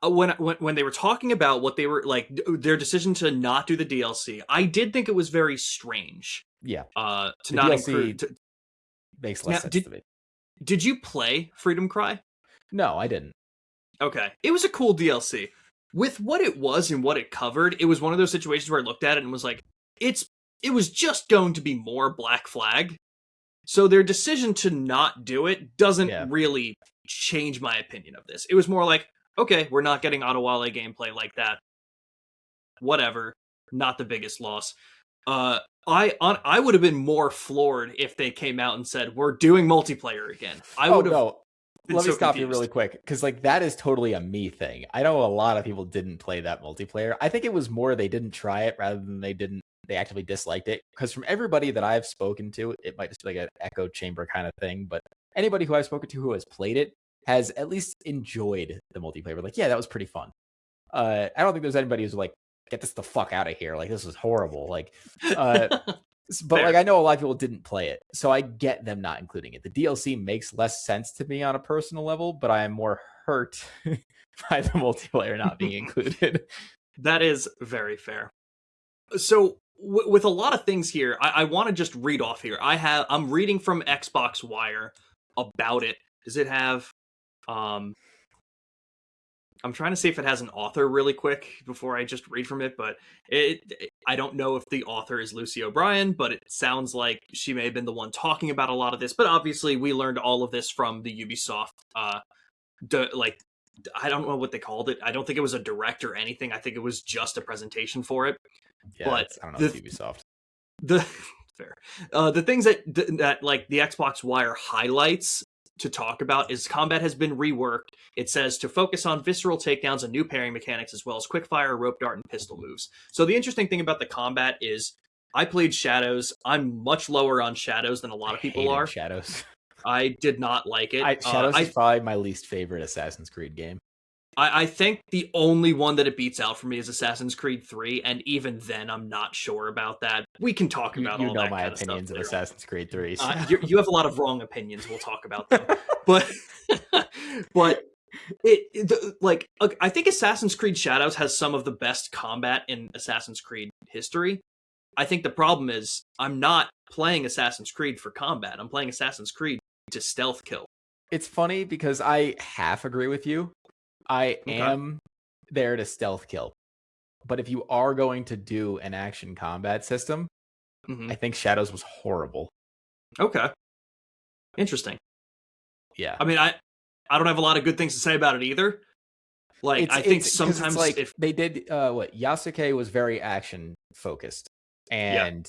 when they were talking about what they were like, their decision to not do the DLC, I did think it was very strange. Yeah. To the not DLC include makes less sense to me. Did you play Freedom Cry? No, I didn't. Okay, it was a cool DLC. With what it was and what it covered, it was one of those situations where I looked at it and was like, it was just going to be more Black Flag. So their decision to not do it doesn't really change my opinion of this. It was more like, okay, we're not getting Adewale gameplay like that. Whatever, not the biggest loss. I would have been more floored if they came out and said we're doing multiplayer again. I would have. No. Let me stop you really quick, because like that is totally a me thing. I know a lot of people didn't play that multiplayer. I think it was more they didn't try it rather than they actually disliked it. Because from everybody that I've spoken to, it might just be like an echo chamber kind of thing, but anybody who I've spoken to who has played it has at least enjoyed the multiplayer. Like, yeah, that was pretty fun. I don't think there's anybody who's like, get this the fuck out of here. Like, this is horrible. Like, but like I know a lot of people didn't play it, so I get them not including it. The DLC makes less sense to me on a personal level, but I am more hurt by the multiplayer not being included. That is very fair. So with a lot of things here, I want to just read off here. I'm reading from Xbox Wire about it. Does it have I'm trying to see if it has an author really quick before I just read from it, but I don't know if the author is Lucy O'Brien, but it sounds like she may have been the one talking about a lot of this. But obviously, we learned all of this from the Ubisoft, I don't know what they called it. I don't think it was a direct or anything. I think it was just a presentation for it. Yeah, but I don't know, it's Ubisoft. Fair. The things that like the Xbox Wire highlights to talk about is combat has been reworked. It says to focus on visceral takedowns and new parrying mechanics, as well as quickfire, rope dart, and pistol moves. So the interesting thing about the combat is I played Shadows. I'm much lower on Shadows than a lot of people are. Shadows. I did not like it. Shadows is probably my least favorite Assassin's Creed game. I think the only one that it beats out for me is Assassin's Creed 3, and even then, I'm not sure about that. We can talk about all that. You know my opinions of Assassin's Creed 3. So. You have a lot of wrong opinions. We'll talk about them, but I think Assassin's Creed Shadows has some of the best combat in Assassin's Creed history. I think the problem is I'm not playing Assassin's Creed for combat. I'm playing Assassin's Creed to stealth kill. It's funny because I half agree with you. I am there to stealth kill. But if you are going to do an action combat system, I think Shadows was horrible. Okay. Interesting. Yeah. I mean, I don't have a lot of good things to say about it either. Like, I think sometimes like if they did Yasuke was very action focused. And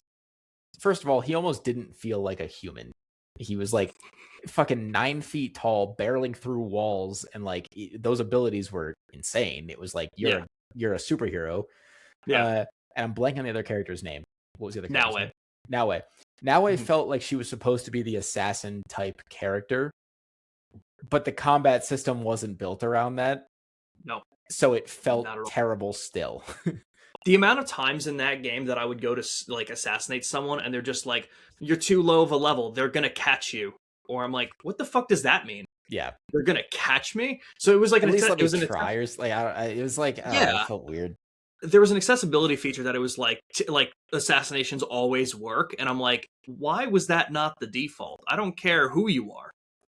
first of all, he almost didn't feel like a human. He was like fucking 9 feet tall, barreling through walls, and like those abilities were insane. It was like you're a superhero. Yeah. And I'm blanking on the other character's name. What was the other character's name? Now I Mhm. felt like she was supposed to be the assassin type character, but the combat system wasn't built around that, No, so it felt not at all. terrible still. The amount of times in that game that I would go to like assassinate someone and they're just like, "You're too low of a level. They're gonna catch you," or I'm like, "What the fuck does that mean? Yeah. They're gonna catch me?" So it was like At least let it me was an try, or like it was like, I don't know, it yeah. felt weird. There was an accessibility feature that it was like like assassinations always work, and I'm like, why was that not the default? I don't care who you are.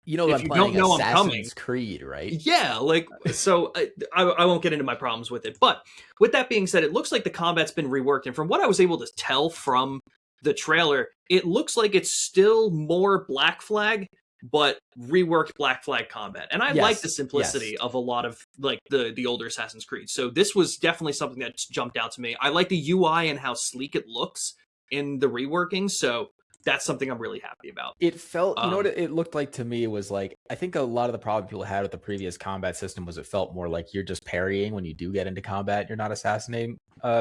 You know, I'm If you playing don't know I'm coming, Assassin's Creed, right? yeah, like so. I won't get into my problems with it, but with that being said, it looks like the combat's been reworked, and from what I was able to tell from the trailer, it looks like it's still more Black Flag, but reworked Black Flag combat. And I like the Yes, yes. simplicity of a lot of like the older Assassin's Creed. So this was definitely something that jumped out to me. I like the UI and how sleek it looks in the reworking, so that's something I'm really happy about. It felt, you know what Um, it looked like to me was like, I think a lot of the problem people had with the previous combat system was it felt more like you're just parrying when you do get into combat, you're not assassinating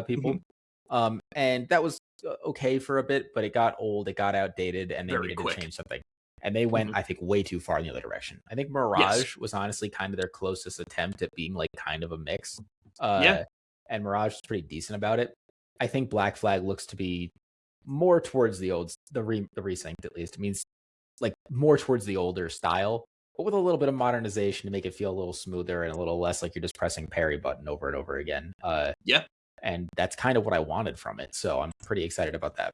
people. mhm, And that was okay for a bit, but it got old, it got outdated, and they very needed to quick. change something. And they went, Mhm. I think, way too far in the other direction. I think Yes. Mirage was honestly kind of their closest attempt at being like kind of a mix. Yeah. Uh, and Mirage is pretty decent about it. I think Black Flag looks to be more towards the resynced at least. It means like more towards the older style, but with a little bit of modernization to make it feel a little smoother and a little less like you're just pressing parry button over and over again. Yeah. And that's kind of what I wanted from it. So I'm pretty excited about that.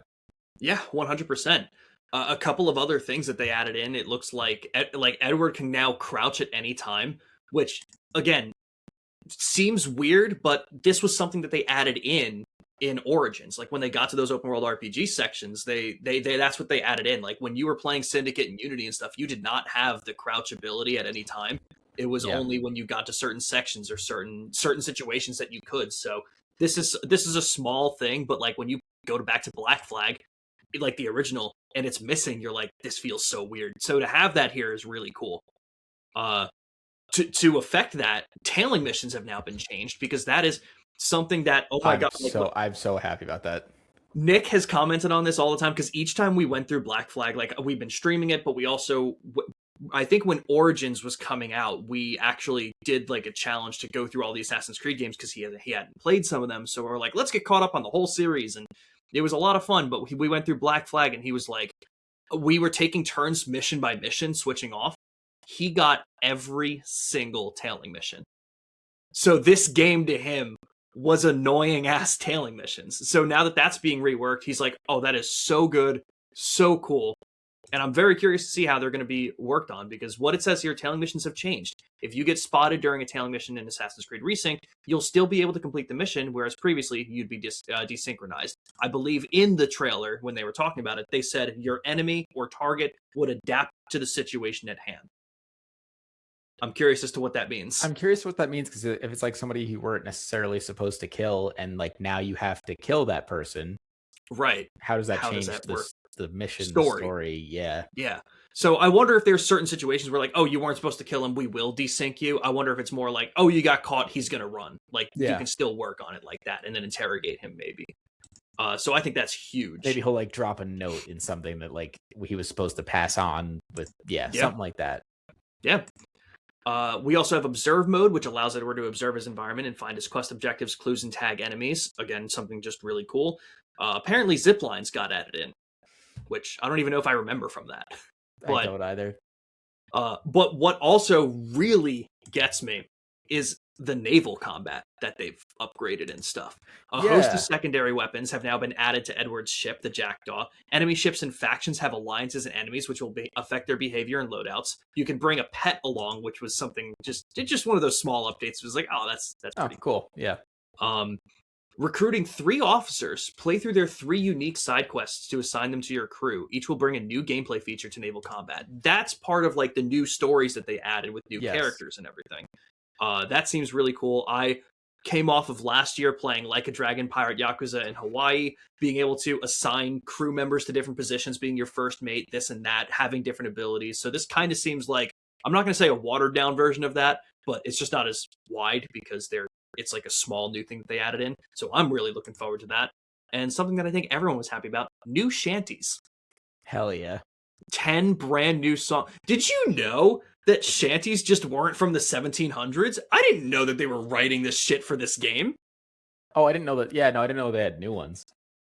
Yeah, 100%. A couple of other things that they added in. It looks like Edward can now crouch at any time, which again seems weird, but this was something that they added in Origins. Like when they got to those open world RPG sections, they that's what they added in. Like when you were playing Syndicate and Unity and stuff, you did not have the crouch ability at any time. It was Yeah. only when you got to certain sections or certain situations that you could. So this is a small thing, but like when you go to back to Black Flag, like the original, and it's missing, you're like, this feels so weird. So to have that here is really cool. Uh, to affect that, tailing missions have now been changed because that is something that, oh my god, like I'm so happy about that. Nick has commented on this all the time because each time we went through Black Flag, like we've been streaming it, but we also, I think when Origins was coming out, we actually did like a challenge to go through all the Assassin's Creed games because he hadn't played some of them. So we're like, let's get caught up on the whole series, and it was a lot of fun. But we went through Black Flag, and he was like, we were taking turns mission by mission, switching off. He got every single tailing mission. So this game to him was annoying ass tailing missions. So now that that's being reworked, he's like, oh, that is so good, so cool. And I'm very curious to see how they're going to be worked on because what it says here, tailing missions have changed. If you get spotted during a tailing mission in Assassin's Creed Resynced, you'll still be able to complete the mission, whereas previously you'd be desynchronized. I believe in the trailer, when they were talking about it, they said your enemy or target would adapt to the situation at hand. I'm curious as to what that means. I'm curious what that means because if it's like somebody you weren't necessarily supposed to kill and like now you have to kill that person, Right. how does that How does change that work? the mission, the Story. story? Yeah. Yeah. So I wonder if there's certain situations where like, oh, you weren't supposed to kill him, we will desync you. I wonder if it's more like, oh, you got caught, he's gonna run. Like you Yeah. can still work on it like that and then interrogate him maybe. So I think that's huge. Maybe he'll like drop a note in something that like he was supposed to pass on with, Yeah. something like that. Yeah. We also have observe mode, which allows Edward to observe his environment and find his quest objectives, clues, and tag enemies. Again, something just really cool. Apparently, zip lines got added in, which I don't even know if I remember from that. I But don't either. But what also really gets me is the naval combat that they've upgraded and stuff. A host of Yeah. secondary weapons have now been added to Edward's ship, the Jackdaw. Enemy ships and factions have alliances and enemies, which will affect their behavior and loadouts. You can bring a pet along, which was something just one of those small updates. It was like, oh, that's Oh, pretty cool. Yeah. um, recruiting 3 officers, play through their 3 unique side quests to assign them to your crew. Each will bring a new gameplay feature to naval combat. That's part of like the new stories that they added with new Yes. characters and everything. That seems really cool. I came off of last year playing Like a Dragon Pirate Yakuza in Hawaii, being able to assign crew members to different positions, being your first mate, this and that, having different abilities. So this kind of seems like, I'm not going to say a watered down version of that, but it's just not as wide because it's like a small new thing that they added in. So I'm really looking forward to that. And something that I think everyone was happy about, new shanties. Hell yeah. 10 brand new songs. Did you know that shanties just weren't from the 1700s? I didn't know that they were writing this shit for this game. Oh, I didn't know that. Yeah, no, I didn't know they had new ones.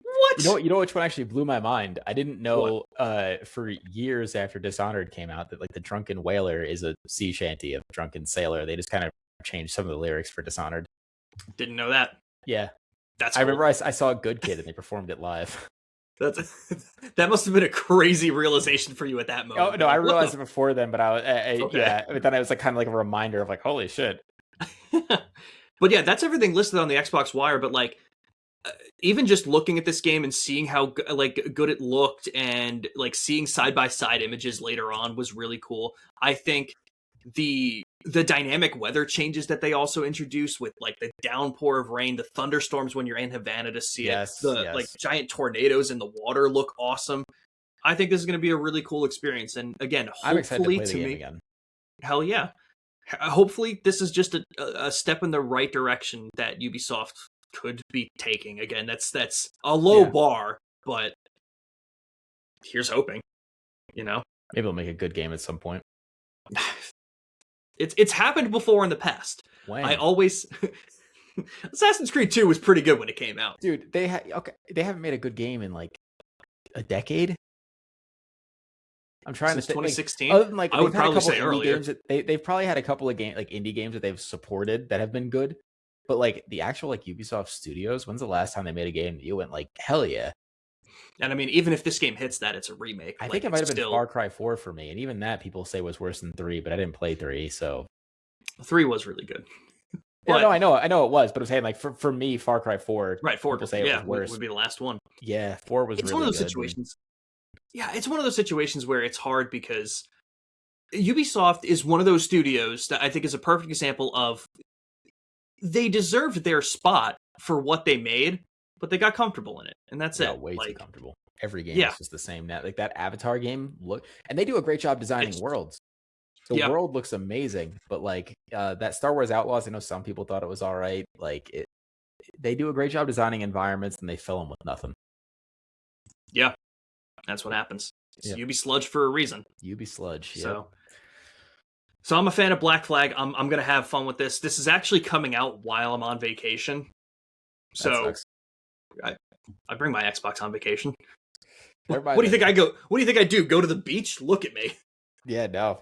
What? You know which one actually blew my mind? I didn't What? know for years after Dishonored came out that like the Drunken Whaler is a sea shanty of Drunken Sailor. They just kind of changed some of the lyrics for Dishonored. Didn't know that. Yeah. That's I cool. remember I saw a Good Kid and they performed it live. That must have been a crazy realization for you at that moment. Oh no, I realized it before then, but I was Okay. yeah, but then it was like kind of like a reminder of like, holy shit. But yeah, that's everything listed on the Xbox Wire. But like, even just looking at this game and seeing how like good it looked, and like seeing side by side images later on was really cool. I think the dynamic weather changes that they also introduced with like the downpour of rain, the thunderstorms when you're in Havana to see it, the like giant tornadoes in the water look awesome. I think this is going to be a really cool experience. And again, I'm excited to hopefully play the game again. Hell yeah. Hopefully this is just a step in the right direction that Ubisoft could be taking. Again, that's a low bar, but here's hoping, you know? Maybe they'll make a good game at some point. It's happened before in the past. When? I always Assassin's Creed 2 was pretty good when it came out. Dude, they haven't made a good game in like a decade. I'm trying Since to think, 2016. Like, other than like I would probably say earlier. Games they've probably had a couple of like indie games that they've supported that have been good. But like the actual like Ubisoft Studios, when's the last time they made a game that you went like, hell yeah? And I mean, even if this game hits that, it's a remake. I think it might have been Far Cry 4 for me, and even that people say was worse than 3, but I didn't play 3, so 3 was really good. But, no, I know it was, but I'm saying like for me, Far Cry 4, right? 4 people say it was worse. Would be the last one. Yeah, 4 was. It's really one of those good. situations. Yeah, it's one of those situations where it's hard because Ubisoft is one of those studios that I think is a perfect example of they deserved their spot for what they made, but they got comfortable in it, and that's it. Way too comfortable. Every game is just the same now. Like that Avatar game, and they do a great job designing worlds. The world looks amazing, but like that Star Wars Outlaws, I know some people thought it was all right. Like they do a great job designing environments, and they fill them with nothing. Yeah, that's what happens. It's Ubi Sludge for a reason. Ubi Sludge. So I'm a fan of Black Flag. I'm gonna have fun with this. This is actually coming out while I'm on vacation, so I bring my Xbox on vacation. What do you think I go? What do you think I do? Go to the beach? Look at me. Yeah, no.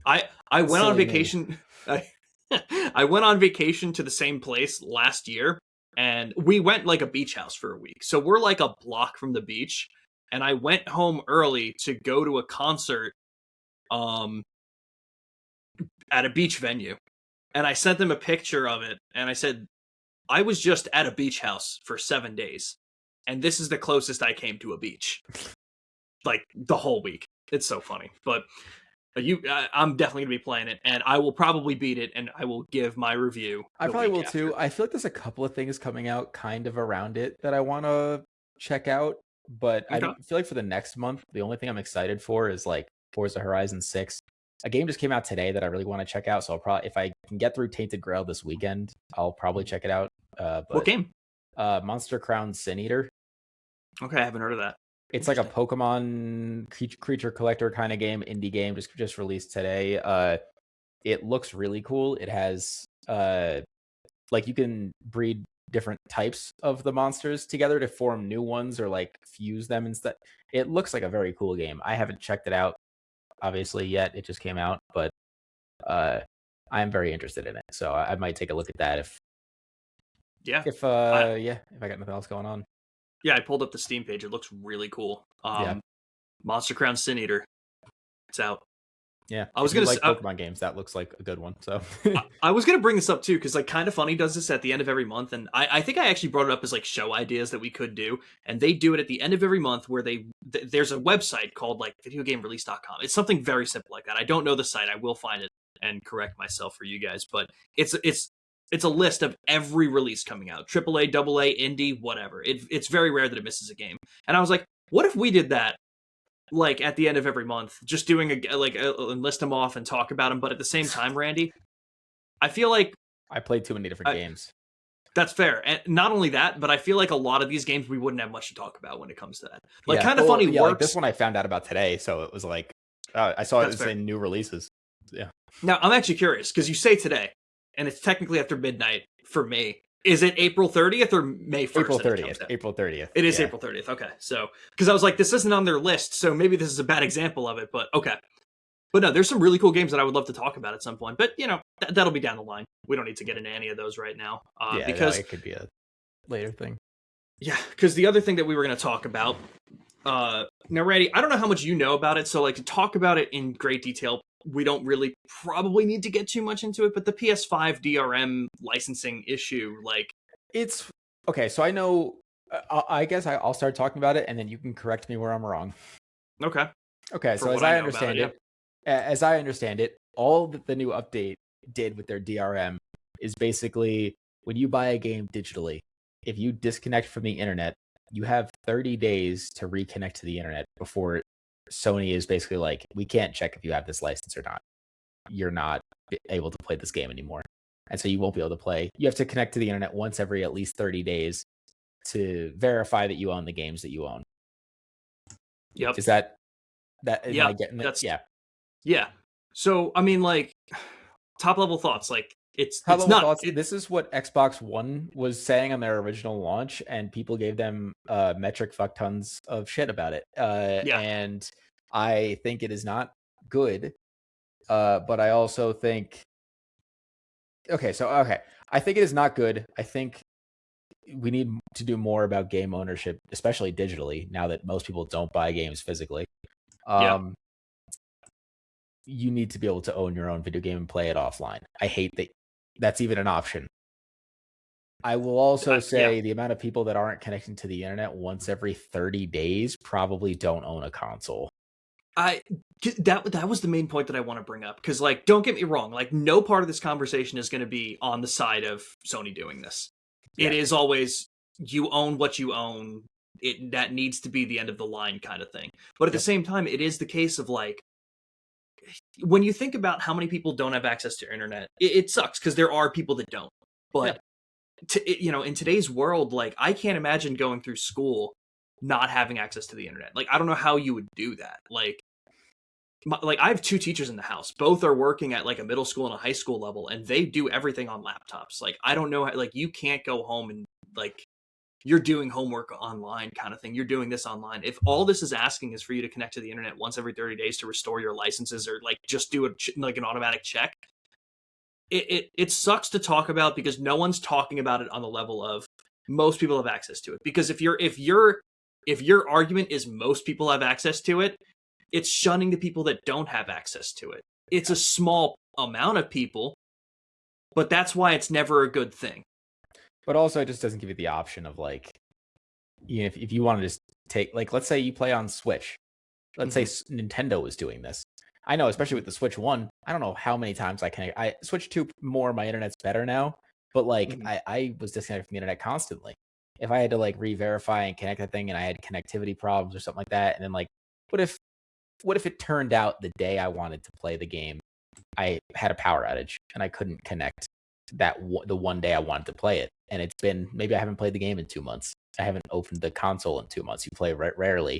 I went on vacation. I went on vacation to the same place last year, and we went like a beach house for a week. So we're like a block from the beach, and I went home early to go to a concert at a beach venue. And I sent them a picture of it, and I said, I was just at a beach house for 7 days, and this is the closest I came to a beach. Like, the whole week. It's so funny. But I'm definitely going to be playing it, and I will probably beat it, and I will give my review. I probably will too. I feel like there's a couple of things coming out kind of around it that I want to check out, but I feel like for the next month, the only thing I'm excited for is like Forza Horizon 6. A game just came out today that I really want to check out, so I'll probably, if I can get through Tainted Grail this weekend, I'll probably check it out. What game? Monster Crown Sin Eater. Okay, I haven't heard of that. It's like a Pokemon creature collector kind of game, indie game, just released today. It looks really cool. It has like you can breed different types of the monsters together to form new ones or like fuse them instead. It looks like a very cool game. I haven't checked it out obviously yet. It just came out, but I'm very interested in it. So I might take a look at that if I got nothing else going on. Yeah, I pulled up the Steam page. It looks really cool. Monster Crown Sin Eater. It's out. Yeah, I was gonna like Pokemon games. That looks like a good one. So I was gonna bring this up too because like Kind of Funny does this at the end of every month, and I think I actually brought it up as like show ideas that we could do, and they do it at the end of every month where there's a website called like videogamerelease.com. It's something very simple like that. I don't know the site. I will find it and correct myself for you guys, but it's a list of every release coming out, AAA, AA, indie, whatever. It's very rare that it misses a game, and I was like, what if we did that? Like at the end of every month, just doing and list them off and talk about them. But at the same time, Randy, I feel like I played too many different games. That's fair. And not only that, but I feel like a lot of these games we wouldn't have much to talk about when it comes to that. Like, Kind of Funny yeah, works. Like this one I found out about today, so it was like I saw it in new releases. Yeah. Now I'm actually curious because you say today, and it's technically after midnight for me. Is it April 30th or May 1st? April 30th. April 30th. It is April 30th. Okay, so because I was like, this isn't on their list, so maybe this is a bad example of it. But okay. But no, there's some really cool games that I would love to talk about at some point. But, that'll be down the line. We don't need to get into any of those right now. Because it could be a later thing. Yeah, because the other thing that we were going to talk about, now, Randy, I don't know how much you know about it, so, to talk about it in great detail, we don't really probably need to get too much into it, but the PS5 DRM licensing issue, It's... Okay, so I know... I guess I'll start talking about it, and then you can correct me where I'm wrong. Okay. Okay, so as I understand it, all that the new update did with their DRM is basically when you buy a game digitally, if you disconnect from the internet, you have 30 days to reconnect to the internet before Sony is basically like, we can't check if you have this license or not. You're not able to play this game anymore. And so you won't be able to play. You have to connect to the internet once every at least 30 days to verify that you own the games that you own. Yep. Is that... Yeah, yeah. So I mean, top level thoughts, it's not thoughts. This is what Xbox One was saying on their original launch, and people gave them metric fuck tons of shit about it. And I think it is not good. But I also think I think it is not good. I think we need to do more about game ownership, especially digitally, now that most people don't buy games physically. You need to be able to own your own video game and play it offline. I hate that that's even an option. I will also say the amount of people that aren't connecting to the internet once every 30 days probably don't own a console. That was the main point that I want to bring up, because don't get me wrong, no part of this conversation is going to be on the side of Sony doing this. It is always, you own what you own. That needs to be the end of the line kind of thing. But at the same time, it is the case of when you think about how many people don't have access to internet, it sucks because there are people that don't. But in today's world, I can't imagine going through school not having access to the internet. I don't know how you would do that. I have two teachers in the house. Both are working at a middle school and a high school level, and they do everything on laptops. I don't know how, you can't go home and you're doing homework online kind of thing. You're doing this online. If all this is asking is for you to connect to the internet once every 30 days to restore your licenses, or just do an automatic check, it sucks to talk about, because no one's talking about it on the level of most people have access to it. Because if your argument is most people have access to it, it's shunning the people that don't have access to it. It's a small amount of people, but that's why it's never a good thing. But also, it just doesn't give you the option of if you want to just take, let's say you play on Switch. Let's say Nintendo is doing this. I know, especially with the Switch 1, I don't know how many times I Switch 2 more, my internet's better now, but I was disconnected from the internet constantly. If I had to re-verify and connect that thing, and I had connectivity problems or something like that, and then what if it turned out the day I wanted to play the game, I had a power outage and I couldn't connect the one day I wanted to play it, and it's been, maybe I haven't played the game in 2 months. I haven't opened the console in 2 months. You play rarely,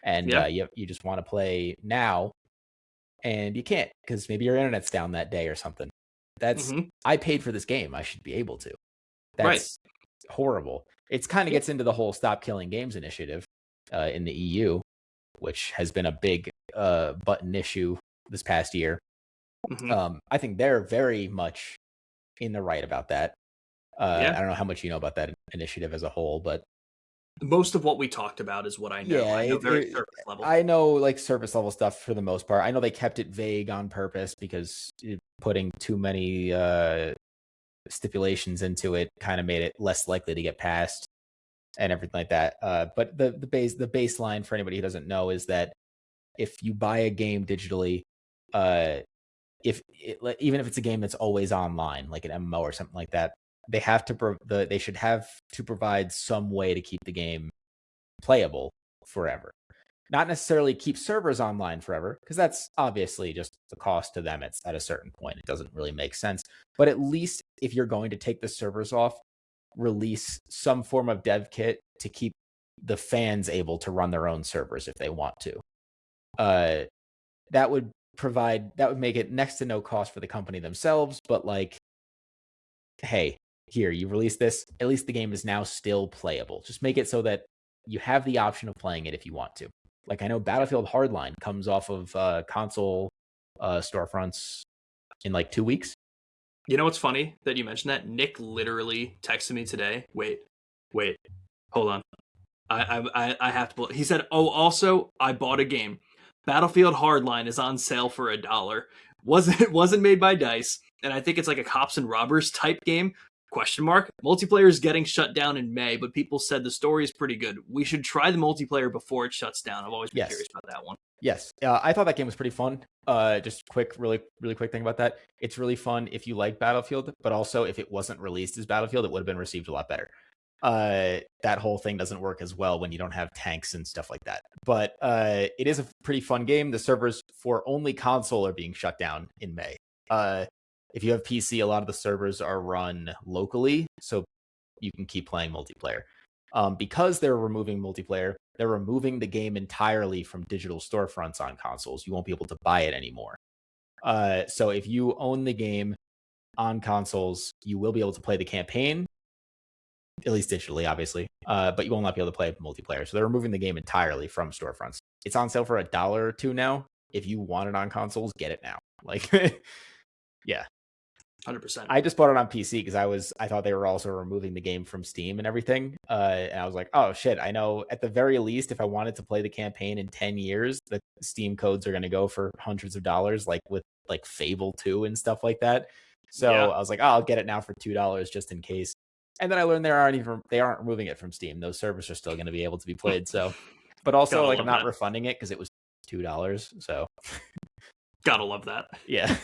and you just want to play now, and you can't because maybe your internet's down that day or something. That's I paid for this game. I should be able to. That's horrible. It's kind of gets into the whole Stop Killing Games initiative in the EU, which has been a big button issue this past year. I think they're very much in the right about that. I don't know how much you know about that initiative as a whole, but most of what we talked about is what I know. Yeah, I know very surface level. I know surface level stuff for the most part. I know they kept it vague on purpose because putting too many stipulations into it kind of made it less likely to get passed and everything like that. But the baseline for anybody who doesn't know is that if you buy a game digitally, even if it's a game that's always online, like an MMO or something like that, they have to they should have to provide some way to keep the game playable forever. Not necessarily keep servers online forever, because that's obviously just the cost to them. It's at a certain point, it doesn't really make sense. But at least if you're going to take the servers off, release some form of dev kit to keep the fans able to run their own servers if they want to. That would make it next to no cost for the company themselves, but like, hey, here, you release this, at least the game is now still playable. Just make it so that you have the option of playing it if you want to. Like, I know Battlefield Hardline comes off of console storefronts in like 2 weeks. You know what's funny that you mentioned that? Nick literally texted me today. Wait, hold on. I have to. He said, "Oh, also, I bought a game. Battlefield Hardline is on sale for $1. Wasn't made by DICE, and I think it's like a cops and robbers type game. Question mark. Multiplayer is getting shut down in May, but people said the story is pretty good. We should try the multiplayer before it shuts down. I've always been curious about that one. Yes, I thought that game was pretty fun. Just really quick thing about that. It's really fun if you like Battlefield, but also if it wasn't released as Battlefield, it would have been received a lot better. That whole thing doesn't work as well when you don't have tanks and stuff like that. But it is a pretty fun game. The servers for only console are being shut down in May. If you have PC, a lot of the servers are run locally, so you can keep playing multiplayer. Because they're removing multiplayer, they're removing the game entirely from digital storefronts on consoles. You won't be able to buy it anymore. So if you own the game on consoles, you will be able to play the campaign, at least digitally, obviously, but you will not be able to play multiplayer. So they're removing the game entirely from storefronts. It's on sale for $1 or $2 now. If you want it on consoles, get it now. Like, yeah. 100%. I just bought it on PC because I thought they were also removing the game from Steam and everything. And I was like, oh shit, I know at the very least, if I wanted to play the campaign in 10 years, the Steam codes are going to go for hundreds of dollars, like with like Fable 2 and stuff like that. So yeah. I was like, oh, I'll get it now for $2 just in case. And then I learned they aren't removing it from Steam. Those servers are still going to be able to be played. So, but also like I'm not refunding it because it was $2. So, gotta love that. Yeah,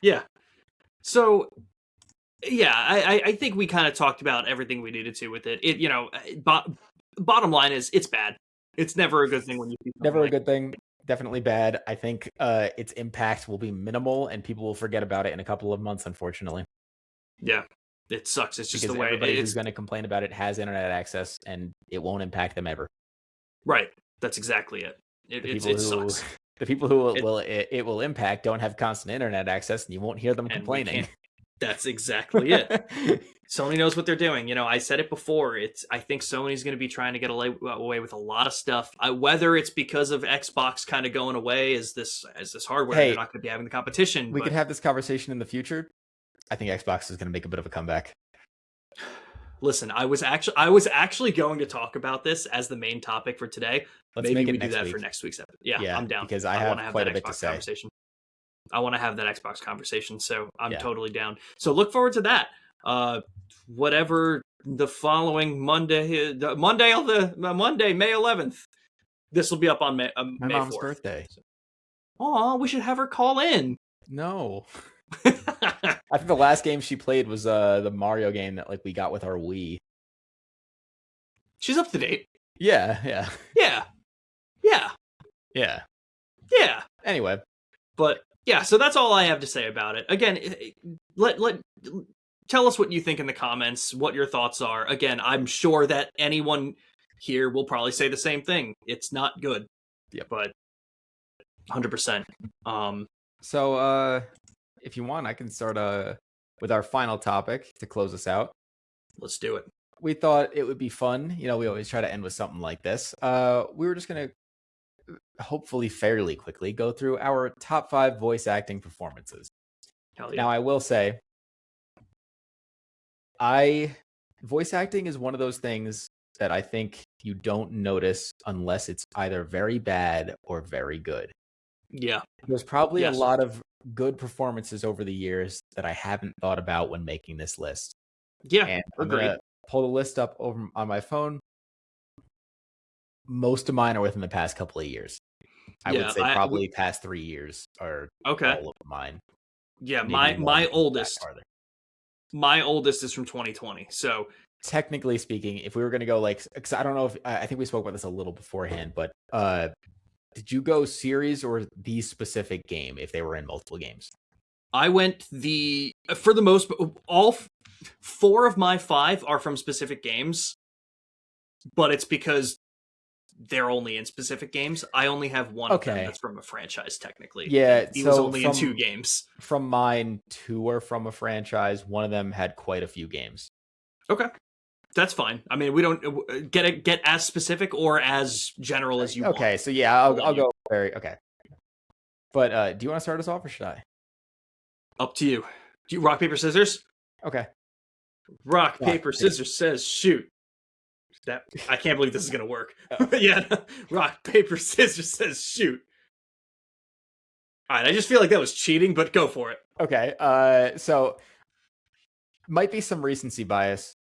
yeah. So, yeah, I think we kind of talked about everything we needed to with it. Bottom line is it's bad. It's never a good thing when you see never a good thing. Definitely bad. I think its impact will be minimal, and people will forget about it in a couple of months. Unfortunately. Yeah. It sucks. It's just because the way everybody who's going to complain about it has internet access, and it won't impact them ever. Right. That's exactly it. It sucks. The people who it will impact don't have constant internet access, and you won't hear them complaining. That's exactly it. Sony knows what they're doing. You know, I said it before. I think Sony's going to be trying to get away with a lot of stuff. Whether it's because of Xbox kind of going away as this hardware, they're not going to be having the competition. We could have this conversation in the future. I think Xbox is going to make a bit of a comeback. Listen, I was actually going to talk about this as the main topic for today. Maybe we do that for next week's episode. Yeah, I'm down because I want to have quite a bit to say. Conversation. I want to have that Xbox conversation, so I'm totally down. So look forward to that. Whatever the following Monday, Monday, May 11th. This will be up on May my mom's 4th. Birthday. Oh, we should have her call in. No. I think the last game she played was the Mario game that like we got with our Wii. She's up to date. Yeah. Anyway, but yeah, so that's all I have to say about it. Again, tell us what you think in the comments, what your thoughts are. Again, I'm sure that anyone here will probably say the same thing. It's not good. Yeah, but 100%. So if you want, I can start with our final topic to close us out. Let's do it. We thought it would be fun. You know, we always try to end with something like this. We were just going to hopefully fairly quickly go through our top 5 voice acting performances. Hell yeah. Now, I will say, voice acting is one of those things that I think you don't notice unless it's either very bad or very good. Yeah. There's probably a lot of good performances over the years that I haven't thought about when making this list. Yeah, and I'm going to pull the list up over on my phone. Most of mine are within the past couple of years. I would say probably past 3 years are all of mine. Yeah, my oldest is from 2020. So technically speaking, if we were going to go because I don't know if I think we spoke about this a little beforehand, but did you go series or the specific game if they were in multiple games? I went for the most all 4 of my 5 are from specific games, but it's because they're only in specific games. I only have one of them that's from a franchise, technically. Yeah, he was only in 2 games. From mine, 2 are from a franchise. One of them had quite a few games. Okay. That's fine. I mean, we don't get as specific or as general as you want. Okay, so yeah, I'll go very... Okay. But do you want to start us off, or should I? Up to you. Do you rock, paper, scissors? Okay. Rock, paper, scissors says shoot. That I can't believe this is going to work. Yeah. Rock, paper, scissors says shoot. All right, I just feel like that was cheating, but go for it. Okay, so might be some recency bias,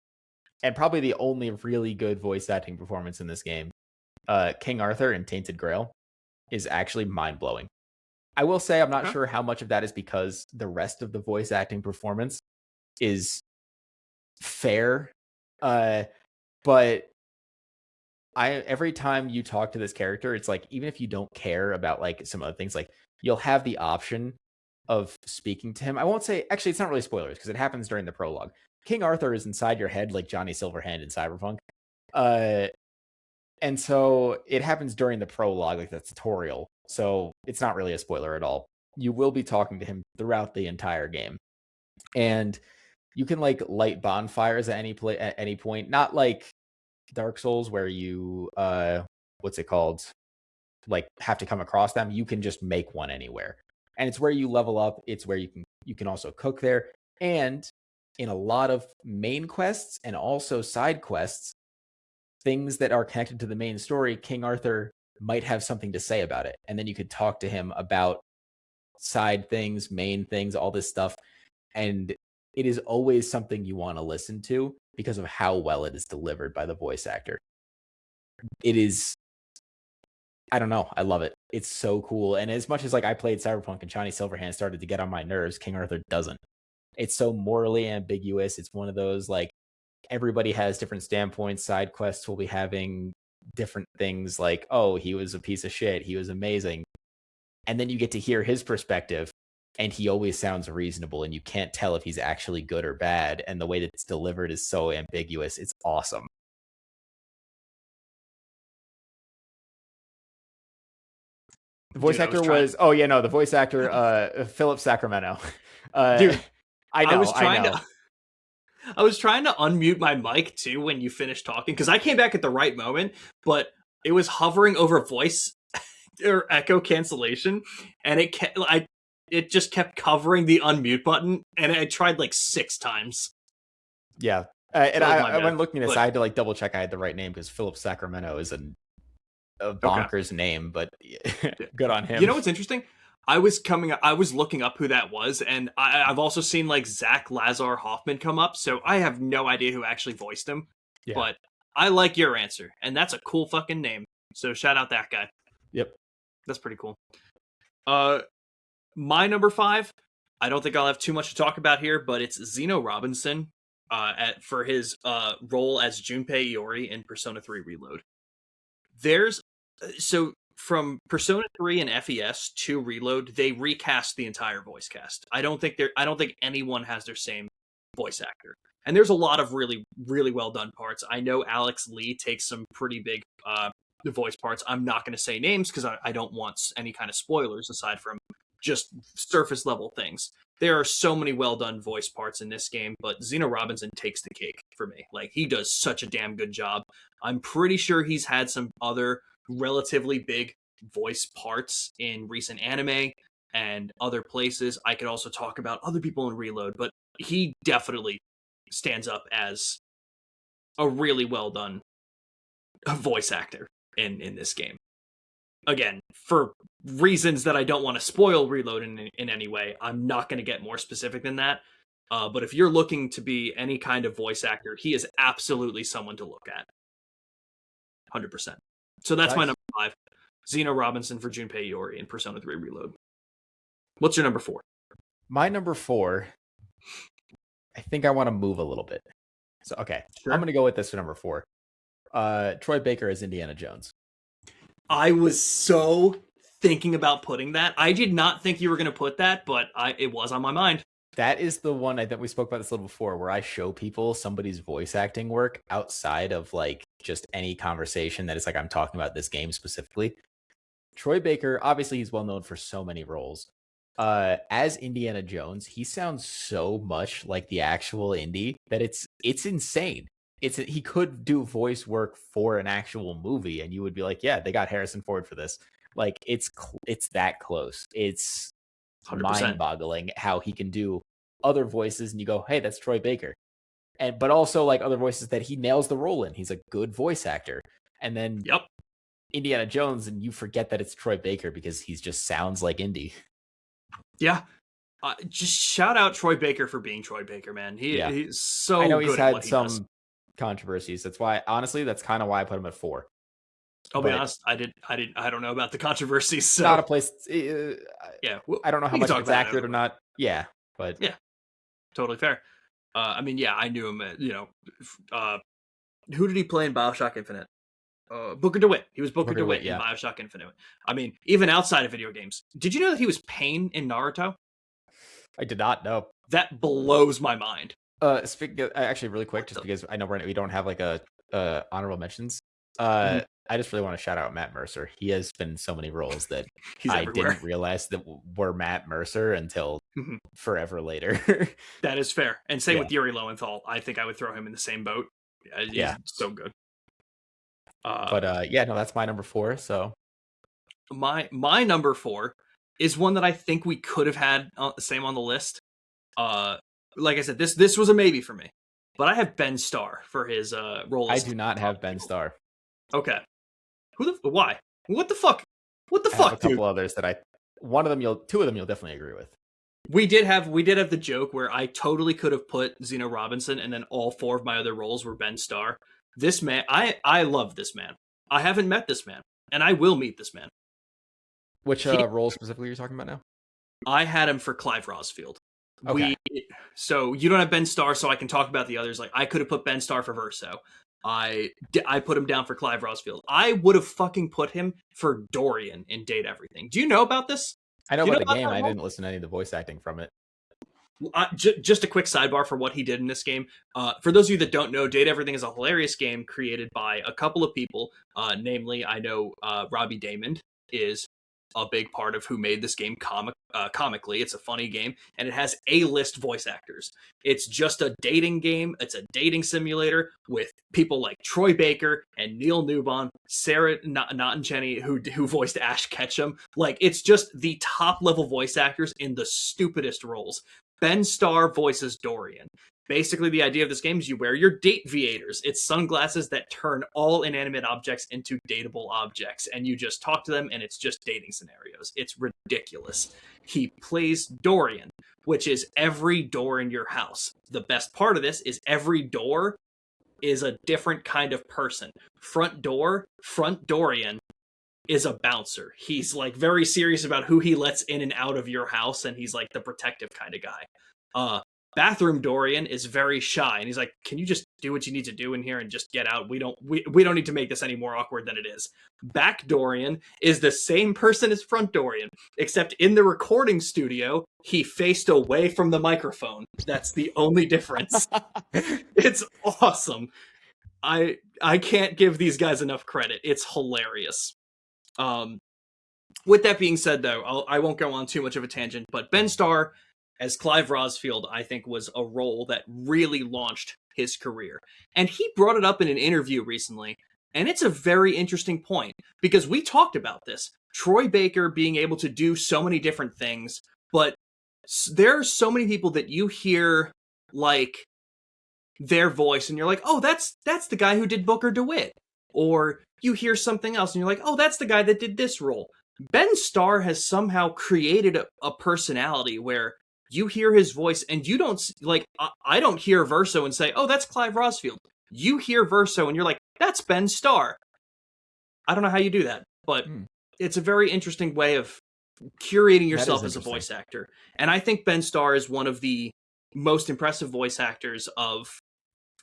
and probably the only really good voice acting performance in this game. King Arthur in Tainted Grail is actually mind-blowing. I will say I'm not sure how much of that is because the rest of the voice acting performance is fair, but every time you talk to this character, it's like, even if you don't care about like some other things, like you'll have the option of speaking to him. I won't say, actually, it's not really spoilers because it happens during the prologue. King Arthur is inside your head like Johnny Silverhand in Cyberpunk. And so it happens during the prologue, like the tutorial. So it's not really a spoiler at all. You will be talking to him throughout the entire game. And you can like light bonfires at any point, not like Dark Souls where you what's it called? Like have to come across them. You can just make one anywhere. And it's where you level up. It's where you can also cook there. And in a lot of main quests and also side quests, things that are connected to the main story, King Arthur might have something to say about it. And then you could talk to him about side things, main things, all this stuff. And it is always something you want to listen to because of how well it is delivered by the voice actor. It is, I don't know, I love it. It's so cool. And as much as like I played Cyberpunk and Johnny Silverhand started to get on my nerves, King Arthur doesn't. It's so morally ambiguous. It's one of those like, everybody has different standpoints. Side quests will be having different things like, oh, he was a piece of shit, he was amazing. And then you get to hear his perspective, and he always sounds reasonable, and you can't tell if he's actually good or bad. And the way that it's delivered is so ambiguous. It's awesome. The voice actor was the voice actor, Philip Sacramento. Dude, I was trying to unmute my mic too when you finished talking because I came back at the right moment, but it was hovering over voice or echo cancellation, and it just kept covering the unmute button, and I tried like 6 times. Yeah, and I when looking at this, I had to like double check I had the right name because Philip Sacramento is a bonkers name, but good on him. You know what's interesting? I was looking up who that was, and I've also seen like Zach Lazar Hoffman come up, so I have no idea who actually voiced him. Yeah. But I like your answer, and that's a cool fucking name. So shout out that guy. Yep. That's pretty cool. My number 5, I don't think I'll have too much to talk about here, but it's Zeno Robinson for his role as Junpei Iori in Persona 3 Reload. From Persona 3 and FES to Reload, they recast the entire voice cast. I don't think anyone has their same voice actor. And there's a lot of really, really well done parts. I know Alex Lee takes some pretty big voice parts. I'm not going to say names because I don't want any kind of spoilers aside from just surface level things. There are so many well done voice parts in this game, but Zeno Robinson takes the cake for me. Like, he does such a damn good job. I'm pretty sure he's had some other relatively big voice parts in recent anime and other places. I could also talk about other people in Reload, but he definitely stands up as a really well done voice actor in this game. Again, for reasons that I don't want to spoil Reload in any way, I'm not going to get more specific than that. But if you're looking to be any kind of voice actor, he is absolutely someone to look at. 100%. So that's my number 5. Zeno Robinson for Junpei Iori in Persona 3 Reload. What's your number 4? My number 4, I think I want to move a little bit. So, okay. Sure. I'm going to go with this for number 4. Troy Baker as Indiana Jones. I was so thinking about putting that. I did not think you were going to put that, but it was on my mind. That is the one I think we spoke about this a little before, where I show people somebody's voice acting work outside of like just any conversation that is like I'm talking about this game specifically. Troy Baker, obviously he's well known for so many roles. As Indiana Jones, he sounds so much like the actual Indy that it's insane. He could do voice work for an actual movie, and you would be like, yeah, they got Harrison Ford for this. Like it's that close. It's 100%. mind-boggling how he can do other voices, and you go, hey, that's Troy Baker. And but also like other voices that he nails the role in. He's a good voice actor. And then Yep. Indiana Jones, and you forget that it's Troy Baker because he just sounds like Indy. Yeah. Just shout out Troy Baker for being Troy Baker, man. He's so I know good he's at had what he some does. controversies. That's why, honestly, that's kind of why I put him at 4. I'll be But honest, I don't know about the controversies, so not a place. yeah, I don't know how we can much talk it's about it accurate or afterward. not. Yeah, but Yeah, totally fair. I mean, yeah, I knew him. Who did he play in Bioshock Infinite? Booker DeWitt. He was Booker Booker DeWitt, DeWitt in yeah. Bioshock Infinite. I mean, even outside of video games, did you know that he was Pain in Naruto? I did not know. That blows my mind. Speaking of, actually, really quick, just because I know we don't have like a honorable mentions. Mhm. I just really want to shout out Matt Mercer. He has been in so many roles that He's I everywhere. didn't realize that were Matt Mercer until Mhm. forever later. That is fair. And same Yeah. with Yuri Lowenthal. I think I would throw him in the same boat. He's so good. But yeah, no, that's my number 4. So My number 4 is one that I think we could have had same on the list. Like I said, this was a maybe for me, but I have Ben Starr for his role. I do not have Ben Starr. Okay, why? What the fuck? What the I have a fuck, couple dude? others that two of them you'll definitely agree with. We did have the joke where I totally could have put Zeno Robinson, and then all 4 of my other roles were Ben Starr. This man, I love this man. I haven't met this man, and I will meet this man. Which role specifically you're talking about now? I had him for Clive Rosfield. Okay. So you don't have Ben Starr, so I can talk about the others. Like I could have put Ben Starr for Verso. I put him down for Clive Rosfield. I would have fucking put him for Dorian in Date Everything. Do you know about this? I know Do you about know the game. I that didn't listen to any of the voice acting from it. just a quick sidebar for what he did in this game. For those of you that don't know, Date Everything is a hilarious game created by a couple of people. Namely, I know Robbie Damon is a big part of who made this game comically. It's a funny game, and it has A-list voice actors. It's just a dating game. It's a dating simulator with people like Troy Baker and Neil Newbon, Sarah Nottencheny, who voiced Ash Ketchum. Like, it's just the top-level voice actors in the stupidest roles. Ben Starr voices Dorian. Basically, the idea of this game is you wear your date viators. It's sunglasses that turn all inanimate objects into dateable objects, and you just talk to them, and it's just dating scenarios. It's ridiculous. He plays Dorian, which is every door in your house. The best part of this is every door is a different kind of person. Front Dorian is a bouncer. He's like very serious about who he lets in and out of your house, and he's like the protective kind of guy. Bathroom Dorian is very shy, and he's like, "Can you just do what you need to do in here and just get out? We don't need to make this any more awkward than it is." Back Dorian is the same person as Front Dorian, except in the recording studio, he faced away from the microphone. That's the only difference. It's awesome. I can't give these guys enough credit. It's hilarious. With that being said, though, I won't go on too much of a tangent, but Ben Starr as Clive Rosfield, I think, was a role that really launched his career. And he brought it up in an interview recently, and it's a very interesting point, because we talked about this. Troy Baker being able to do so many different things, but there are so many people that you hear, like, their voice, and you're like, oh, that's the guy who did Booker DeWitt. Or you hear something else, and you're like, oh, that's the guy that did this role. Ben Starr has somehow created a personality where you hear his voice and you don't, like, I don't hear Verso and say, oh, that's Clive Rosfield. You hear Verso and you're like, that's Ben Starr. I don't know how you do that, but it's a very interesting way of curating yourself as a voice actor. And I think Ben Starr is one of the most impressive voice actors of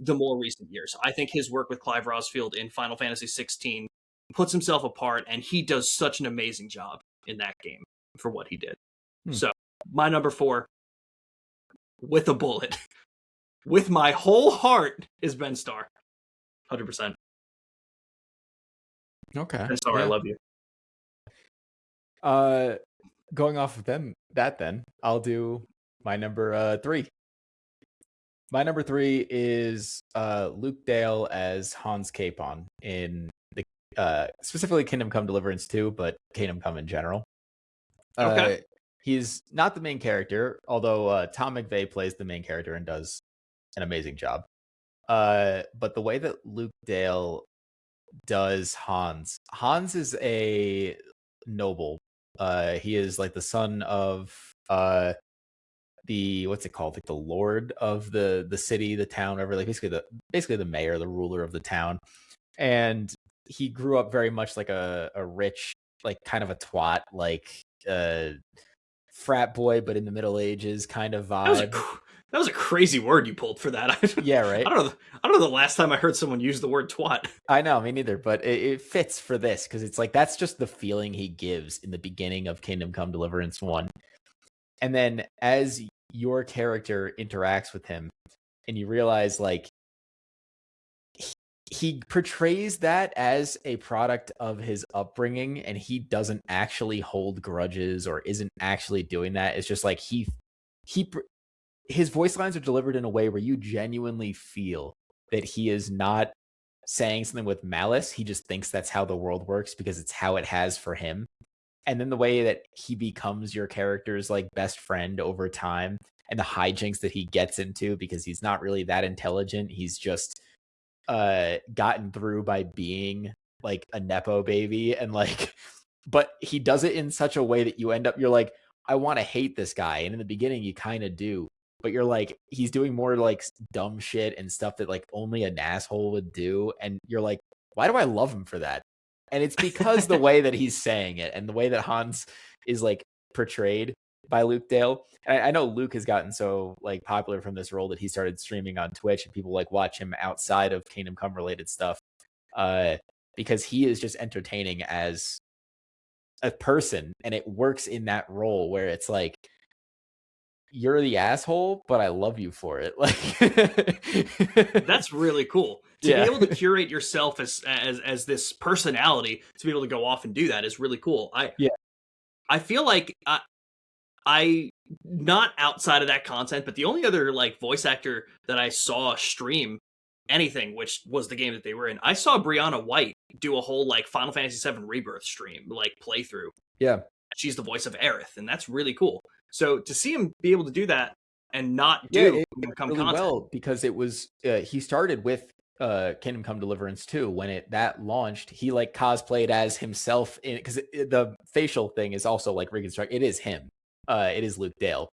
the more recent years. I think his work with Clive Rosfield in Final Fantasy 16 puts himself apart, and he does such an amazing job in that game for what he did. So my number 4, with a bullet, with my whole heart, is Ben Starr. 100%. Okay. Ben Starr, I love you. Going off of then I'll do my number 3. My number 3 is Luke Dale as Hans Capon in the specifically Kingdom Come Deliverance 2, but Kingdom Come in general. Okay. He's not the main character, although Tom McVeigh plays the main character and does an amazing job. But the way that Luke Dale does Hans is a noble. He is like the son of the what's it called, like the lord of the city, the town, whatever, like basically the mayor, the ruler of the town. And he grew up very much like a rich, like kind of a twat, like frat boy, but in the Middle Ages kind of vibe. That was a crazy word you pulled for that. Yeah, right. I don't know the last time I heard someone use the word twat. I know, me neither, but it fits for this because it's like that's just the feeling he gives in the beginning of Kingdom Come Deliverance 1. And then as your character interacts with him and you realize like he portrays that as a product of his upbringing and he doesn't actually hold grudges or isn't actually doing that. It's just like his voice lines are delivered in a way where you genuinely feel that he is not saying something with malice. He just thinks that's how the world works because it's how it has for him. And then the way that he becomes your character's like best friend over time and the hijinks that he gets into because he's not really that intelligent. He's just gotten through by being like a nepo baby and like, but he does it in such a way that you're like, I want to hate this guy. And in the beginning you kind of do, but you're like, he's doing more like dumb shit and stuff that like only an asshole would do. And you're like, why do I love him for that? And it's because the way that he's saying it and the way that Hans is like portrayed by Luke Dale. And I know Luke has gotten so like popular from this role that he started streaming on Twitch and people like watch him outside of Kingdom Come related stuff because he is just entertaining as a person and it works in that role where it's like, you're the asshole, but I love you for it. Like that's really cool. To be able to curate yourself as this personality, to be able to go off and do that is really cool. I feel like I not outside of that content, but the only other like voice actor that I saw stream anything, which was the game that they were in, I saw Brianna White do a whole like Final Fantasy VII Rebirth stream, like playthrough. Yeah. She's the voice of Aerith, and that's really cool. So to see him be able to do that and not do Kingdom Come really content. Well, because it was he started with Kingdom Come Deliverance 2 when that launched. He like cosplayed as himself in because the facial thing is also like reconstruct. It is him. It is Luke Dale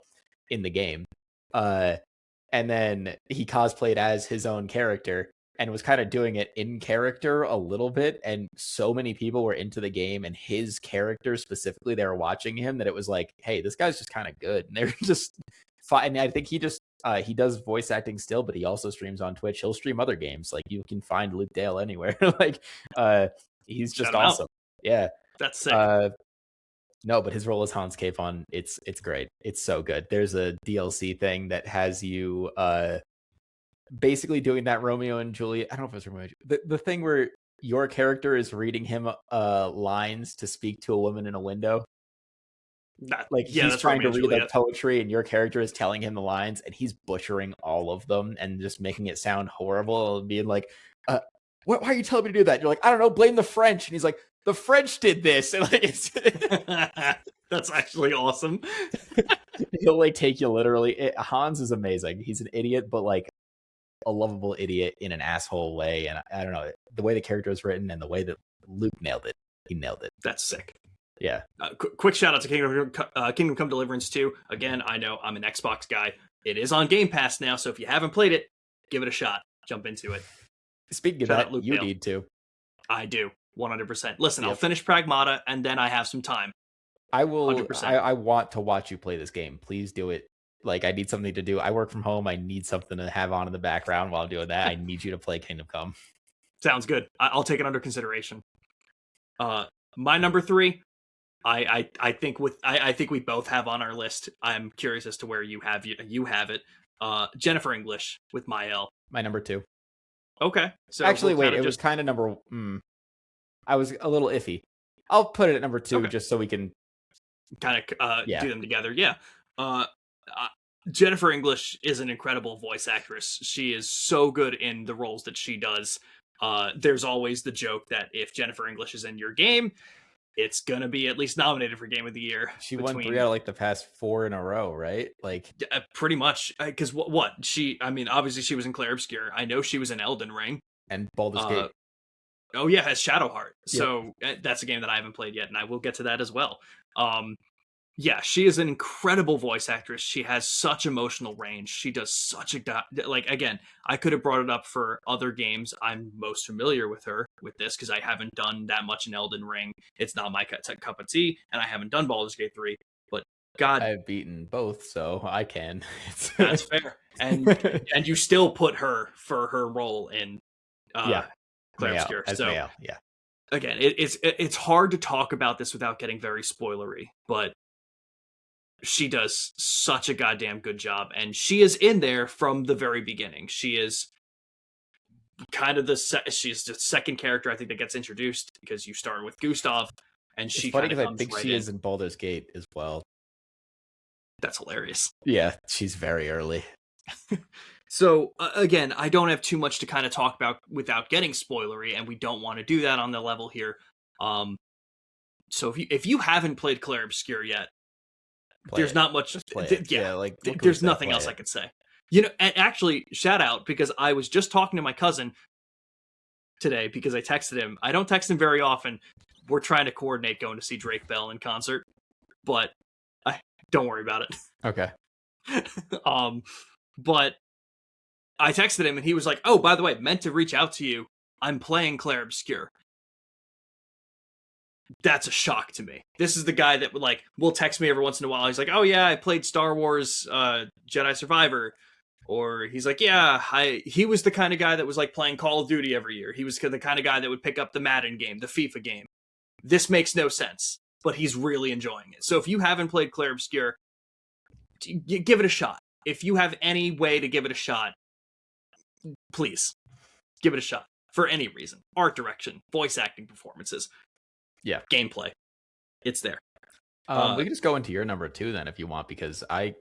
in the game. And then he cosplayed as his own character and was kind of doing it in character a little bit. And so many people were into the game and his character specifically, they were watching him that it was like, hey, this guy's just kind of good. And they're just fine. And I think he just, he does voice acting still, but he also streams on Twitch. He'll stream other games. Like you can find Luke Dale anywhere. Like he's just awesome. Yeah. That's sick. No, but his role as Hans Capon, it's great. It's so good. There's a DLC thing that has you basically doing that Romeo and Juliet. I don't know if it's Romeo. The thing where your character is reading him lines to speak to a woman in a window. He's trying to read like poetry and your character is telling him the lines and he's butchering all of them and just making it sound horrible and being like, why are you telling me to do that? You're like, I don't know, blame the French. And he's like, the French did this. And like, it's that's actually awesome. He'll like take you literally. Hans is amazing. He's an idiot, but like a lovable idiot in an asshole way. And I don't know, the way the character is written and the way that Luke nailed it. He nailed it. That's sick. Yeah. Quick shout out to Kingdom Come Deliverance 2. Again, I know I'm an Xbox guy. It is on Game Pass now, so if you haven't played it, give it a shot. Jump into it. Speaking of that, you need to. I do. 100%. Listen, I'll finish Pragmata, and then I have some time. I will. 100%. I want to watch you play this game. Please do it. Like, I need something to do. I work from home. I need something to have on in the background while I'm doing that. I need you to play Kingdom Come. Sounds good. I'll take it under consideration. My number 3, I think I think we both have on our list. I'm curious as to where you have it. Jennifer English with Mael. My number 2. Okay, so Actually, we'll wait, kind it of was just kind of number. I was a little iffy. I'll put it at number 2 okay, just so we can. kind of Yeah, do them together. Yeah. Uh, uh, Jennifer English is an incredible voice actress. She is so good in the roles that she does. There's always the joke that if Jennifer English is in your game, it's gonna be at least nominated for Game of the Year. she won 3 Between out of like the past 4 in a row, right? Like, pretty much, because what she, I mean, obviously she was in Clair Obscur. I know she was in Elden Ring. and Baldur's Uh, Gate. oh yeah, has Shadowheart. Yep. So that's a game that I haven't played yet, and I will get to that as well. Um, yeah, she is an incredible voice actress. She has such emotional range. She does such a like, again, I could have brought it up for other games. I'm most familiar with her with this because I haven't done that much in Elden Ring. It's not my cup of tea, and I haven't done Baldur's Gate 3. But God, I've beaten both, so I can. that's fair. And you still put her for her role in Yeah, Clair Mayal, Obscur. as So Mayal. Yeah, again, it's hard to talk about this without getting very spoilery, but she does such a goddamn good job, and she is in there from the very beginning. She is kind of she's the second character I think that gets introduced because you start with Gustav, and it's she funny kind of because I comes think right she in. is in Baldur's Gate as well. That's hilarious. Yeah, she's very early. So again, I don't have too much to kind of talk about without getting spoilery, and we don't want to do that on the level here. So if you haven't played Clair Obscur yet, there's not much. Just play it. Yeah, Like there's nothing else I could say. You know, and actually, shout out because I was just talking to my cousin today because I texted him. I don't text him very often. We're trying to coordinate going to see Drake Bell in concert, but don't worry about it. Okay. But I texted him and he was like, "Oh, by the way, meant to reach out to you. I'm playing Clair Obscur." That's a shock to me. This is the guy that will text me every once in a while. He's like, "Oh yeah, I played Star Wars Jedi Survivor." Or he's like, "Yeah, he was the kind of guy that was like playing Call of Duty every year. He was the kind of guy that would pick up the Madden game, the FIFA game." This makes no sense, but he's really enjoying it. So if you haven't played Clair Obscur, give it a shot. If you have any way to give it a shot, please give it a shot for any reason. Art direction, voice acting, performances, yeah, gameplay. It's there. We can just go into your number 2 then if you want, because I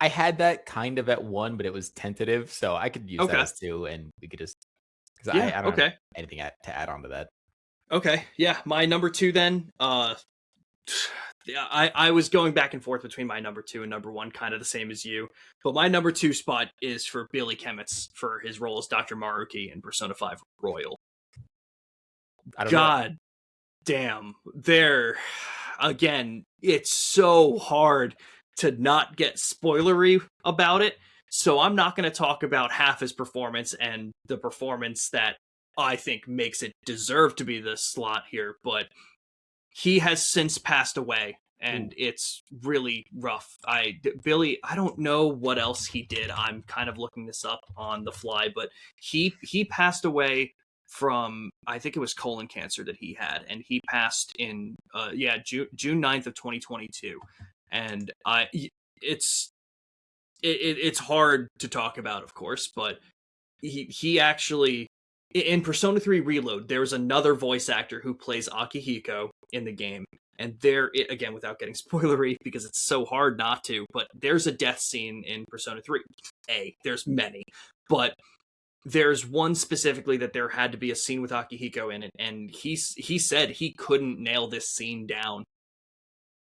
had that kind of at 1, but it was tentative, so I could use that as 2, and we could just because I don't have anything to add on to that. Okay, yeah, my number 2 then. Yeah, I was going back and forth between my number 2 and number 1, kind of the same as you. But my number 2 spot is for Billy Kemetz for his role as Dr. Maruki in Persona 5 Royal. God damn, there again. It's so hard to not get spoilery about it. So I'm not going to talk about half his performance and the performance that I think makes it deserve to be the slot here, but he has since passed away, and it's really rough. Billy, I don't know what else he did. I'm kind of looking this up on the fly, but he passed away from, I think it was colon cancer that he had, and he passed in June 9th of 2022. And it's hard to talk about, of course, but he actually, in Persona 3 Reload, there's another voice actor who plays Akihiko in the game. And there, again, without getting spoilery, because it's so hard not to, but there's a death scene in Persona 3. There's many. But there's one specifically that there had to be a scene with Akihiko in it. And he said he couldn't nail this scene down.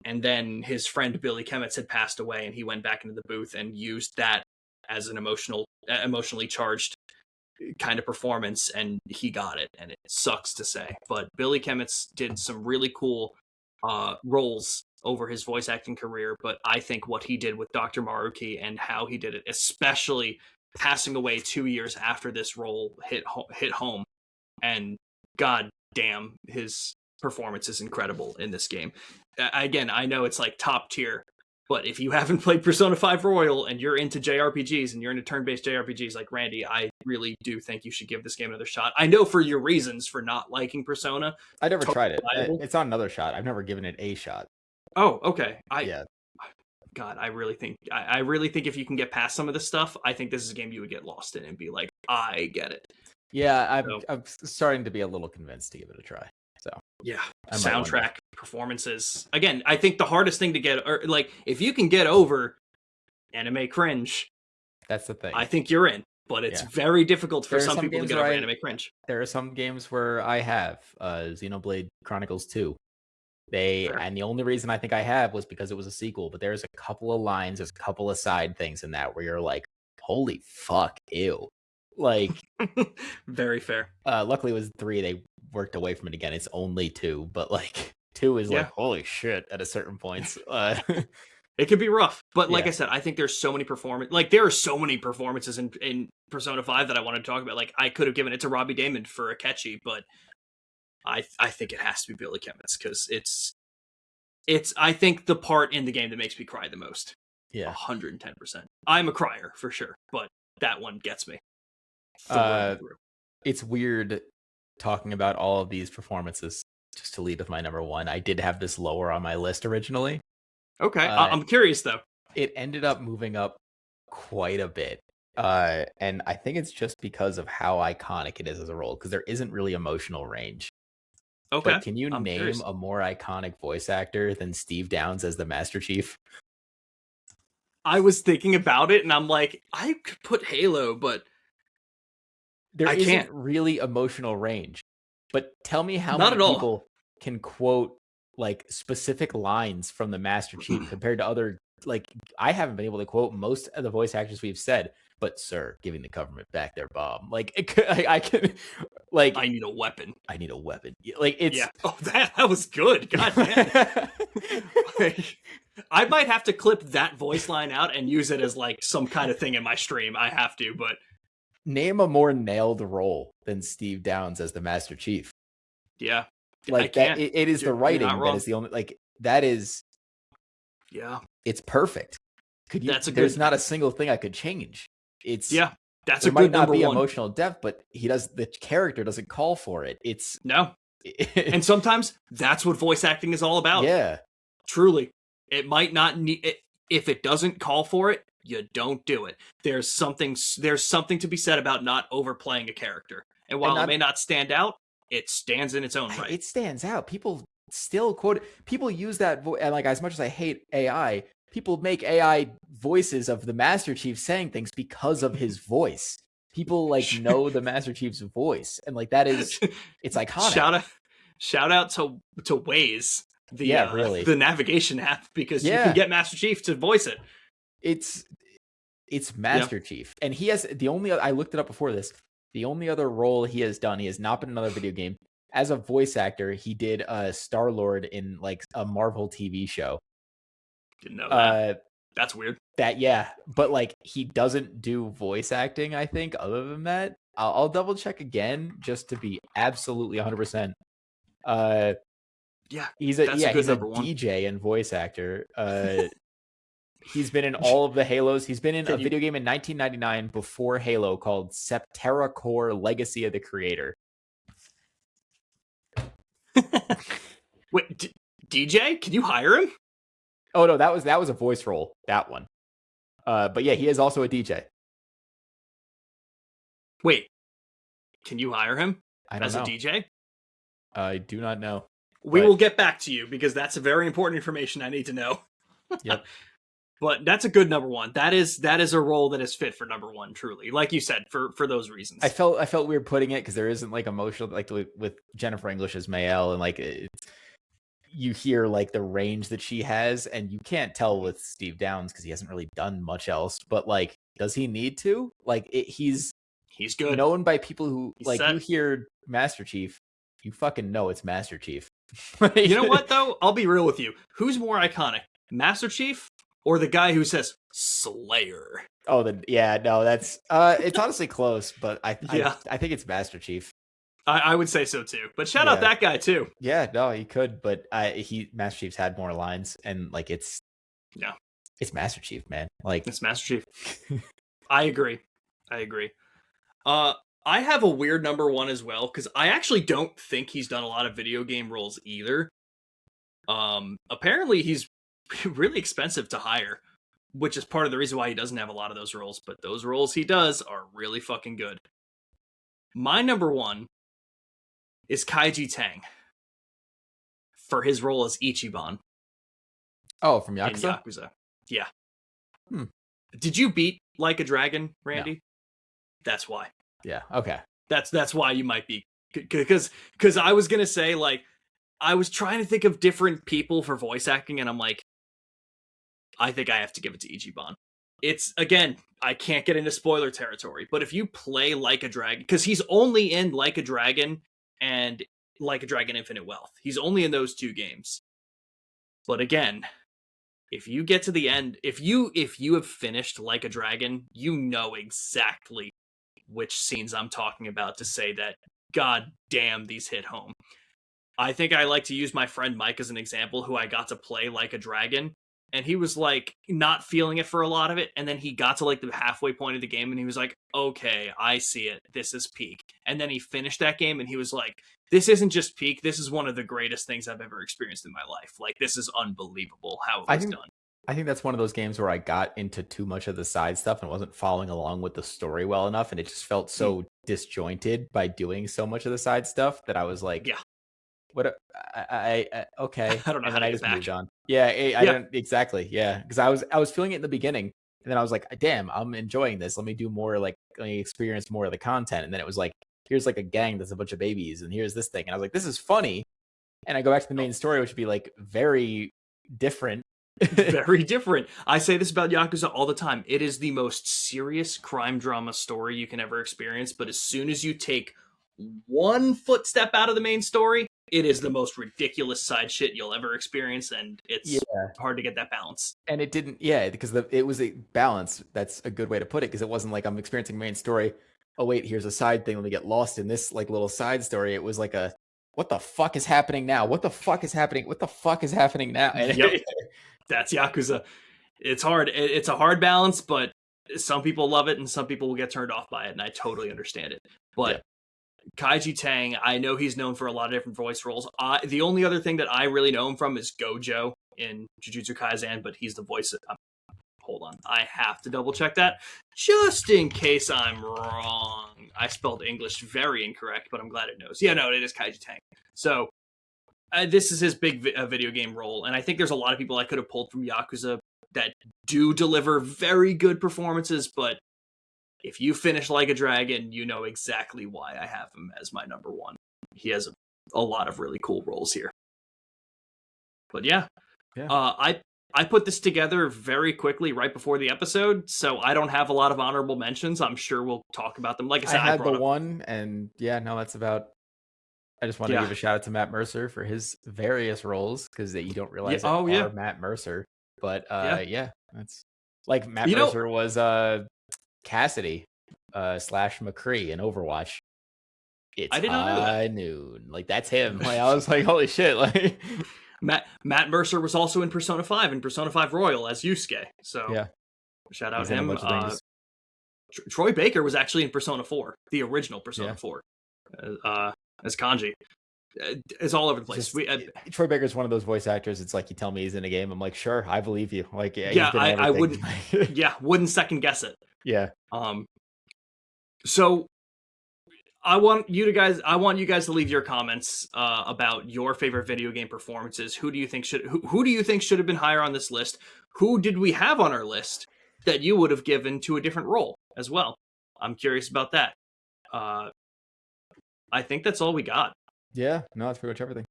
And then his friend Billy Kemetz had passed away, and he went back into the booth and used that as an emotionally charged kind of performance, and he got it, and it sucks to say, but Billy Kemetz did some really cool roles over his voice acting career. But I think what he did with Dr. Maruki and how he did it, especially passing away 2 years after this role hit home, and god damn, his performance is incredible in this game. Again, I know it's like top tier, But if you haven't played Persona 5 Royal and you're into JRPGs and you're into turn-based JRPGs like Randy, I really do think you should give this game another shot. I know for your reasons for not liking Persona. I never Totally tried it. viable. It's on another shot. I've never given it a shot. Oh, okay. Yeah. God, I really think if you can get past some of this stuff, I think this is a game you would get lost in and be like, I get it. Yeah, I'm starting to be a little convinced to give it a try. So yeah, soundtrack, performances. Again, I think the hardest thing to get, or like, if you can get over anime cringe, that's the thing. I think you're in. But it's very difficult for some people to get over anime cringe. There are some games where I have Xenoblade Chronicles 2. And the only reason I think I have was because it was a sequel, but there's a couple of lines, there's a couple of side things in that where you're like, holy fuck, ew. Like, very fair. Luckily it was 3, they worked away from it again. It's only 2, but like 2 is like, holy shit at a certain points. It could be rough, but like I said, I think there's so many there are so many performances in Persona 5 that I want to talk about. Like, I could have given it to Robbie Damon for Akechi, but I think it has to be Billy Kempis because it's I think the part in the game that makes me cry the most. Yeah, 110%. I'm a crier for sure, but that one gets me. It's weird talking about all of these performances. Just to lead with my number 1, I did have this lower on my list originally. Okay, I'm curious though. It ended up moving up quite a bit. And I think it's just because of how iconic it is as a role, because there isn't really emotional range. Okay. But can you name a more iconic voice actor than Steve Downes as the Master Chief? I was thinking about it, and I'm like, I could put Halo, but there isn't really emotional range. But tell me how many people can quote like specific lines from the Master Chief compared to other, like, I haven't been able to quote most of the voice actors we've said, but sir, giving the government back their bomb. Like, I can, like, I need a weapon. I need a weapon. Like, it's Oh, that was good. God damn. Like, I might have to clip that voice line out and use it as like some kind of thing in my stream. I have to, but name a more nailed role than Steve Downes as the Master Chief. Yeah. Like that, it is the writing that is the only, like, that is, it's perfect. Could you? There's not a single thing I could change. It's that's a good number 1. Might not be emotional depth, but the character doesn't call for it. It's no, and sometimes that's what voice acting is all about. Yeah, truly, it might not need it if it doesn't call for it. You don't do it. There's something to be said about not overplaying a character, and while it may not stand out, it stands in its own right. It stands out. People still quote it. People use that voice, and like, as much as I hate AI, people make AI voices of the Master Chief saying things because of his voice. People like know the Master Chief's voice, and like, that is, it's iconic. Shout out to Waze, the navigation app, because you can get Master Chief to voice it. It's Master Chief, and he has I looked it up before this. The only other role he has done, he has not been in another video game. As a voice actor, he did Star-Lord in like a Marvel TV show. Didn't know that. That's weird. But like, he doesn't do voice acting, I think, other than that. I'll double check again just to be absolutely 100%. He's a DJ and voice actor. He's been in all of the Halos. He's been in a video game in 1999 before Halo called Septerra Core: Legacy of the Creator. Wait, DJ? Can you hire him? Oh no, that was a voice role. That one. But yeah, he is also a DJ. Wait, can you hire him as a DJ? I do not know. We will get back to you because that's a very important information I need to know. Yep. But that's a good number 1. That is a role that is fit for number 1, truly. Like you said, for those reasons. I felt weird putting it because there isn't like emotional, like with Jennifer English as Mael, and like you hear like the range that she has, and you can't tell with Steve Downes because he hasn't really done much else. But like, does he need to? Like, he's good, known by people who you hear Master Chief, you fucking know it's Master Chief. You know what though? I'll be real with you. Who's more iconic, Master Chief or the guy who says Slayer? Oh, that's it's honestly close, but I think it's Master Chief. I would say so too. But shout out that guy too. Yeah, no, he could, but Master Chief's had more lines, and like, it's It's Master Chief, man. Like, It's Master Chief. I agree. I have a weird number one as well, because I actually don't think he's done a lot of video game roles either. Apparently he's really expensive to hire, which is part of the reason why he doesn't have a lot of those roles, but those roles he does are really fucking good. My number one is Kaiji Tang for his role as Ichiban. Oh, from Yakuza? In Yakuza. Yeah. Did you beat Like a Dragon, Randy? No. That's why. Yeah, okay. That's why you might be. Because I was going to say, like, I was trying to think of different people for voice acting, and I'm like, I think I have to give it to Ichiban. It's, again, I can't get into spoiler territory, but if you play Like a Dragon, because he's only in Like a Dragon and Like a Dragon Infinite Wealth. He's only in those two games. But again, if you get to the end, if you have finished Like a Dragon, you know exactly which scenes I'm talking about to say that, god damn, these hit home. I think I like to use my friend Mike as an example, who I got to play Like a Dragon, and he was like not feeling it for a lot of it, and then he got to like the halfway point of the game and he was like, okay, I see it, this is peak. And then he finished that game and he was like, this isn't just peak, this is one of the greatest things I've ever experienced in my life. Like, this is unbelievable how it was done. I think that's one of those games where I got into too much of the side stuff and wasn't following along with the story well enough, and it just felt so disjointed by doing so much of the side stuff that I was like, yeah, what? Okay, I don't know, and how then to I get just back. moved on. Yeah, I don't exactly. Yeah, because I was feeling it in the beginning, and then I was like, damn, I'm enjoying this. Let me do more. Like, let me experience more of the content. And then it was like, here's like a gang that's a bunch of babies, and here's this thing, and I was like, this is funny. And I go back to the main story, which would be like very different. Very different. I say this about Yakuza all the time. It is the most serious crime drama story you can ever experience, but as soon as you take one footstep out of the main story, it is the most ridiculous side shit you'll ever experience, and it's hard to get that balance. And it didn't, because it was a balance. That's a good way to put it, because it wasn't like I'm experiencing main story. Oh wait, here's a side thing. Let me get lost in this like little side story. It was like a, what the fuck is happening now? What the fuck is happening? What the fuck is happening now? And yep. That's Yakuza. It's hard. It's a hard balance, but some people love it and some people will get turned off by it, and I totally understand it. But Kaiji Tang, I know he's known for a lot of different voice roles. The only other thing that I really know him from is Gojo in Jujutsu Kaisen, but he's the voice of... hold on. I have to double check that, just in case I'm wrong. I spelled English very incorrect, but I'm glad it knows. Yeah, no, it is Kaiji Tang. So... this is his big video game role, and I think there's a lot of people I could have pulled from Yakuza that do deliver very good performances, but if you finish Like a Dragon, you know exactly why I have him as my number one. He has a lot of really cool roles here. But I put this together very quickly right before the episode, so I don't have a lot of honorable mentions. I'm sure we'll talk about them. Like I said, I had the one, and that's about... I just want to give a shout out to Matt Mercer for his various roles, because you don't realize are Matt Mercer. But that's like Matt Mercer was Cassidy / McCree in Overwatch. It's high noon. Like, that's him. Like, I was like, holy shit! Like, Matt Mercer was also in Persona 5 and Persona 5 Royal as Yusuke. So shout out him. Troy Baker was actually in Persona 4, the original Persona 4. As Kanji. It's all over the place. Troy Baker's one of those voice actors. It's like, you tell me he's in a game, I'm like, sure, I believe you. Like, I wouldn't. Wouldn't second guess it. Yeah. So I want you guys to leave your comments about your favorite video game performances. Who do you think should have been higher on this list? Who did we have on our list that you would have given to a different role as well? I'm curious about that. I think that's all we got. Yeah, no, that's pretty much everything.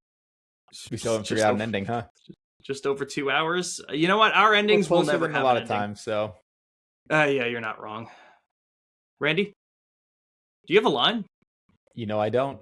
We still haven't figured out an ending, huh? Just over 2 hours. You know what? Our endings will never have a lot of time. So, yeah, you're not wrong. Randy, do you have a line? I don't.